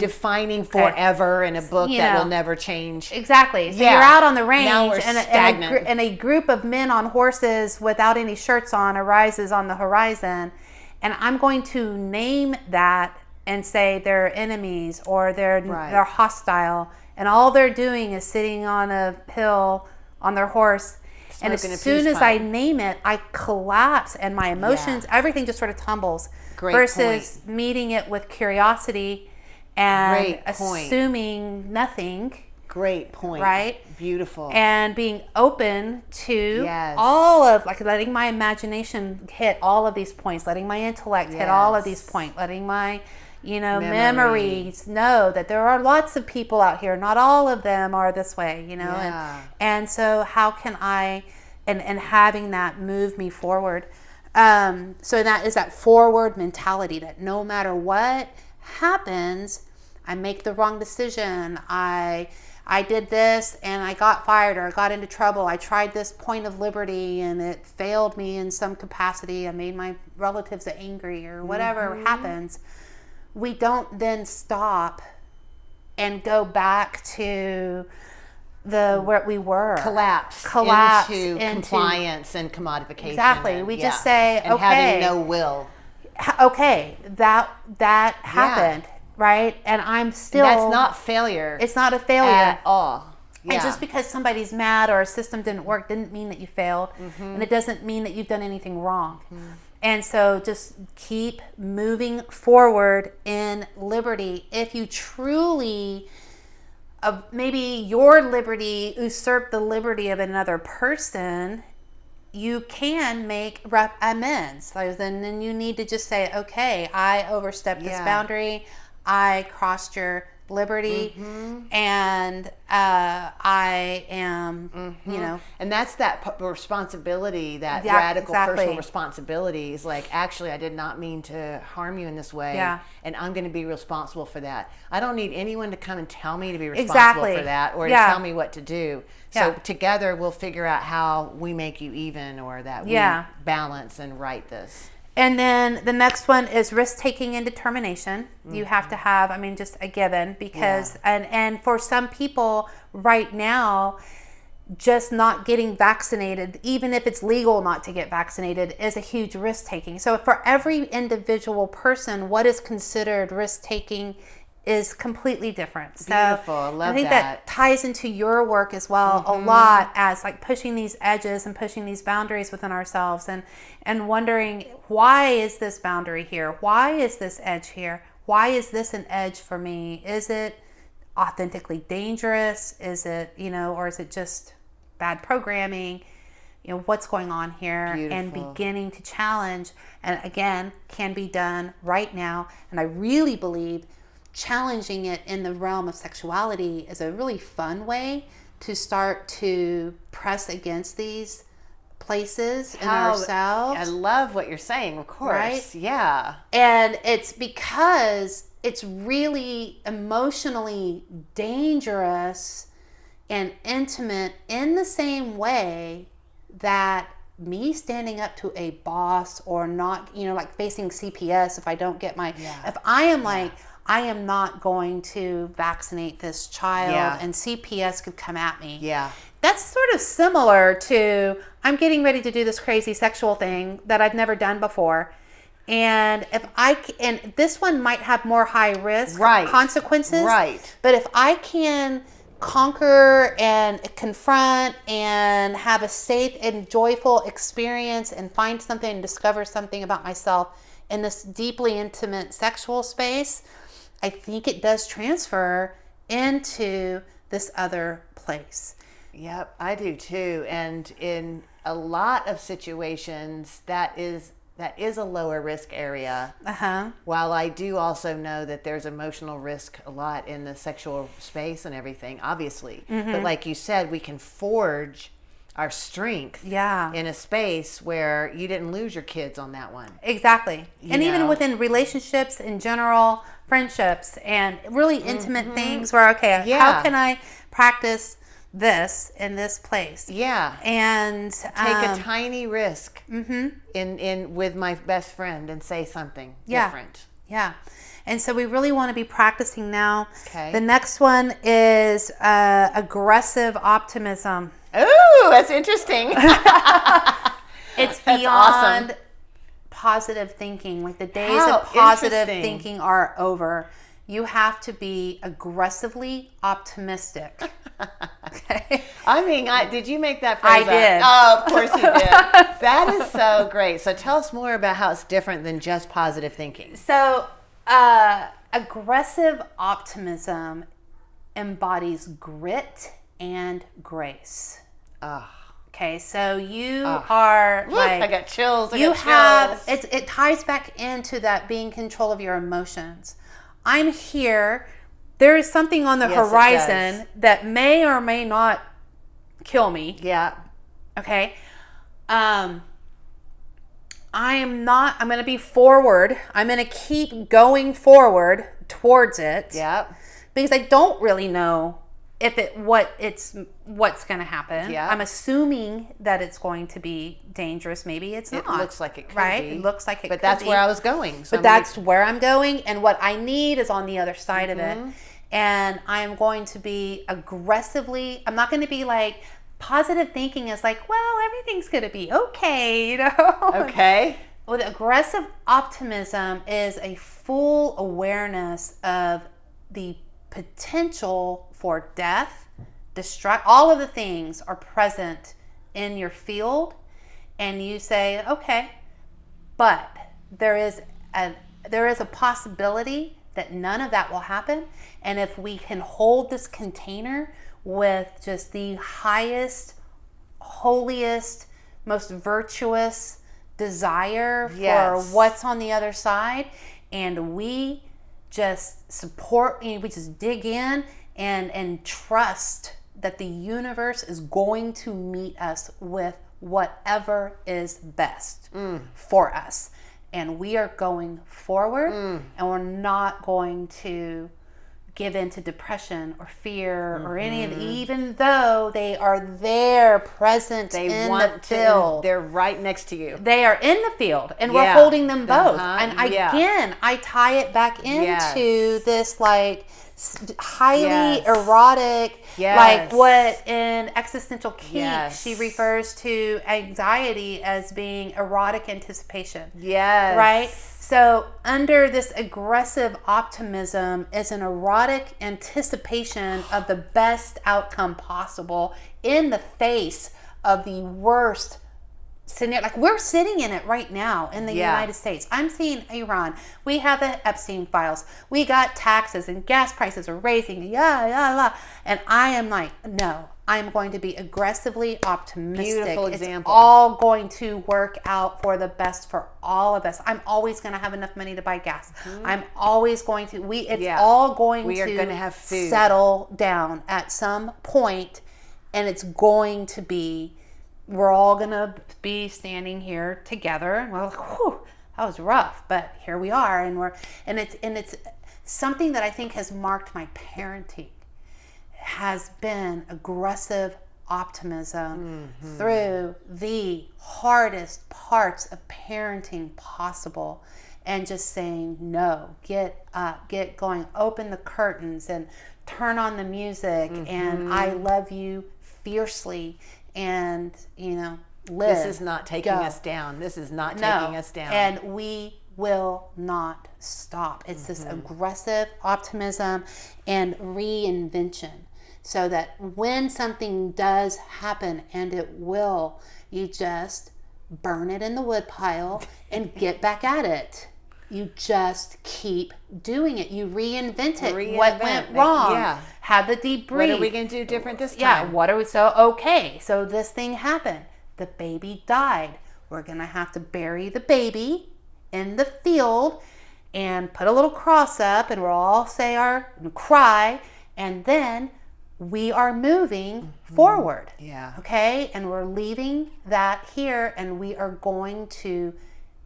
Speaker 2: defining
Speaker 3: forever in a book that will never change.
Speaker 2: Exactly. So you're out on the range,
Speaker 3: now we're stagnant.
Speaker 2: And a group of men on horses without any shirts on arises on the horizon, and I'm going to name that and say they're enemies or they're hostile, and all they're doing is sitting on a hill on their horse. And as soon as I name it, I collapse, and my emotions, everything just sort of tumbles. Versus meeting it with curiosity and assuming nothing.
Speaker 3: Great point.
Speaker 2: Right?
Speaker 3: Beautiful.
Speaker 2: And being open to all of, letting my imagination hit all of these points, letting my intellect hit all of these points, letting my memories know that there are lots of people out here. Not all of them are this way, and so how can I, and having that move me forward. So that is that forward mentality that no matter what happens, I make the wrong decision. I did this and I got fired or I got into trouble. I tried this point of liberty and it failed me in some capacity. I made my relatives angry or whatever happens. We don't then stop and go back to where we were. Collapse
Speaker 3: into compliance and commodification.
Speaker 2: Exactly. We just say,
Speaker 3: and having no will.
Speaker 2: Okay, that happened, right? And I'm still...
Speaker 3: That's not failure.
Speaker 2: It's not a failure.
Speaker 3: At all. Yeah.
Speaker 2: And just because somebody's mad or a system didn't work didn't mean that you failed. And it doesn't mean that you've done anything wrong. And so just keep moving forward in liberty. If you truly, maybe your liberty usurped the liberty of another person, you can make amends. Then you need to just say, okay, I overstepped this boundary. I crossed your liberty, and I am,
Speaker 3: and that's that responsibility, that radical personal responsibility is actually, I did not mean to harm you in this way, and I'm going to be responsible for that. I don't need anyone to come and tell me to be responsible for that or to tell me what to do. So together we'll figure out how we make you even, or that we balance and right this.
Speaker 2: And then the next one is risk-taking and determination. You have to have, just a given, because, and for some people right now, just not getting vaccinated, even if it's legal not to get vaccinated, is a huge risk-taking. So for every individual person, what is considered risk-taking is completely different. So
Speaker 3: Beautiful. I love
Speaker 2: I think
Speaker 3: that.
Speaker 2: ties into your work as well a lot, as like pushing these edges and pushing these boundaries within ourselves, and wondering, why is this boundary here? Why is this edge here? Why is this an edge for me? Is it authentically dangerous? Is it, or is it just bad programming? What's going on here?
Speaker 3: Beautiful.
Speaker 2: And beginning to challenge, and again, can be done right now. And I really believe challenging it in the realm of sexuality is a really fun way to start to press against these places in ourselves.
Speaker 3: I love what you're saying, of course.
Speaker 2: Right?
Speaker 3: Yeah.
Speaker 2: And it's because it's really emotionally dangerous and intimate in the same way that me standing up to a boss, or not, like facing CPS if I don't get my, if I am like, I am not going to vaccinate this child, and CPS could come at me.
Speaker 3: Yeah.
Speaker 2: That's sort of similar to, I'm getting ready to do this crazy sexual thing that I've never done before. And and this one might have more high risk consequences. Right. But if I can conquer and confront and have a safe and joyful experience and find something and discover something about myself in this deeply intimate sexual space, I think it does transfer into this other place.
Speaker 3: Yep, I do too. And in a lot of situations, that is a lower risk area. While I do also know that there's emotional risk a lot in the sexual space and everything, obviously. But like you said, we can forge our strength in a space where you didn't lose your kids on that one.
Speaker 2: Exactly. Even within relationships in general, friendships, and really intimate things where, how can I practice this in this place?
Speaker 3: Yeah.
Speaker 2: And
Speaker 3: take a tiny risk in with my best friend and say something different.
Speaker 2: Yeah. And so we really want to be practicing now.
Speaker 3: Okay.
Speaker 2: The next one is aggressive optimism.
Speaker 3: Ooh, that's interesting.
Speaker 2: It's beyond positive thinking. Like the days of positive thinking are over. You have to be aggressively optimistic. Okay.
Speaker 3: I mean, did you make that phrase
Speaker 2: up? I did.
Speaker 3: Oh, of course you did. That is so great. So tell us more about how it's different than just positive thinking.
Speaker 2: So aggressive optimism embodies grit and grace. Okay, so you are like,
Speaker 3: I got chills.
Speaker 2: It ties back into that being control of your emotions. I'm here. There is something on the horizon that may or may not kill me.
Speaker 3: Yeah.
Speaker 2: Okay. I'm going to be forward. I'm going to keep going forward towards it.
Speaker 3: Yeah.
Speaker 2: Because I don't really know what's going to happen.
Speaker 3: Yeah.
Speaker 2: I'm assuming that it's going to be dangerous. Maybe it's not.
Speaker 3: It looks like it could
Speaker 2: be.
Speaker 3: It
Speaker 2: looks like it could be.
Speaker 3: But that's where I was going.
Speaker 2: So that's where I'm going, and what I need is on the other side of it. And I'm going to be aggressively, I'm not going to be like, positive thinking is like, well, everything's going to be okay,
Speaker 3: Okay.
Speaker 2: With aggressive optimism is a full awareness of the potential for death, all of the things are present in your field, and you say, okay, but there is a possibility that none of that will happen. And if we can hold this container with just the highest, holiest, most virtuous desire for what's on the other side, and we just support, we just dig in and trust that the universe is going to meet us with whatever is best for us. And we are going forward, and we're not going to give in to depression or fear or any of even though they are there present in the field.
Speaker 3: They're right next to you.
Speaker 2: They are in the field, and we're holding them both. And again, I tie it back into this like highly
Speaker 3: Yes.
Speaker 2: erotic,
Speaker 3: Yes.
Speaker 2: like what in Existential Kink,
Speaker 3: Yes.
Speaker 2: she refers to anxiety as being erotic anticipation.
Speaker 3: Yes.
Speaker 2: Right? So under this aggressive optimism is an erotic anticipation of the best outcome possible in the face of the worst scenario. Like we're sitting in it right now in the United States. I'm seeing Iran. We have the Epstein files. We got taxes and gas prices are raising. And I am like, no, I'm going to be aggressively optimistic.
Speaker 3: Beautiful
Speaker 2: It's
Speaker 3: example.
Speaker 2: all going to work out for the best for all of us. I'm always going to have enough money to buy gas. I'm always going to, all going
Speaker 3: we are
Speaker 2: to
Speaker 3: going to have food.
Speaker 2: settle down at some point, and it's going to be, we're all going to be standing here together, and we're like, whew, that was rough, but here we are, and it's something that I think has marked my parenting, has been aggressive optimism through the hardest parts of parenting possible, and just saying, no, get up, get going, open the curtains and turn on the music, and I love you fiercely, and live.
Speaker 3: This is not taking us down. This is not taking us down.
Speaker 2: And we will not stop. It's this aggressive optimism and reinvention, so that when something does happen, and it will, you just burn it in the wood pile and get back at it. You just keep doing it. You reinvent it. What went wrong?
Speaker 3: Yeah.
Speaker 2: Have the deep breathe.
Speaker 3: What are we going to do different this time?
Speaker 2: Yeah, what are we, so this thing happened. The baby died. We're going to have to bury the baby in the field and put a little cross up, and we'll all say and cry, and then we are moving forward.
Speaker 3: Yeah.
Speaker 2: Okay? And we're leaving that here, and we are going to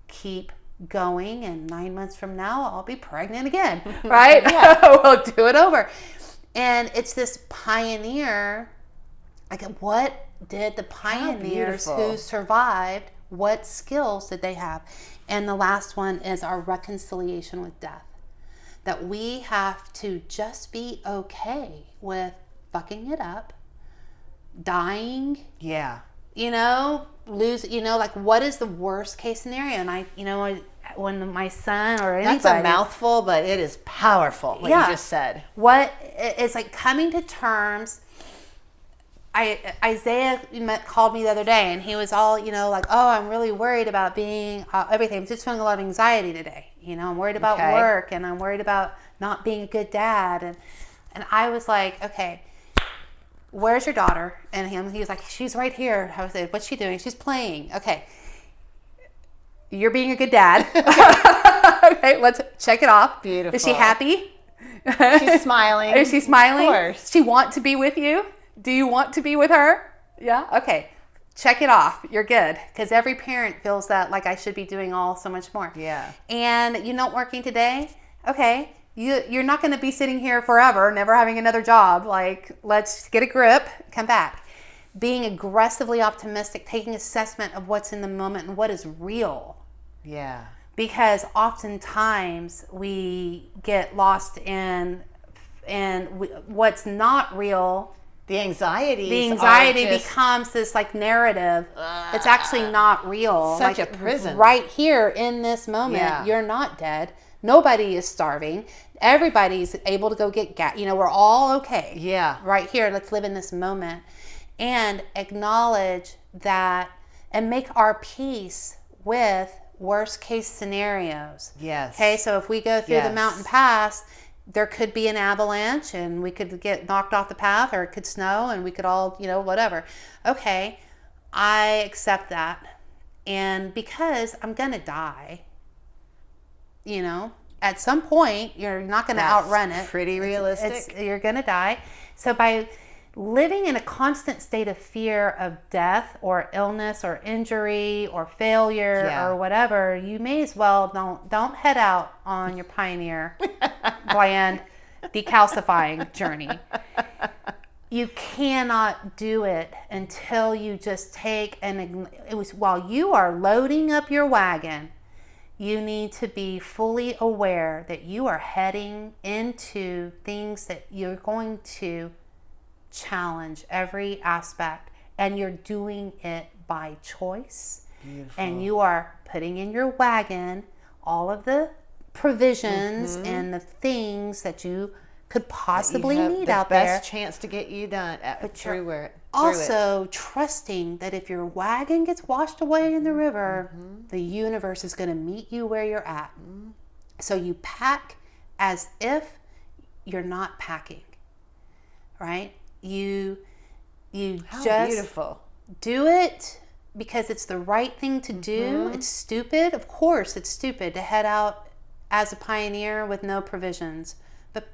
Speaker 2: keep going, and 9 months from now I'll be pregnant again, right? We'll do it over. And it's this pioneer, like, what did the pioneers who survived, what skills did they have? And the last one is our reconciliation with death, that we have to just be okay with fucking it up, dying, like, what is the worst case scenario? And when my son or anybody,
Speaker 3: that's a mouthful, but it is powerful. What you just said.
Speaker 2: What it's like coming to terms. Isaiah called me the other day, and he was all, like, oh, I'm really worried about being everything. I'm just feeling a lot of anxiety today. I'm worried about work, and I'm worried about not being a good dad, and I was like, okay, where's your daughter? And he was like, she's right here. I was like, what's she doing? She's playing. Okay. You're being a good dad. Okay, let's check it off.
Speaker 3: Beautiful.
Speaker 2: Is she happy?
Speaker 3: She's smiling.
Speaker 2: Is she smiling?
Speaker 3: Of course.
Speaker 2: Does she want to be with you? Do you want to be with her? Yeah? Okay. Check it off. You're good. Because every parent feels that, like, I should be doing so much more.
Speaker 3: Yeah.
Speaker 2: And you're not working today? Okay. You're not going to be sitting here forever, never having another job. Like, let's get a grip, come back. Being aggressively optimistic, taking assessment of what's in the moment and what is real.
Speaker 3: Yeah.
Speaker 2: Because oftentimes we get lost in what's not real.
Speaker 3: The anxiety
Speaker 2: becomes this, like, narrative. It's actually not real.
Speaker 3: Such
Speaker 2: like,
Speaker 3: a prison.
Speaker 2: Right here in this moment, you're not dead. Nobody is starving. Everybody's able to go get gas. We're all okay.
Speaker 3: Yeah.
Speaker 2: Right here. Let's live in this moment and acknowledge that and make our peace with worst case scenarios.
Speaker 3: Yes.
Speaker 2: Okay. So if we go through the mountain pass, there could be an avalanche, and we could get knocked off the path, or it could snow, and we could all, whatever. Okay. I accept that. And because I'm going to die, at some point, you're not going to outrun it.
Speaker 3: Pretty realistic.
Speaker 2: You're going to die. So by living in a constant state of fear of death or illness or injury or failure or whatever, you may as well don't head out on your pioneer Gland decalcifying journey. You cannot do it until you just take while you are loading up your wagon, You need to be fully aware that you are heading into things that you're going to challenge every aspect, and you're doing it by choice.
Speaker 3: Beautiful.
Speaker 2: And you are putting in your wagon all of the provisions and the things that you could possibly need out there.
Speaker 3: The best chance to get you done through it.
Speaker 2: Also trusting that if your wagon gets washed away in the river, the universe is going to meet you where you're at. So you pack as if you're not packing, right? You
Speaker 3: How
Speaker 2: just
Speaker 3: beautiful.
Speaker 2: do it because it's the right thing to do. It's stupid. Of course, it's stupid to head out as a pioneer with no provisions. But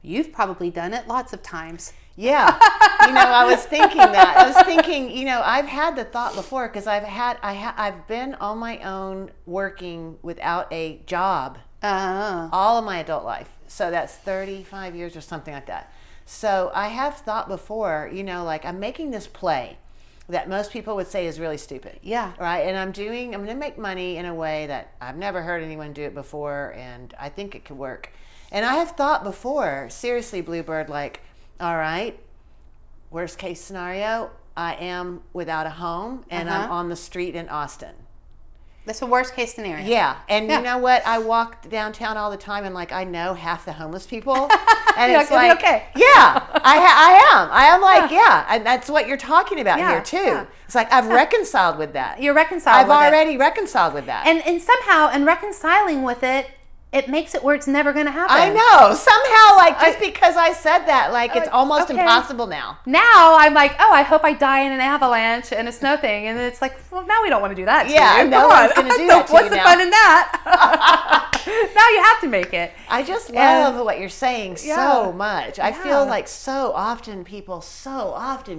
Speaker 2: you've probably done it lots of times.
Speaker 3: Yeah. I was thinking that. I was thinking, I've had the thought before because I've been on my own working without a job all of my adult life. So that's 35 years or something like that. So I have thought before, like I'm making this play that most people would say is really stupid.
Speaker 2: Yeah.
Speaker 3: Right. And I'm going to make money in a way that I've never heard anyone do it before. And I think it could work. And I have thought before, seriously, Bluebird, like, all right, worst case scenario, I am without a home and I'm on the street in Austin.
Speaker 2: That's the worst case scenario.
Speaker 3: Yeah. And you know what? I walk downtown all the time and like I know half the homeless people. And it's like,
Speaker 2: okay.
Speaker 3: Yeah, I am like, yeah. And that's what you're talking about here too. Yeah. It's like I've reconciled with that.
Speaker 2: You're reconciled with it.
Speaker 3: I've already reconciled with that.
Speaker 2: And somehow, in reconciling with it, it makes it where it's never going to happen.
Speaker 3: I know. Somehow, like, just because I said that, like, it's almost impossible now.
Speaker 2: Now, I'm like, oh, I hope I die in an avalanche and a snow thing. And it's like, well, now we don't want to do that to
Speaker 3: you. No one's going to do that to
Speaker 2: What's
Speaker 3: you
Speaker 2: the
Speaker 3: now?
Speaker 2: fun in that? Now you have to make it.
Speaker 3: I just love what you're saying so much. I feel like so often people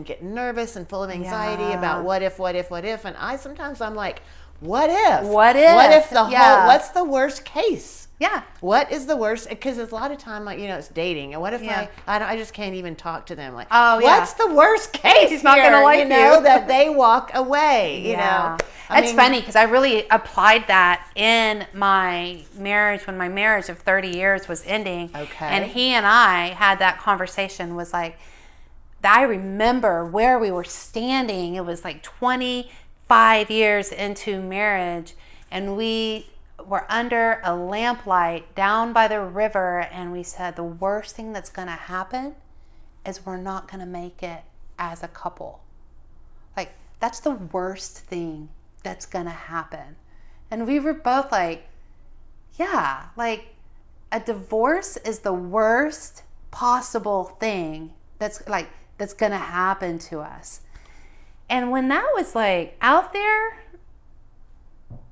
Speaker 3: get nervous and full of anxiety about what if. And I'm like, what if?
Speaker 2: What if?
Speaker 3: What if the whole, what's the worst case?
Speaker 2: Yeah.
Speaker 3: What is the worst? Because a lot of time, like, it's dating. And what if I just can't even talk to them? Like, what's the worst case?
Speaker 2: He's not going to like you.
Speaker 3: That they walk away, you know?
Speaker 2: It's funny because I really applied that in my marriage when my marriage of 30 years was ending.
Speaker 3: Okay.
Speaker 2: And he and I had that conversation was like, I remember where we were standing. It was like 25 years into marriage and we were under a lamplight down by the river and we said the worst thing that's going to happen is we're not going to make it as a couple. Like, that's the worst thing that's going to happen. And we were both like, yeah, like a divorce is the worst possible thing that's going to happen to us. And when that was like out there,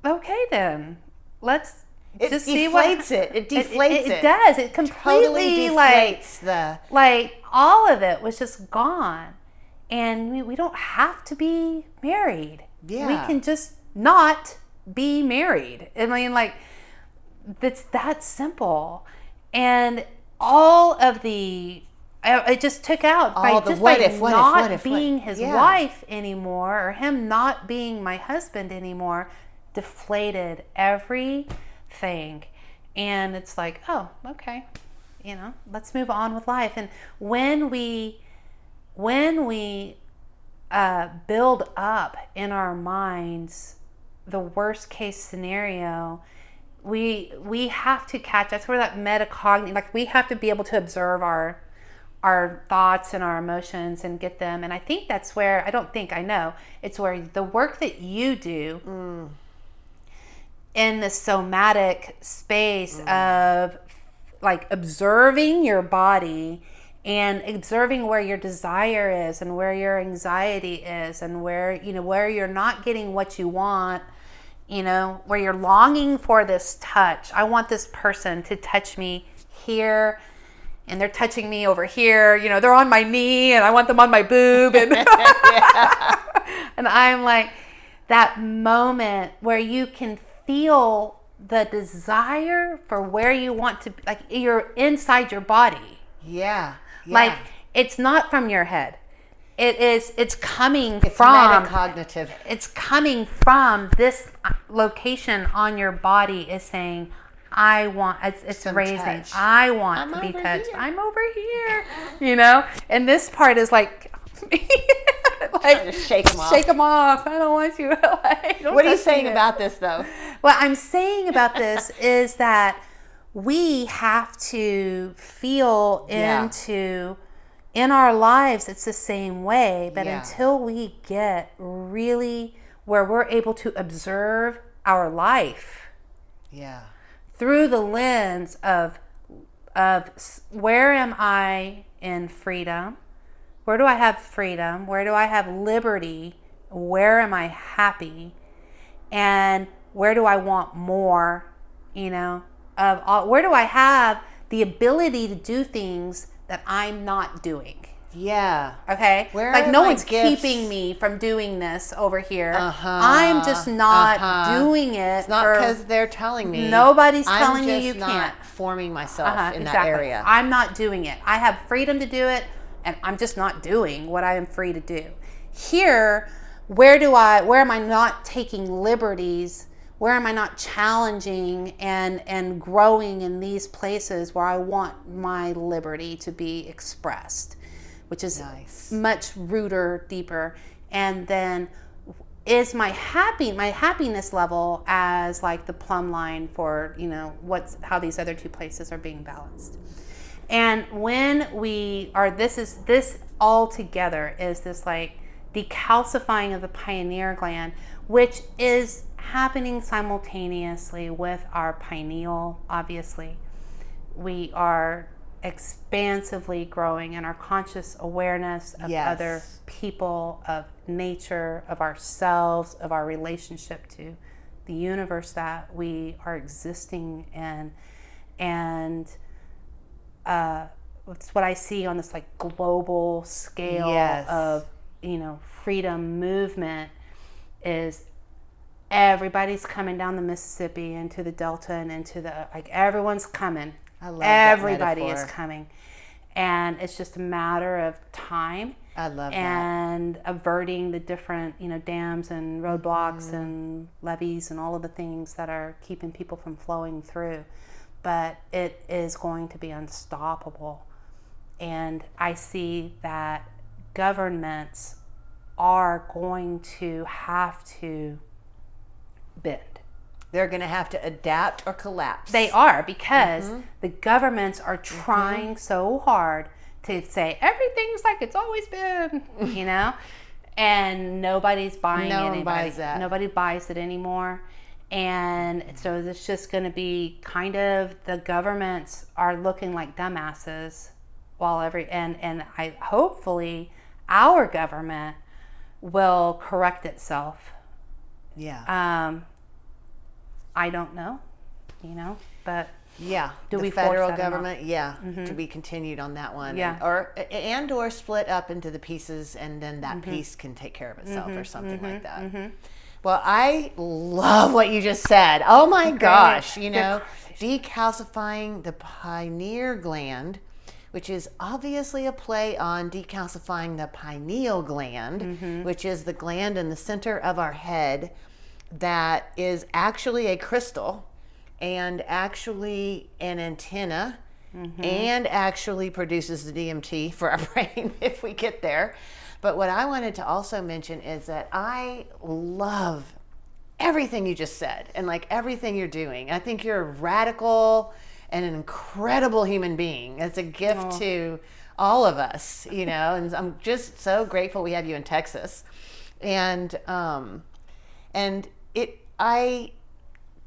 Speaker 2: okay then. Let's just see what
Speaker 3: it deflates it.
Speaker 2: It does. It completely
Speaker 3: totally deflates
Speaker 2: like all of it was just gone. And we don't have to be married.
Speaker 3: Yeah.
Speaker 2: We can just not be married. I mean, like, it's that simple. And all of it just took out by not being his wife anymore or him not being my husband anymore. Deflated everything. And it's like, oh, okay, let's move on with life. And when we build up in our minds the worst case scenario, we have to catch. That's where that metacognitive, like, we have to be able to observe our thoughts and our emotions and get them. And I think that's where, I know, it's where the work that you do in the somatic space of like observing your body and observing where your desire is and where your anxiety is and where you're not getting what you want, where you're longing for this touch. I want this person to touch me here and they're touching me over here, they're on my knee and I want them on my boob and and I'm like, that moment where you can feel the desire for where you want to, like, you're inside your body.
Speaker 3: Yeah.
Speaker 2: Like, it's not from your head. it's coming from
Speaker 3: metacognitive.
Speaker 2: It's coming from this location on your body is saying, I want, it's raising, touch. I want to be touched. Here. I'm over here, you know? And this part is like
Speaker 3: just shake them off.
Speaker 2: Shake them off. I don't want you.
Speaker 3: What are you saying about this, though?
Speaker 2: What I'm saying about this is that we have to feel into, in our lives, it's the same way, but until we get really where we're able to observe our life through the lens of where am I in freedom? Where do I have freedom? Where do I have liberty? Where am I happy? And where do I want more? You know, where do I have the ability to do things that I'm not doing?
Speaker 3: Yeah.
Speaker 2: Okay.
Speaker 3: Where
Speaker 2: like no one's keeping me from doing this over here. I'm just not doing it.
Speaker 3: It's not because they're telling me.
Speaker 2: Nobody's telling you you can't.
Speaker 3: I'm just not forming myself in that area.
Speaker 2: I'm not doing it. I have freedom to do it, and I'm just not doing what I am free to do. Here, where am I not taking liberties? Where am I not challenging and growing in these places where I want my liberty to be expressed, which is much ruder, deeper. And then is my happiness level as like the plumb line for, you know, how these other two places are being balanced. And when this all together is this like decalcifying of the pineal gland, which is happening simultaneously with our pineal. Obviously, we are expansively growing in our conscious awareness of other people, of nature, of ourselves, of our relationship to the universe that we are existing in. And it's what I see on this like global scale of, you know, freedom movement is everybody's coming down the Mississippi into the Delta and into the, like, everyone's coming.
Speaker 3: I love
Speaker 2: everybody
Speaker 3: that
Speaker 2: is coming. And it's just a matter of time.
Speaker 3: I love
Speaker 2: and averting the different, you know, dams and roadblocks and levees and all of the things that are keeping people from flowing through. But it is going to be unstoppable. And I see that governments are going to have to bend.
Speaker 3: They're going to have to adapt or collapse.
Speaker 2: They are, because the governments are trying so hard to say everything's like it's always been, you know, and nobody's buying it.
Speaker 3: No one buys that.
Speaker 2: Nobody buys it anymore. And so it's just going to be kind of, the governments are looking like dumbasses while and I hopefully our government will correct itself.
Speaker 3: Yeah.
Speaker 2: I don't know, you know, but
Speaker 3: do we federal government? To be continued on that one. Or split up into the pieces, and then that piece can take care of itself or something like that. Well, I love what you just said. Oh my gosh, you know, decalcifying the pineal gland, which is obviously a play on decalcifying the pineal gland, which is the gland in the center of our head that is actually a crystal and actually an antenna and actually produces the DMT for our brain if we get there. But what I wanted to also mention is that I love everything you just said and like everything you're doing. I think you're a radical and an incredible human being. It's a gift to all of us, you know, and I'm just so grateful we have you in Texas. And I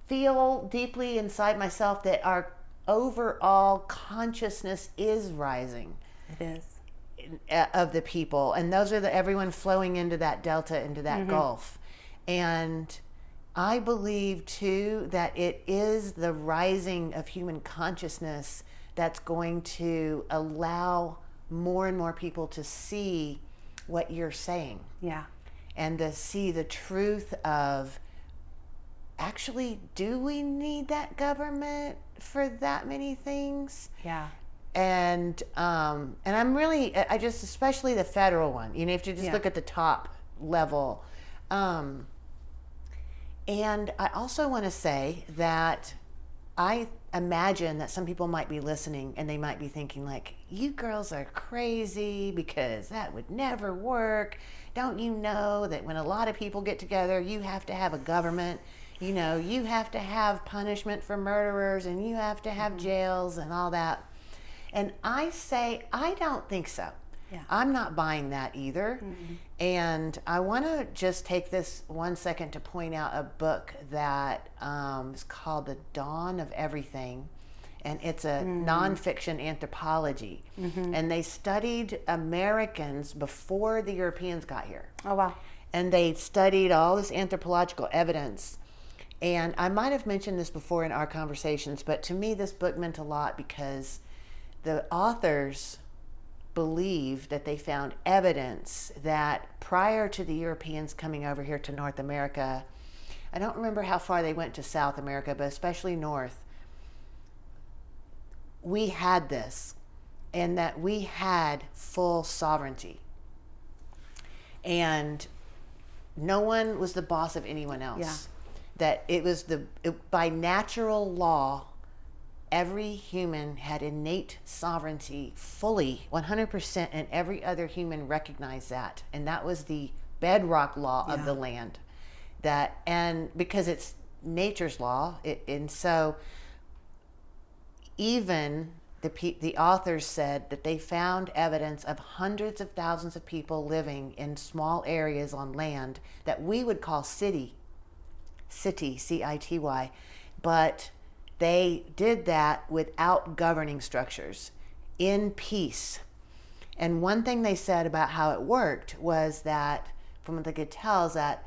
Speaker 3: feel deeply inside myself that our overall consciousness is rising.
Speaker 2: It is.
Speaker 3: Of the people, and those are everyone flowing into that delta, into that gulf. And I believe too that it is the rising of human consciousness that's going to allow more and more people to see what you're saying. And to see the truth of, actually, do we need that government for that many things? I'm really, I just, especially the federal one, you know, if you just look at the top level. And I also want to say that I imagine that some people might be listening and they might be thinking like, you girls are crazy because that would never work. Don't you know that when a lot of people get together, you have to have a government, you know, you have to have punishment for murderers and you have to have jails and all that. And I say, I don't think so. Yeah. I'm not buying that either. Mm-hmm. And I want to just take this 1 second to point out a book that is called The Dawn of Everything. And it's a nonfiction anthropology. Mm-hmm. And they studied Americans before the Europeans got here.
Speaker 2: Oh, wow.
Speaker 3: And they studied all this anthropological evidence. And I might have mentioned this before in our conversations, but to me this book meant a lot because the authors believe that they found evidence that prior to the Europeans coming over here to North America, I don't remember how far they went to South America, but especially north, we had this, and that we had full sovereignty. And no one was the boss of anyone else. Yeah. That it was by natural law, every human had innate sovereignty fully, 100%, and every other human recognized that. And that was the bedrock law of the land. And because it's nature's law, and so even the authors said that they found evidence of hundreds of thousands of people living in small areas on land that we would call city, C-I-T-Y, but they did that without governing structures, in peace. And one thing they said about how it worked was that, from what they could tell, is that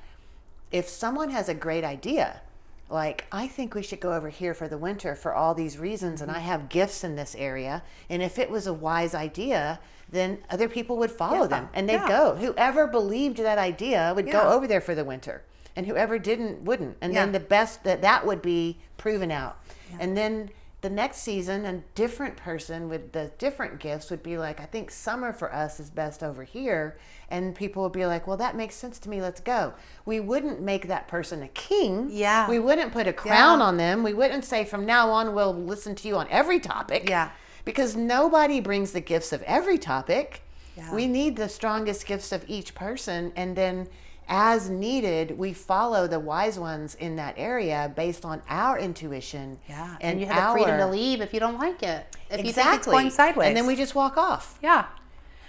Speaker 3: if someone has a great idea, like, I think we should go over here for the winter for all these reasons, and I have gifts in this area, and if it was a wise idea, then other people would follow them, and they'd go. Whoever believed that idea would go over there for the winter, and whoever didn't wouldn't. And then the best that would be proven out. Yeah. And then the next season, a different person with the different gifts would be like, I think summer for us is best over here. And people would be like, well, that makes sense to me. Let's go. We wouldn't make that person a king.
Speaker 2: Yeah.
Speaker 3: We wouldn't put a crown on them. We wouldn't say from now on, we'll listen to you on every topic.
Speaker 2: Yeah.
Speaker 3: Because nobody brings the gifts of every topic. Yeah. We need the strongest gifts of each person. And then as needed, we follow the wise ones in that area based on our intuition.
Speaker 2: Yeah, and you have the freedom to leave if you don't like it. If you think it's going sideways.
Speaker 3: And then we just walk off.
Speaker 2: Yeah.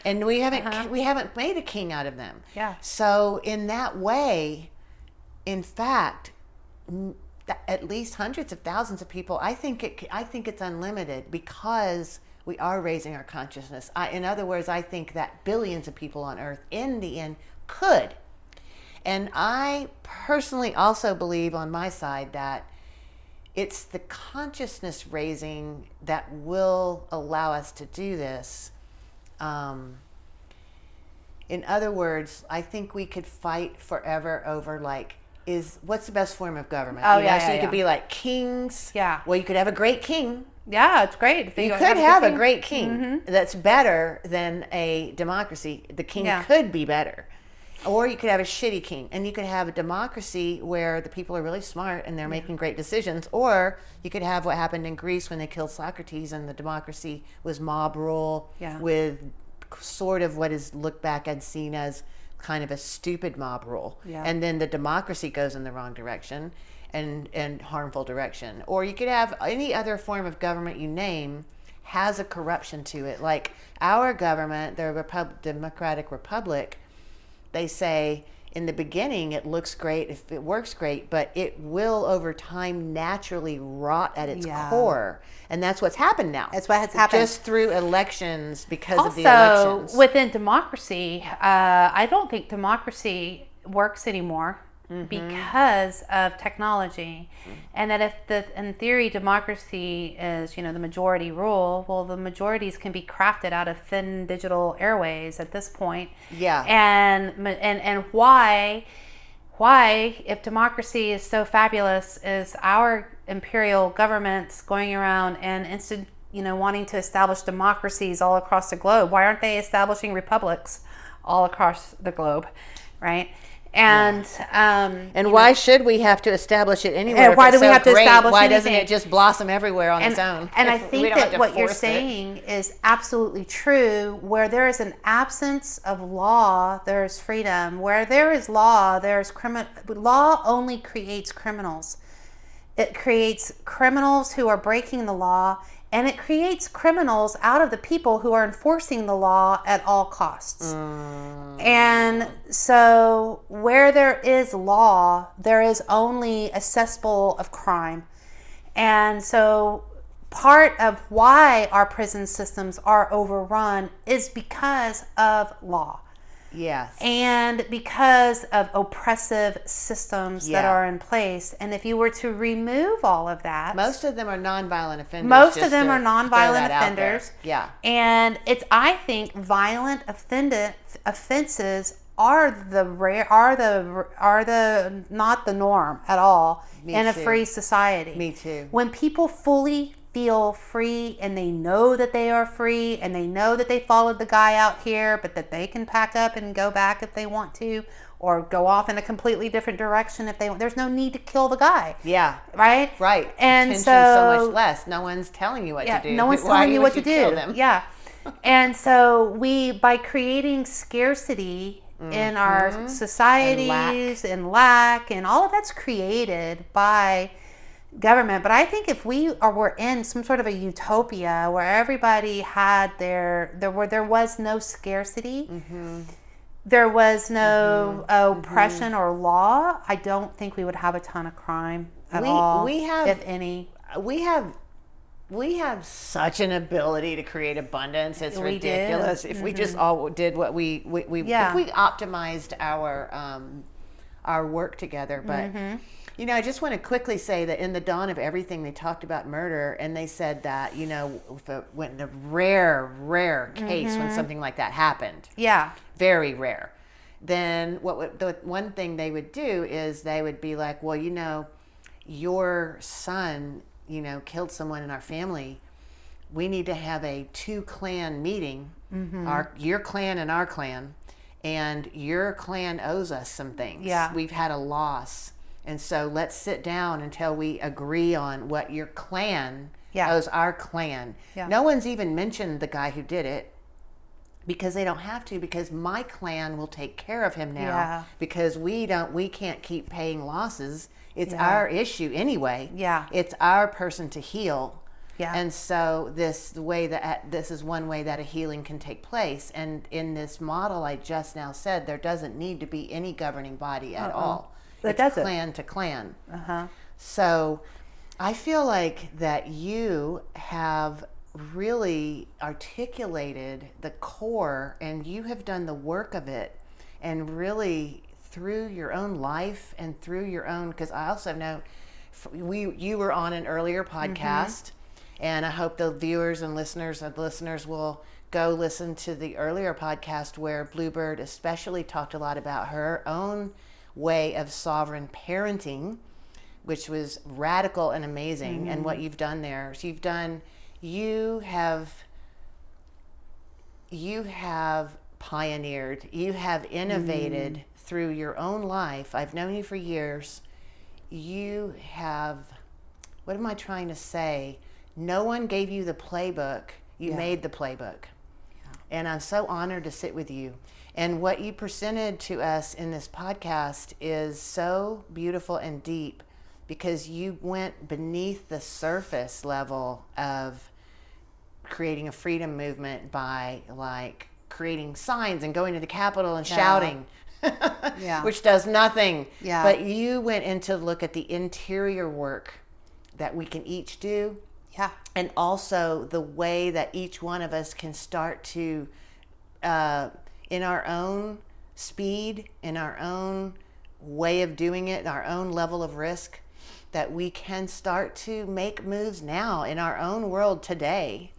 Speaker 3: And we haven't made a king out of them.
Speaker 2: Yeah.
Speaker 3: So in that way, in fact, at least hundreds of thousands of people, I think it's unlimited because we are raising our consciousness. In other words, I think that billions of people on Earth in the end could. And I personally also believe on my side that it's the consciousness raising that will allow us to do this. In other words, I think we could fight forever over what's the best form of government?
Speaker 2: Oh,
Speaker 3: So you could be like kings.
Speaker 2: Yeah.
Speaker 3: Well, you could have a great king.
Speaker 2: Yeah, it's great.
Speaker 3: You could have a great king that's better than a democracy. The king could be better. Or you could have a shitty king, and you could have a democracy where the people are really smart and they're making great decisions. Or you could have what happened in Greece when they killed Socrates, and the democracy was mob rule with sort of what is looked back and seen as kind of a stupid mob rule. Yeah. And then the democracy goes in the wrong direction and harmful direction. Or you could have any other form of government you name has a corruption to it. Like our government, the Democratic Republic, they say in the beginning it looks great, if it works great, but it will over time naturally rot at its core. And that's what's happened now.
Speaker 2: That's what has happened.
Speaker 3: Just through elections, because of the elections.
Speaker 2: Also, within democracy, I don't think democracy works anymore because of technology. And that if in theory democracy is, the majority rule, well, the majorities can be crafted out of thin digital airways at this point.
Speaker 3: Yeah.
Speaker 2: And why, if democracy is so fabulous, is our imperial governments going around and wanting to establish democracies all across the globe? Why aren't they establishing republics all across the globe, right? And
Speaker 3: why should we have to establish it anywhere?
Speaker 2: Why do we have to establish
Speaker 3: Why
Speaker 2: anything?
Speaker 3: doesn't it just blossom everywhere on its own?
Speaker 2: And I think that what you're saying is absolutely true. Where there is an absence of law, there is freedom. Where there is law, there's law only creates criminals. It creates criminals who are breaking the law, and it creates criminals out of the people who are enforcing the law at all costs. And so where there is law, there is only a cesspool of crime. And so part of why our prison systems are overrun is because of law.
Speaker 3: Yes.
Speaker 2: And because of oppressive systems that are in place. And if you were to remove all of that.
Speaker 3: Most of them are nonviolent offenders.
Speaker 2: Most of them are nonviolent offenders.
Speaker 3: Yeah.
Speaker 2: And I think violent offenses are not the norm at all in a free society.
Speaker 3: Me too.
Speaker 2: When people fully feel free and they know that they are free and they know that they followed the guy out here, but that they can pack up and go back if they want to, or go off in a completely different direction if they want. There's no need to kill the guy.
Speaker 3: Yeah.
Speaker 2: Right?
Speaker 3: Right.
Speaker 2: And
Speaker 3: Tension's
Speaker 2: so
Speaker 3: much less. No one's telling you what to do.
Speaker 2: No one's telling you what to do. Yeah. And so by creating scarcity in our societies and lack and all of that's created by government. But I think if we were in some sort of a utopia where everybody had there was no scarcity, there was no oppression or law, I don't think we would have a ton of crime at all, if any.
Speaker 3: We have such an ability to create abundance. It's ridiculous. If we just all did what we if we optimized our work together. But I just want to quickly say that in the dawn of everything, they talked about murder, and they said that when the rare case when something like that happened, very rare, then the one thing they would do is they would be like, well, your son killed someone in our family. We need to have a 2-clan meeting, your clan and our clan, and your clan owes us some things.
Speaker 2: Yeah.
Speaker 3: We've had a loss. And so let's sit down until we agree on what your clan owes our clan. Yeah. No one's even mentioned the guy who did it because they don't have to, because my clan will take care of him now because we can't keep paying losses. It's our issue anyway. Yeah. It's our person to heal. Yeah. And so this is one way that a healing can take place. And in this model I just now said, there doesn't need to be any governing body at all. It's clan to clan. So I feel like that you have really articulated the core, and you have done the work of it, and really through your own life and through your own, because I also know you were on an earlier podcast, and I hope the viewers and listeners will go listen to the earlier podcast where Bluebird especially talked a lot about her own way of sovereign parenting, which was radical and amazing, and what you've done there. So you have pioneered, you have innovated through your own life. I've known you for years. You have, what am I trying to say? No one gave you the playbook. You made the playbook. Yeah. And I'm so honored to sit with you. And what you presented to us in this podcast is so beautiful and deep, because you went beneath the surface level of creating a freedom movement by creating signs and going to the Capitol and shouting, which does nothing. Yeah. But you went in to look at the interior work that we can each do. Yeah. And also the way that each one of us can start to, in our own speed, in our own way of doing it, our own level of risk, that we can start to make moves now in our own world today,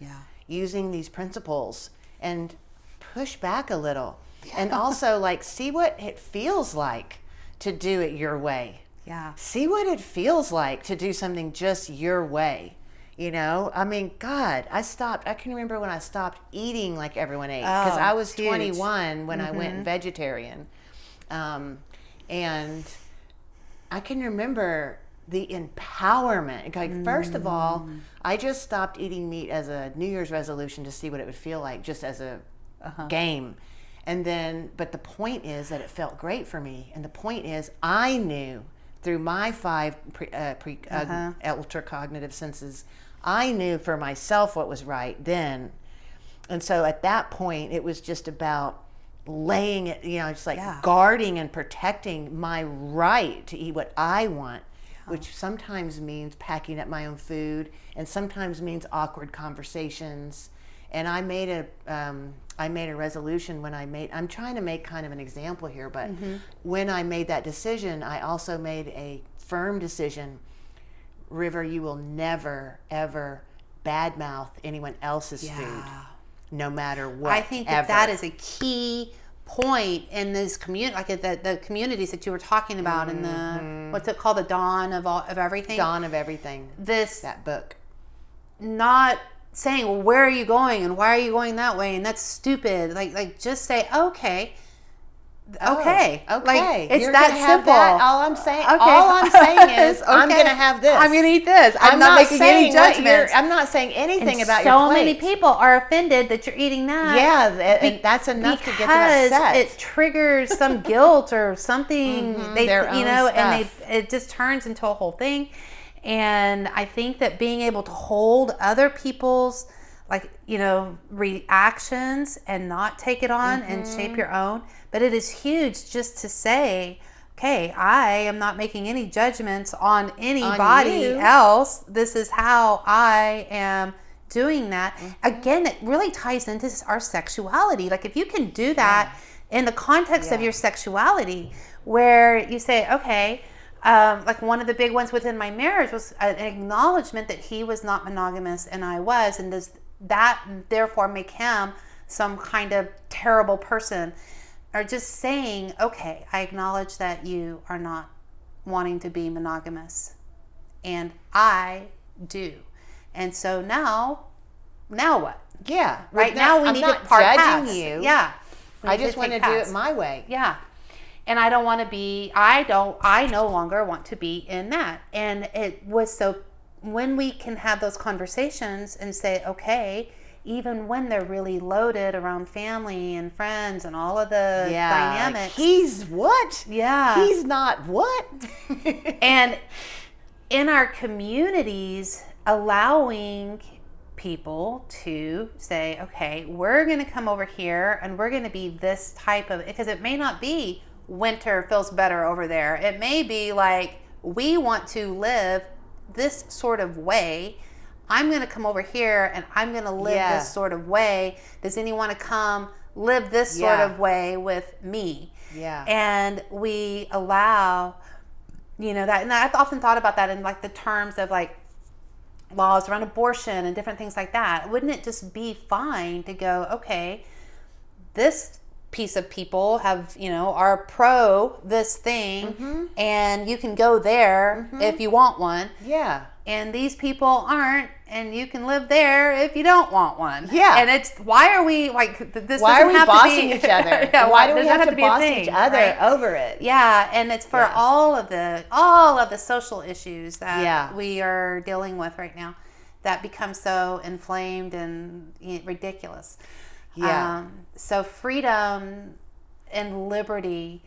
Speaker 3: using these principles, and push back a little, and also see what it feels like to do it your way. Yeah. See what it feels like to do something just your way. You know, I mean, God, I can remember when I stopped eating like everyone ate, because I was 21 when I went vegetarian. And I can remember the empowerment. Like, first of all, I just stopped eating meat as a New Year's resolution to see what it would feel like, just as a game. And then, but the point is that it felt great for me. And the point is, I knew through my 5 ultra cognitive senses, I knew for myself what was right then. And so at that point, it was just about laying it, you know, just like guarding and protecting my right to eat what I want, which sometimes means packing up my own food and sometimes means awkward conversations. And I made a resolution when I'm trying to make kind of an example here, but when I made that decision, I also made a firm decision. River, you will never, ever badmouth anyone else's food, no matter what. I
Speaker 2: think that is a key point in this community, like the communities that you were talking about in the, what's it called, the Dawn of Everything?
Speaker 3: Dawn of Everything. That book.
Speaker 2: Not saying, well, where are you going and why are you going that way? And that's stupid. Like just say, okay. Like, it's
Speaker 3: You're
Speaker 2: that simple.
Speaker 3: All I'm saying is I'm going to have this.
Speaker 2: I'm going to eat this. I'm not making any judgments.
Speaker 3: I'm not saying anything about your plate.
Speaker 2: So many people are offended that you're eating that.
Speaker 3: Yeah, and that's enough to get them upset.
Speaker 2: Because it triggers some guilt or something.
Speaker 3: Their own stuff.
Speaker 2: And it just turns into a whole thing. And I think that being able to hold other people's, like, you know, reactions and not take it on and shape your own. But it is huge just to say, okay, I am not making any judgments on anybody else. This is how I am doing that. Again, it really ties into our sexuality. Like, if you can do that in the context of your sexuality, where you say, okay, like one of the big ones within my marriage was an acknowledgement that he was not monogamous and I was, and does that therefore make him some kind of terrible person? Or just saying, okay, I acknowledge that you are not wanting to be monogamous, and I do. And so now what?
Speaker 3: Yeah.
Speaker 2: Right now we need to part paths.
Speaker 3: You.
Speaker 2: Yeah.
Speaker 3: I just want to do it my way.
Speaker 2: Yeah. And I don't want to be, I no longer want to be in that. And it was so, when we can have those conversations and say, okay, even when they're really loaded around family and friends and all of the dynamics.
Speaker 3: He's what?
Speaker 2: Yeah.
Speaker 3: He's not what?
Speaker 2: And in our communities, allowing people to say, okay, we're going to come over here and we're going to be this type of, because it may not be winter feels better over there. It may be like, we want to live this sort of way. I'm going to come over here and I'm going to live this sort of way. Does anyone want to come live this sort of way with me?
Speaker 3: Yeah.
Speaker 2: And we allow, you know, that. And I've often thought about that in like the terms of like laws around abortion and different things like that. Wouldn't it just be fine to go, okay, this piece of people have, you know, are pro this thing and you can go there if you want one.
Speaker 3: Yeah.
Speaker 2: And these people aren't, and you can live there if you don't want one.
Speaker 3: Yeah.
Speaker 2: And it's, why are we like this?
Speaker 3: Why are we bossing each
Speaker 2: other?
Speaker 3: Why do we have to boss each other over it?
Speaker 2: Yeah, and it's for all of the social issues that we are dealing with right now, that become so inflamed and ridiculous.
Speaker 3: Yeah.
Speaker 2: So freedom and liberty,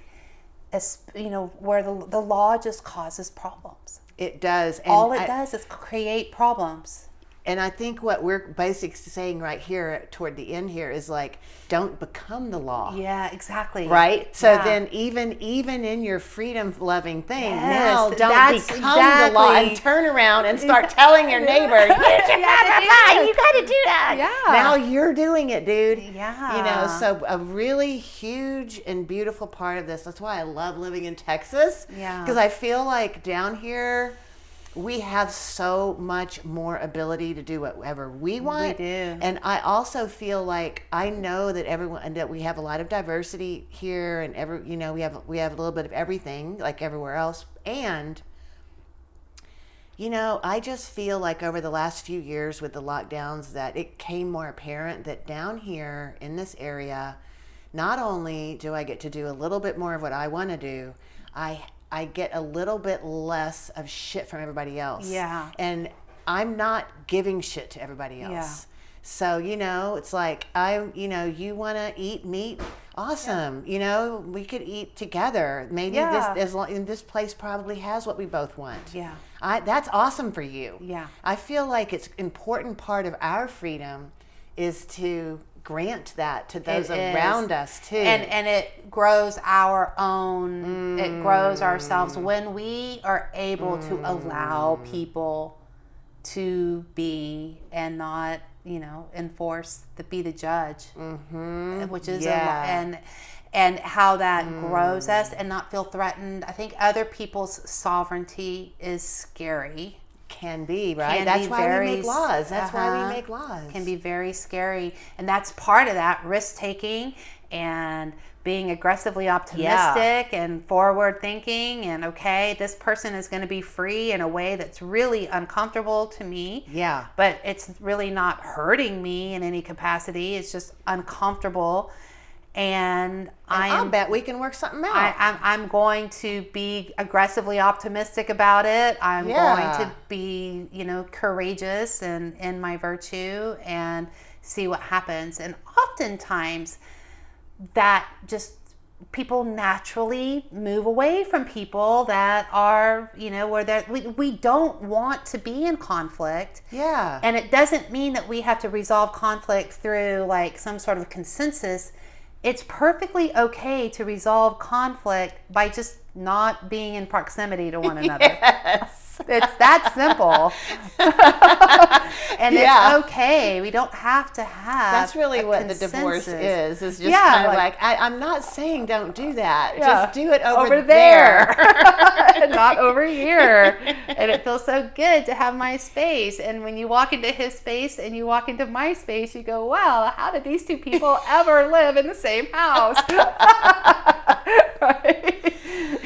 Speaker 2: you know, where the law just causes problems.
Speaker 3: It does. And
Speaker 2: all it does is create problems.
Speaker 3: And I think what we're basically saying right here toward the end here is like, don't become the law.
Speaker 2: Yeah, exactly.
Speaker 3: Right? So then even in your freedom-loving thing, now don't become the law and turn around and start telling your neighbor, you got to do that.
Speaker 2: Yeah.
Speaker 3: Now you're doing it, dude.
Speaker 2: Yeah.
Speaker 3: You know, so a really huge and beautiful part of this, that's why I love living in Texas.
Speaker 2: Yeah.
Speaker 3: Because I feel like down here, we have so much more ability to do whatever we want.
Speaker 2: We do.
Speaker 3: And I also feel like I know that that we have a lot of diversity here, and we have a little bit of everything like everywhere else. And I just feel like over the last few years with the lockdowns that it became more apparent that down here in this area, not only do I get to do a little bit more of what I want to do, I get a little bit less of shit from everybody else.
Speaker 2: Yeah.
Speaker 3: And I'm not giving shit to everybody else.
Speaker 2: Yeah.
Speaker 3: So, it's like, you want to eat meat? Awesome.
Speaker 2: Yeah.
Speaker 3: We could eat together. Maybe this place probably has what we both want.
Speaker 2: Yeah.
Speaker 3: That's awesome for you.
Speaker 2: Yeah.
Speaker 3: I feel like it's an important part of our freedom is to grant that to those around us too.
Speaker 2: And it grows our own, it grows ourselves when we are able to allow people to be and not, enforce be the judge, which is and how that grows us and not feel threatened. I think other people's sovereignty is scary.
Speaker 3: Can be, right? That's why we make laws. That's why we make laws.
Speaker 2: Can be very scary. And that's part of that, risk-taking and being aggressively optimistic and forward thinking and, okay, this person is going to be free in a way that's really uncomfortable to me.
Speaker 3: Yeah.
Speaker 2: But it's really not hurting me in any capacity. It's just uncomfortable. And
Speaker 3: I'll bet we can work something out.
Speaker 2: I'm going to be aggressively optimistic about it. I'm going to be, courageous and in my virtue and see what happens. And oftentimes that just people naturally move away from people that are, where we don't want to be in conflict.
Speaker 3: Yeah.
Speaker 2: And it doesn't mean that we have to resolve conflict through like some sort of consensus. It's perfectly okay to resolve conflict by just not being in proximity to one another.
Speaker 3: Yes.
Speaker 2: It's that simple. And it's okay. We don't have to have
Speaker 3: That's really what
Speaker 2: consensus.
Speaker 3: The divorce is just kind of like I'm not saying don't do that. Just do it over
Speaker 2: there. Not over here. And it feels so good to have my space. And when you walk into his space and you walk into my space, you go, wow, how did these two people ever live in the same house? Right?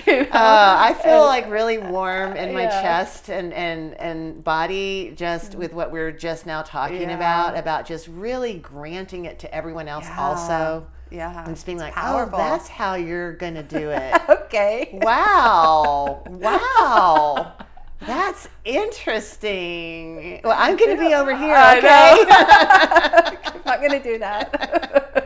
Speaker 3: I feel like really warm in my chest and body just with what we're just now talking about just really granting it to everyone else also.
Speaker 2: Yeah.
Speaker 3: And just being like,
Speaker 2: powerful.
Speaker 3: Oh, that's how you're going to do it.
Speaker 2: Okay.
Speaker 3: Wow. That's interesting. Well, I'm going to be over here, okay?
Speaker 2: I'm not going to do that.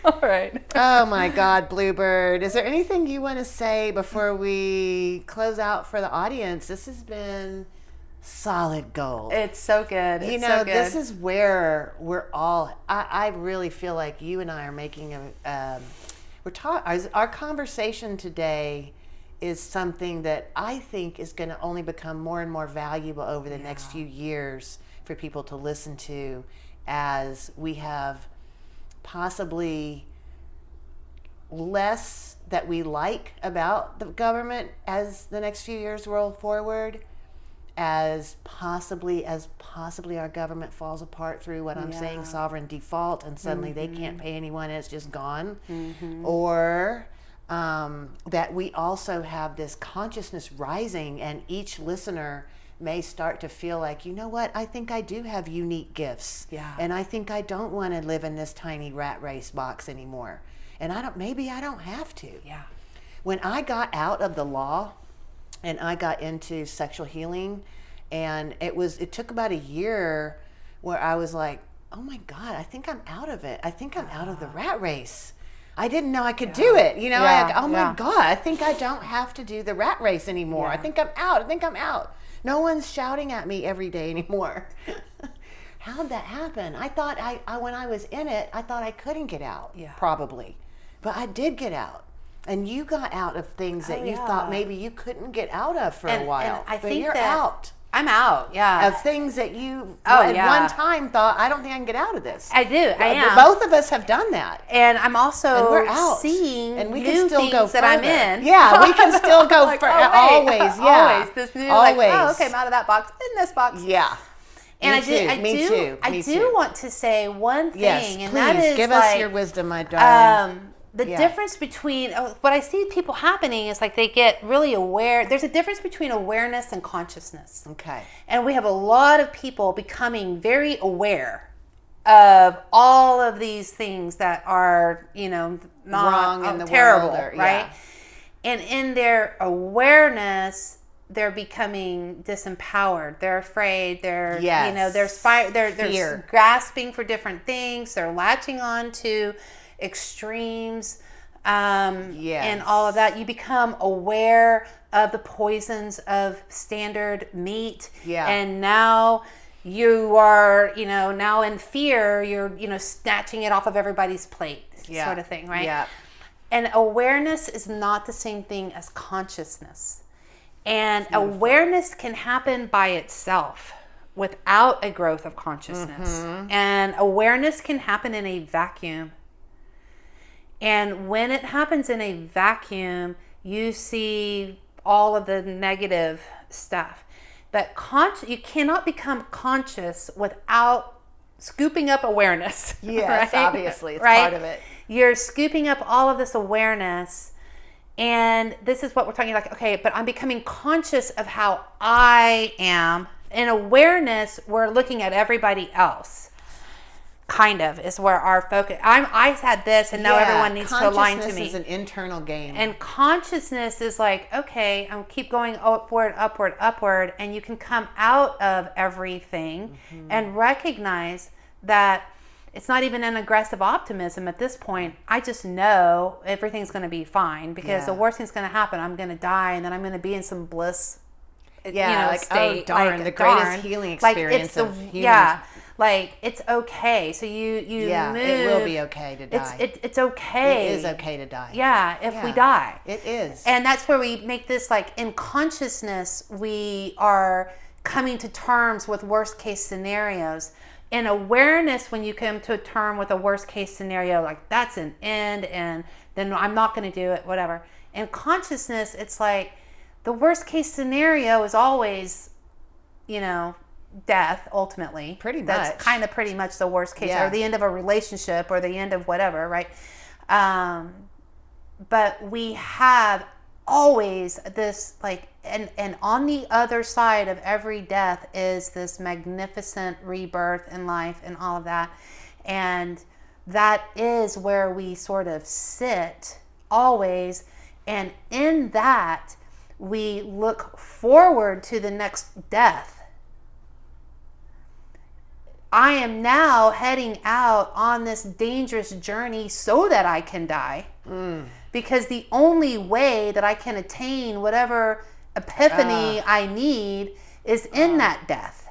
Speaker 2: All right.
Speaker 3: Oh my God, Bluebird. Is there anything you want to say before we close out for the audience? This has been solid gold.
Speaker 2: It's so good.
Speaker 3: This is where we're all, I really feel like you and I are making our conversation today is something that I think is going to only become more and more valuable over the next few years for people to listen to as we have possibly less that we like about the government as the next few years roll forward, as possibly our government falls apart through what I'm saying, sovereign default, and suddenly they can't pay anyone and it's just gone, or that we also have this consciousness rising and each listener may start to feel like, you know what, I think I do have unique gifts.
Speaker 2: Yeah.
Speaker 3: And I think I don't want to live in this tiny rat race box anymore. And maybe I don't have to.
Speaker 2: Yeah.
Speaker 3: When I got out of the law and I got into sexual healing, and it took about a year where I was like, oh my God, I think I'm out of it. I think I'm out of the rat race. I didn't know I could do it. My God, I think I don't have to do the rat race anymore.
Speaker 2: Yeah.
Speaker 3: I think I'm out. No one's shouting at me every day anymore. How'd that happen? I thought when I was in it, I thought I couldn't get out, probably. But I did get out. And you got out of things that you thought maybe you couldn't get out of for a while.
Speaker 2: And I
Speaker 3: but
Speaker 2: think
Speaker 3: you're
Speaker 2: that
Speaker 3: out.
Speaker 2: I'm out,
Speaker 3: Of things that you at one time thought, I don't think I can get out of this.
Speaker 2: I do. I am.
Speaker 3: Both of us have done that.
Speaker 2: And I'm also
Speaker 3: And we're out.
Speaker 2: seeing
Speaker 3: and we
Speaker 2: new
Speaker 3: can still
Speaker 2: things
Speaker 3: go
Speaker 2: that I'm in.
Speaker 3: Yeah, we can still go
Speaker 2: like,
Speaker 3: always. Yeah.
Speaker 2: Always. This new,
Speaker 3: always.
Speaker 2: okay, I'm out of that box, in this box.
Speaker 3: Yeah.
Speaker 2: And
Speaker 3: Me too.
Speaker 2: I do want to say one thing,
Speaker 3: yes,
Speaker 2: and
Speaker 3: please,
Speaker 2: that is
Speaker 3: give us your wisdom, my darling.
Speaker 2: The difference between what I see people happening is like they get really aware. There's a difference between awareness and consciousness.
Speaker 3: Okay.
Speaker 2: And we have a lot of people becoming very aware of all of these things that are, not
Speaker 3: wrong in the
Speaker 2: terrible,
Speaker 3: world,
Speaker 2: right? And in their awareness, they're becoming disempowered. They're afraid. They're, they're grasping for different things. They're latching on to extremes, and all of that. You become aware of the poisons of standard meat, and now you are, now in fear. You're, snatching it off of everybody's plate, sort of thing, right?
Speaker 3: Yeah.
Speaker 2: And awareness is not the same thing as consciousness. And awareness can happen by itself without a growth of consciousness. And awareness can happen in a vacuum. And when it happens in a vacuum, you see all of the negative stuff. But you cannot become conscious without scooping up awareness.
Speaker 3: Yes,
Speaker 2: right?
Speaker 3: Obviously. It's part of it.
Speaker 2: You're scooping up all of this awareness. And this is what we're talking about. Okay, but I'm becoming conscious of how I am. In awareness, we're looking at everybody else. Kind of is where our focus. I had this, and now everyone needs to align to me.
Speaker 3: Consciousness is an internal game,
Speaker 2: and consciousness is like, okay, I'm keep going upward, upward, upward, and you can come out of everything and recognize that it's not even an aggressive optimism at this point. I just know everything's going to be fine because the worst thing's going to happen. I'm going to die, and then I'm going to be in some bliss. State.
Speaker 3: Oh darn, the greatest healing experience of humans.
Speaker 2: Like, it's okay. So you move.
Speaker 3: It will be okay to die.
Speaker 2: It's okay.
Speaker 3: It is okay to die.
Speaker 2: Yeah, if we die.
Speaker 3: It is.
Speaker 2: And that's where we make this, like, in consciousness, we are coming to terms with worst case scenarios. In awareness, when you come to a term with a worst case scenario, like, that's an end, and then I'm not going to do it, whatever. In consciousness, it's like the worst case scenario is always, death, ultimately.
Speaker 3: Pretty much.
Speaker 2: That's kind of pretty much the worst case, or the end of a relationship, or the end of whatever, right? But we have always this, like, and on the other side of every death is this magnificent rebirth in life and all of that. And that is where we sort of sit always. And in that, we look forward to the next death. I am now heading out on this dangerous journey so that I can die. Because the only way that I can attain whatever epiphany I need is in that death.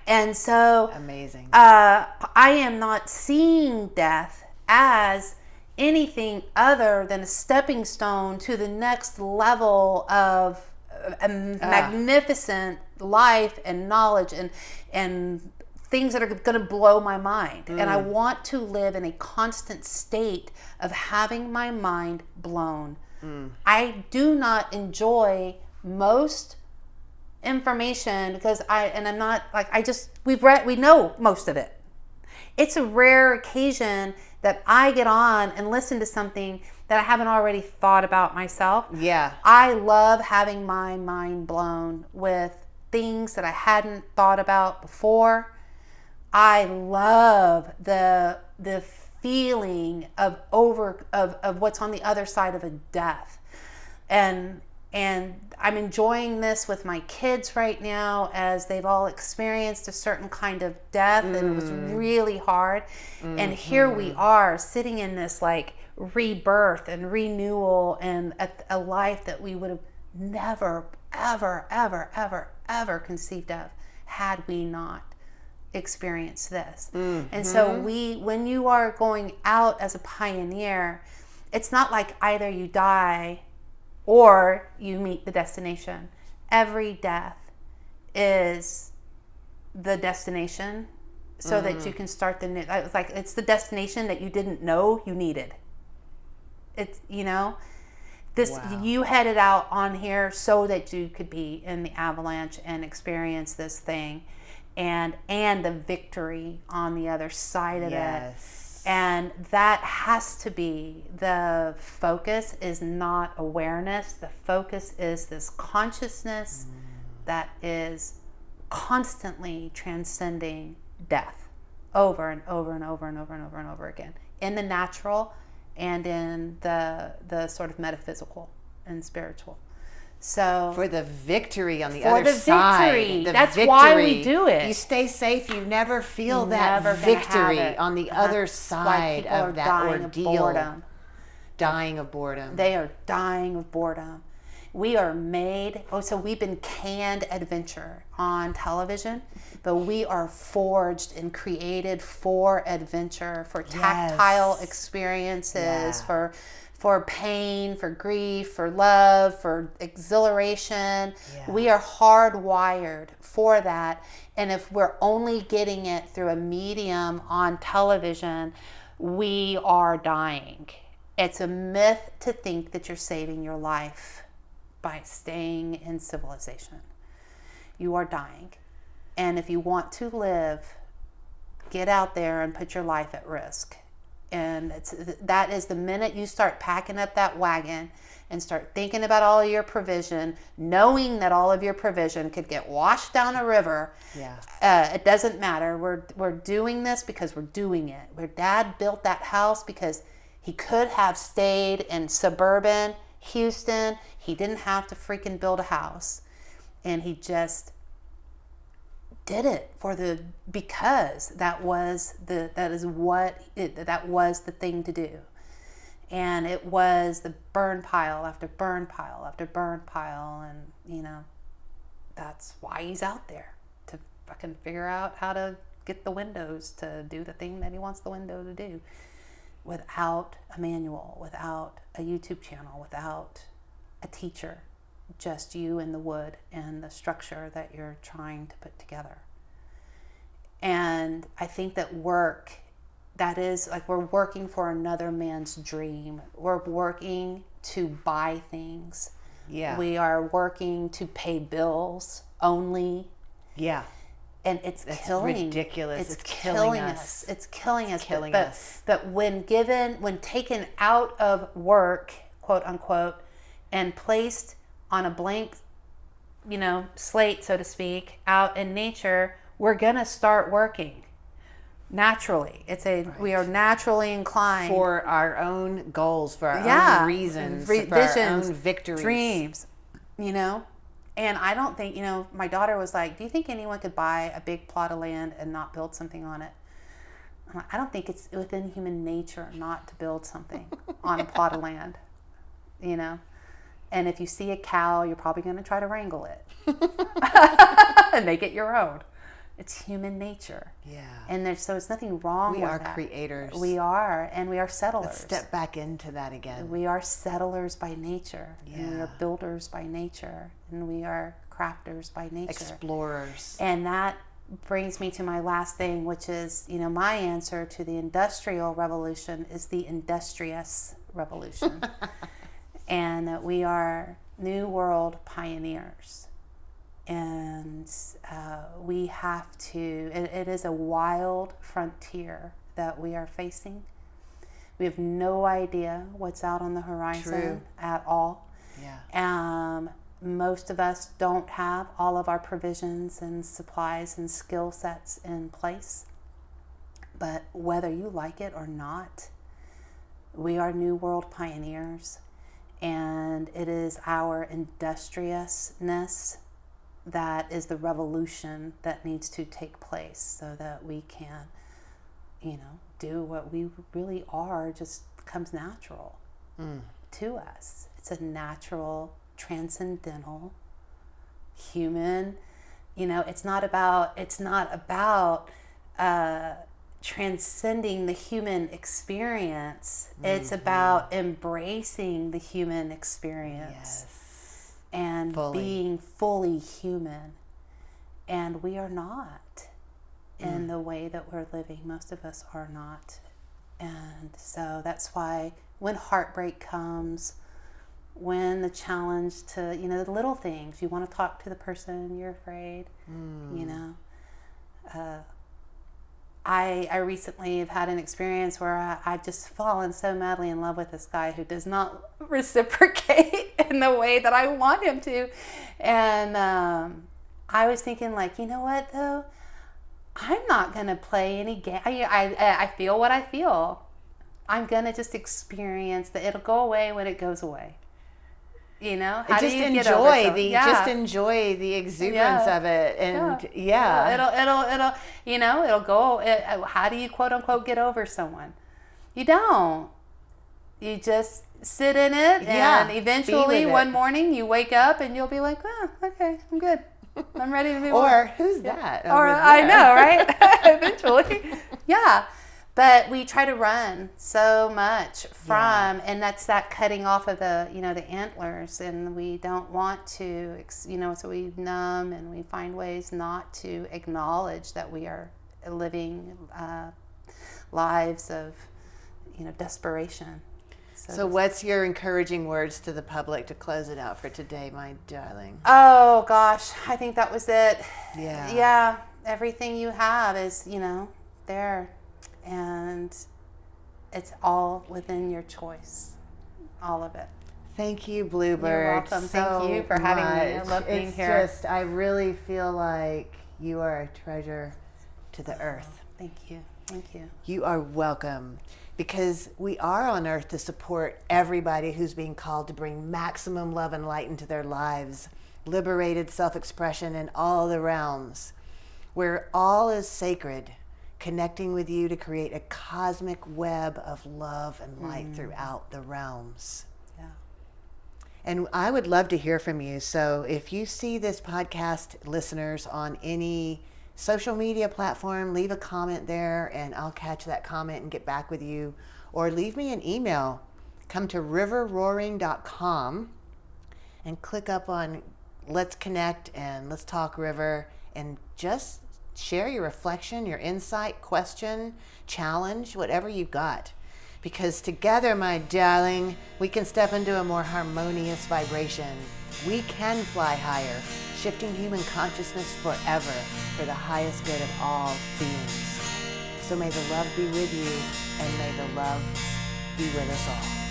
Speaker 2: And so
Speaker 3: amazing.
Speaker 2: I am not seeing death as anything other than a stepping stone to the next level of a magnificent life and knowledge and things that are going to blow my mind. And I want to live in a constant state of having my mind blown. I do not enjoy most information because I'm not like, we know most of it. It's a rare occasion that I get on and listen to something that I haven't already thought about myself.
Speaker 3: Yeah.
Speaker 2: I love having my mind blown with things that I hadn't thought about before. I love the feeling of what's on the other side of a death. And I'm enjoying this with my kids right now as they've all experienced a certain kind of death, and it was really hard. And here we are sitting in this, like, rebirth and renewal and a life that we would have never, ever, ever, ever, ever conceived of had we not experienced this. And so when you are going out as a pioneer, it's not like either you die or you meet the destination. Every death is the destination so that you can start the new. It's like, it's the destination that you didn't know you needed. It's, you headed out on here so that you could be in the avalanche and experience this thing and the victory on the other side of it. And that has to be the focus. Is not awareness. The focus is this consciousness that is constantly transcending death over and over and over and over and over and over again, in the natural and in the sort of metaphysical and spiritual. So
Speaker 3: for the victory on the other side.
Speaker 2: That's why we do it.
Speaker 3: You stay safe. You never feel that victory on the other side of that ordeal. Dying of boredom.
Speaker 2: They are dying of boredom. We are made, so we've been canned adventure on television, but we are forged and created for adventure, for tactile experiences, for pain, for grief, for love, for exhilaration. We are hardwired for that. And if we're only getting it through a medium on television, we are dying. It's a myth to think that you're saving your life by staying in civilization. You are dying. And if you want to live, get out there and put your life at risk. And that is the minute you start packing up that wagon and start thinking about all of your provision, knowing that all of your provision could get washed down a river. It doesn't matter. We're doing this because we're doing it. Where Dad built that house because he could have stayed in suburban Houston. He didn't have to freaking build a house. And he just did it because that was the thing to do. And it was the burn pile after burn pile after burn pile. And that's why he's out there, to fucking figure out how to get the windows to do the thing that he wants the window to do, without a manual, without a YouTube channel, without a teacher. Just you and the wood and the structure that you're trying to put together. And I think that work, that is like we're working for another man's dream. We're working to buy things. We are working to pay bills only. And it's killing.
Speaker 3: Ridiculous.
Speaker 2: It's killing us. It's killing us. But when taken out of work, quote unquote, and placed on a blank, slate, so to speak, out in nature, we're gonna start working naturally. We are naturally inclined
Speaker 3: for our own goals, for our own reasons, for
Speaker 2: visions,
Speaker 3: our own victories,
Speaker 2: dreams. And I don't think, my daughter was like, "Do you think anyone could buy a big plot of land and not build something on it?" I'm like, I don't think it's within human nature not to build something on a plot of land. And if you see a cow, you're probably going to try to wrangle it and make it your own. It's human nature. And so it's nothing wrong with that.
Speaker 3: We are creators.
Speaker 2: We are, and we are settlers.
Speaker 3: Let's step back into that again.
Speaker 2: We are settlers by nature. And we are builders by nature. And we are crafters by nature.
Speaker 3: Explorers.
Speaker 2: And that brings me to my last thing, which is, my answer to the Industrial Revolution is the industrious revolution. And that we are New World pioneers. And we have to, it is a wild frontier that we are facing. We have no idea what's out on the horizon at all. Most of us don't have all of our provisions and supplies and skill sets in place. But whether you like it or not, we are New World pioneers. And it is our industriousness that is the revolution that needs to take place so that we can, do what we really are, just comes natural to us. It's a natural, transcendental, human, it's not about transcending the human experience. It's about embracing the human experience and being fully human. And we are not in the way that we're living. Most of us are not. And so that's why when heartbreak comes, when the challenge to, the little things, you want to talk to the person, you're afraid, I recently have had an experience where I've just fallen so madly in love with this guy who does not reciprocate in the way that I want him to. And I was thinking, like, you know what, though? I'm not going to play any game. I feel what I feel. I'm going to just experience that. It'll go away when it goes away. You know, how
Speaker 3: just
Speaker 2: do you
Speaker 3: enjoy
Speaker 2: get over
Speaker 3: just enjoy the exuberance of it, and
Speaker 2: it'll you know, it'll go. How do you quote unquote get over someone? You don't. You just sit in it, and eventually one morning you wake up and you'll be like, oh, okay, I'm good. I'm ready to move on.
Speaker 3: Or who's that?
Speaker 2: Or I know, right? Eventually, yeah. But we try to run so much from, and that's that cutting off of the, you know, the antlers, and we don't want to, you know, so we numb and we find ways not to acknowledge that we are living lives of, you know, desperation.
Speaker 3: So what's your encouraging words to the public to close it out for today, my darling?
Speaker 2: Oh, gosh, I think that was it.
Speaker 3: Yeah.
Speaker 2: Yeah, everything you have is, you know, there. And it's all within your choice, all of it.
Speaker 3: Thank you, Bluebird.
Speaker 2: You're welcome. Thank you for having me. I love being here.
Speaker 3: I really feel like you are a treasure to the earth.
Speaker 2: Thank you. Thank you.
Speaker 3: You are welcome, because we are on earth to support everybody who's being called to bring maximum love and light into their lives, liberated self-expression in all the realms, where all is sacred, connecting with you to create a cosmic web of love and light throughout the realms.
Speaker 2: Yeah.
Speaker 3: And I would love to hear from you. So if you see this podcast, listeners, on any social media platform, leave a comment there and I'll catch that comment and get back with you. Or leave me an email. Come to riverroaring.com and click up on Let's Connect and Let's Talk River, and just share your reflection, your insight, question, challenge, whatever you've got. Because together, my darling, we can step into a more harmonious vibration. We can fly higher, shifting human consciousness forever for the highest good of all beings. So may the love be with you, and may the love be with us all.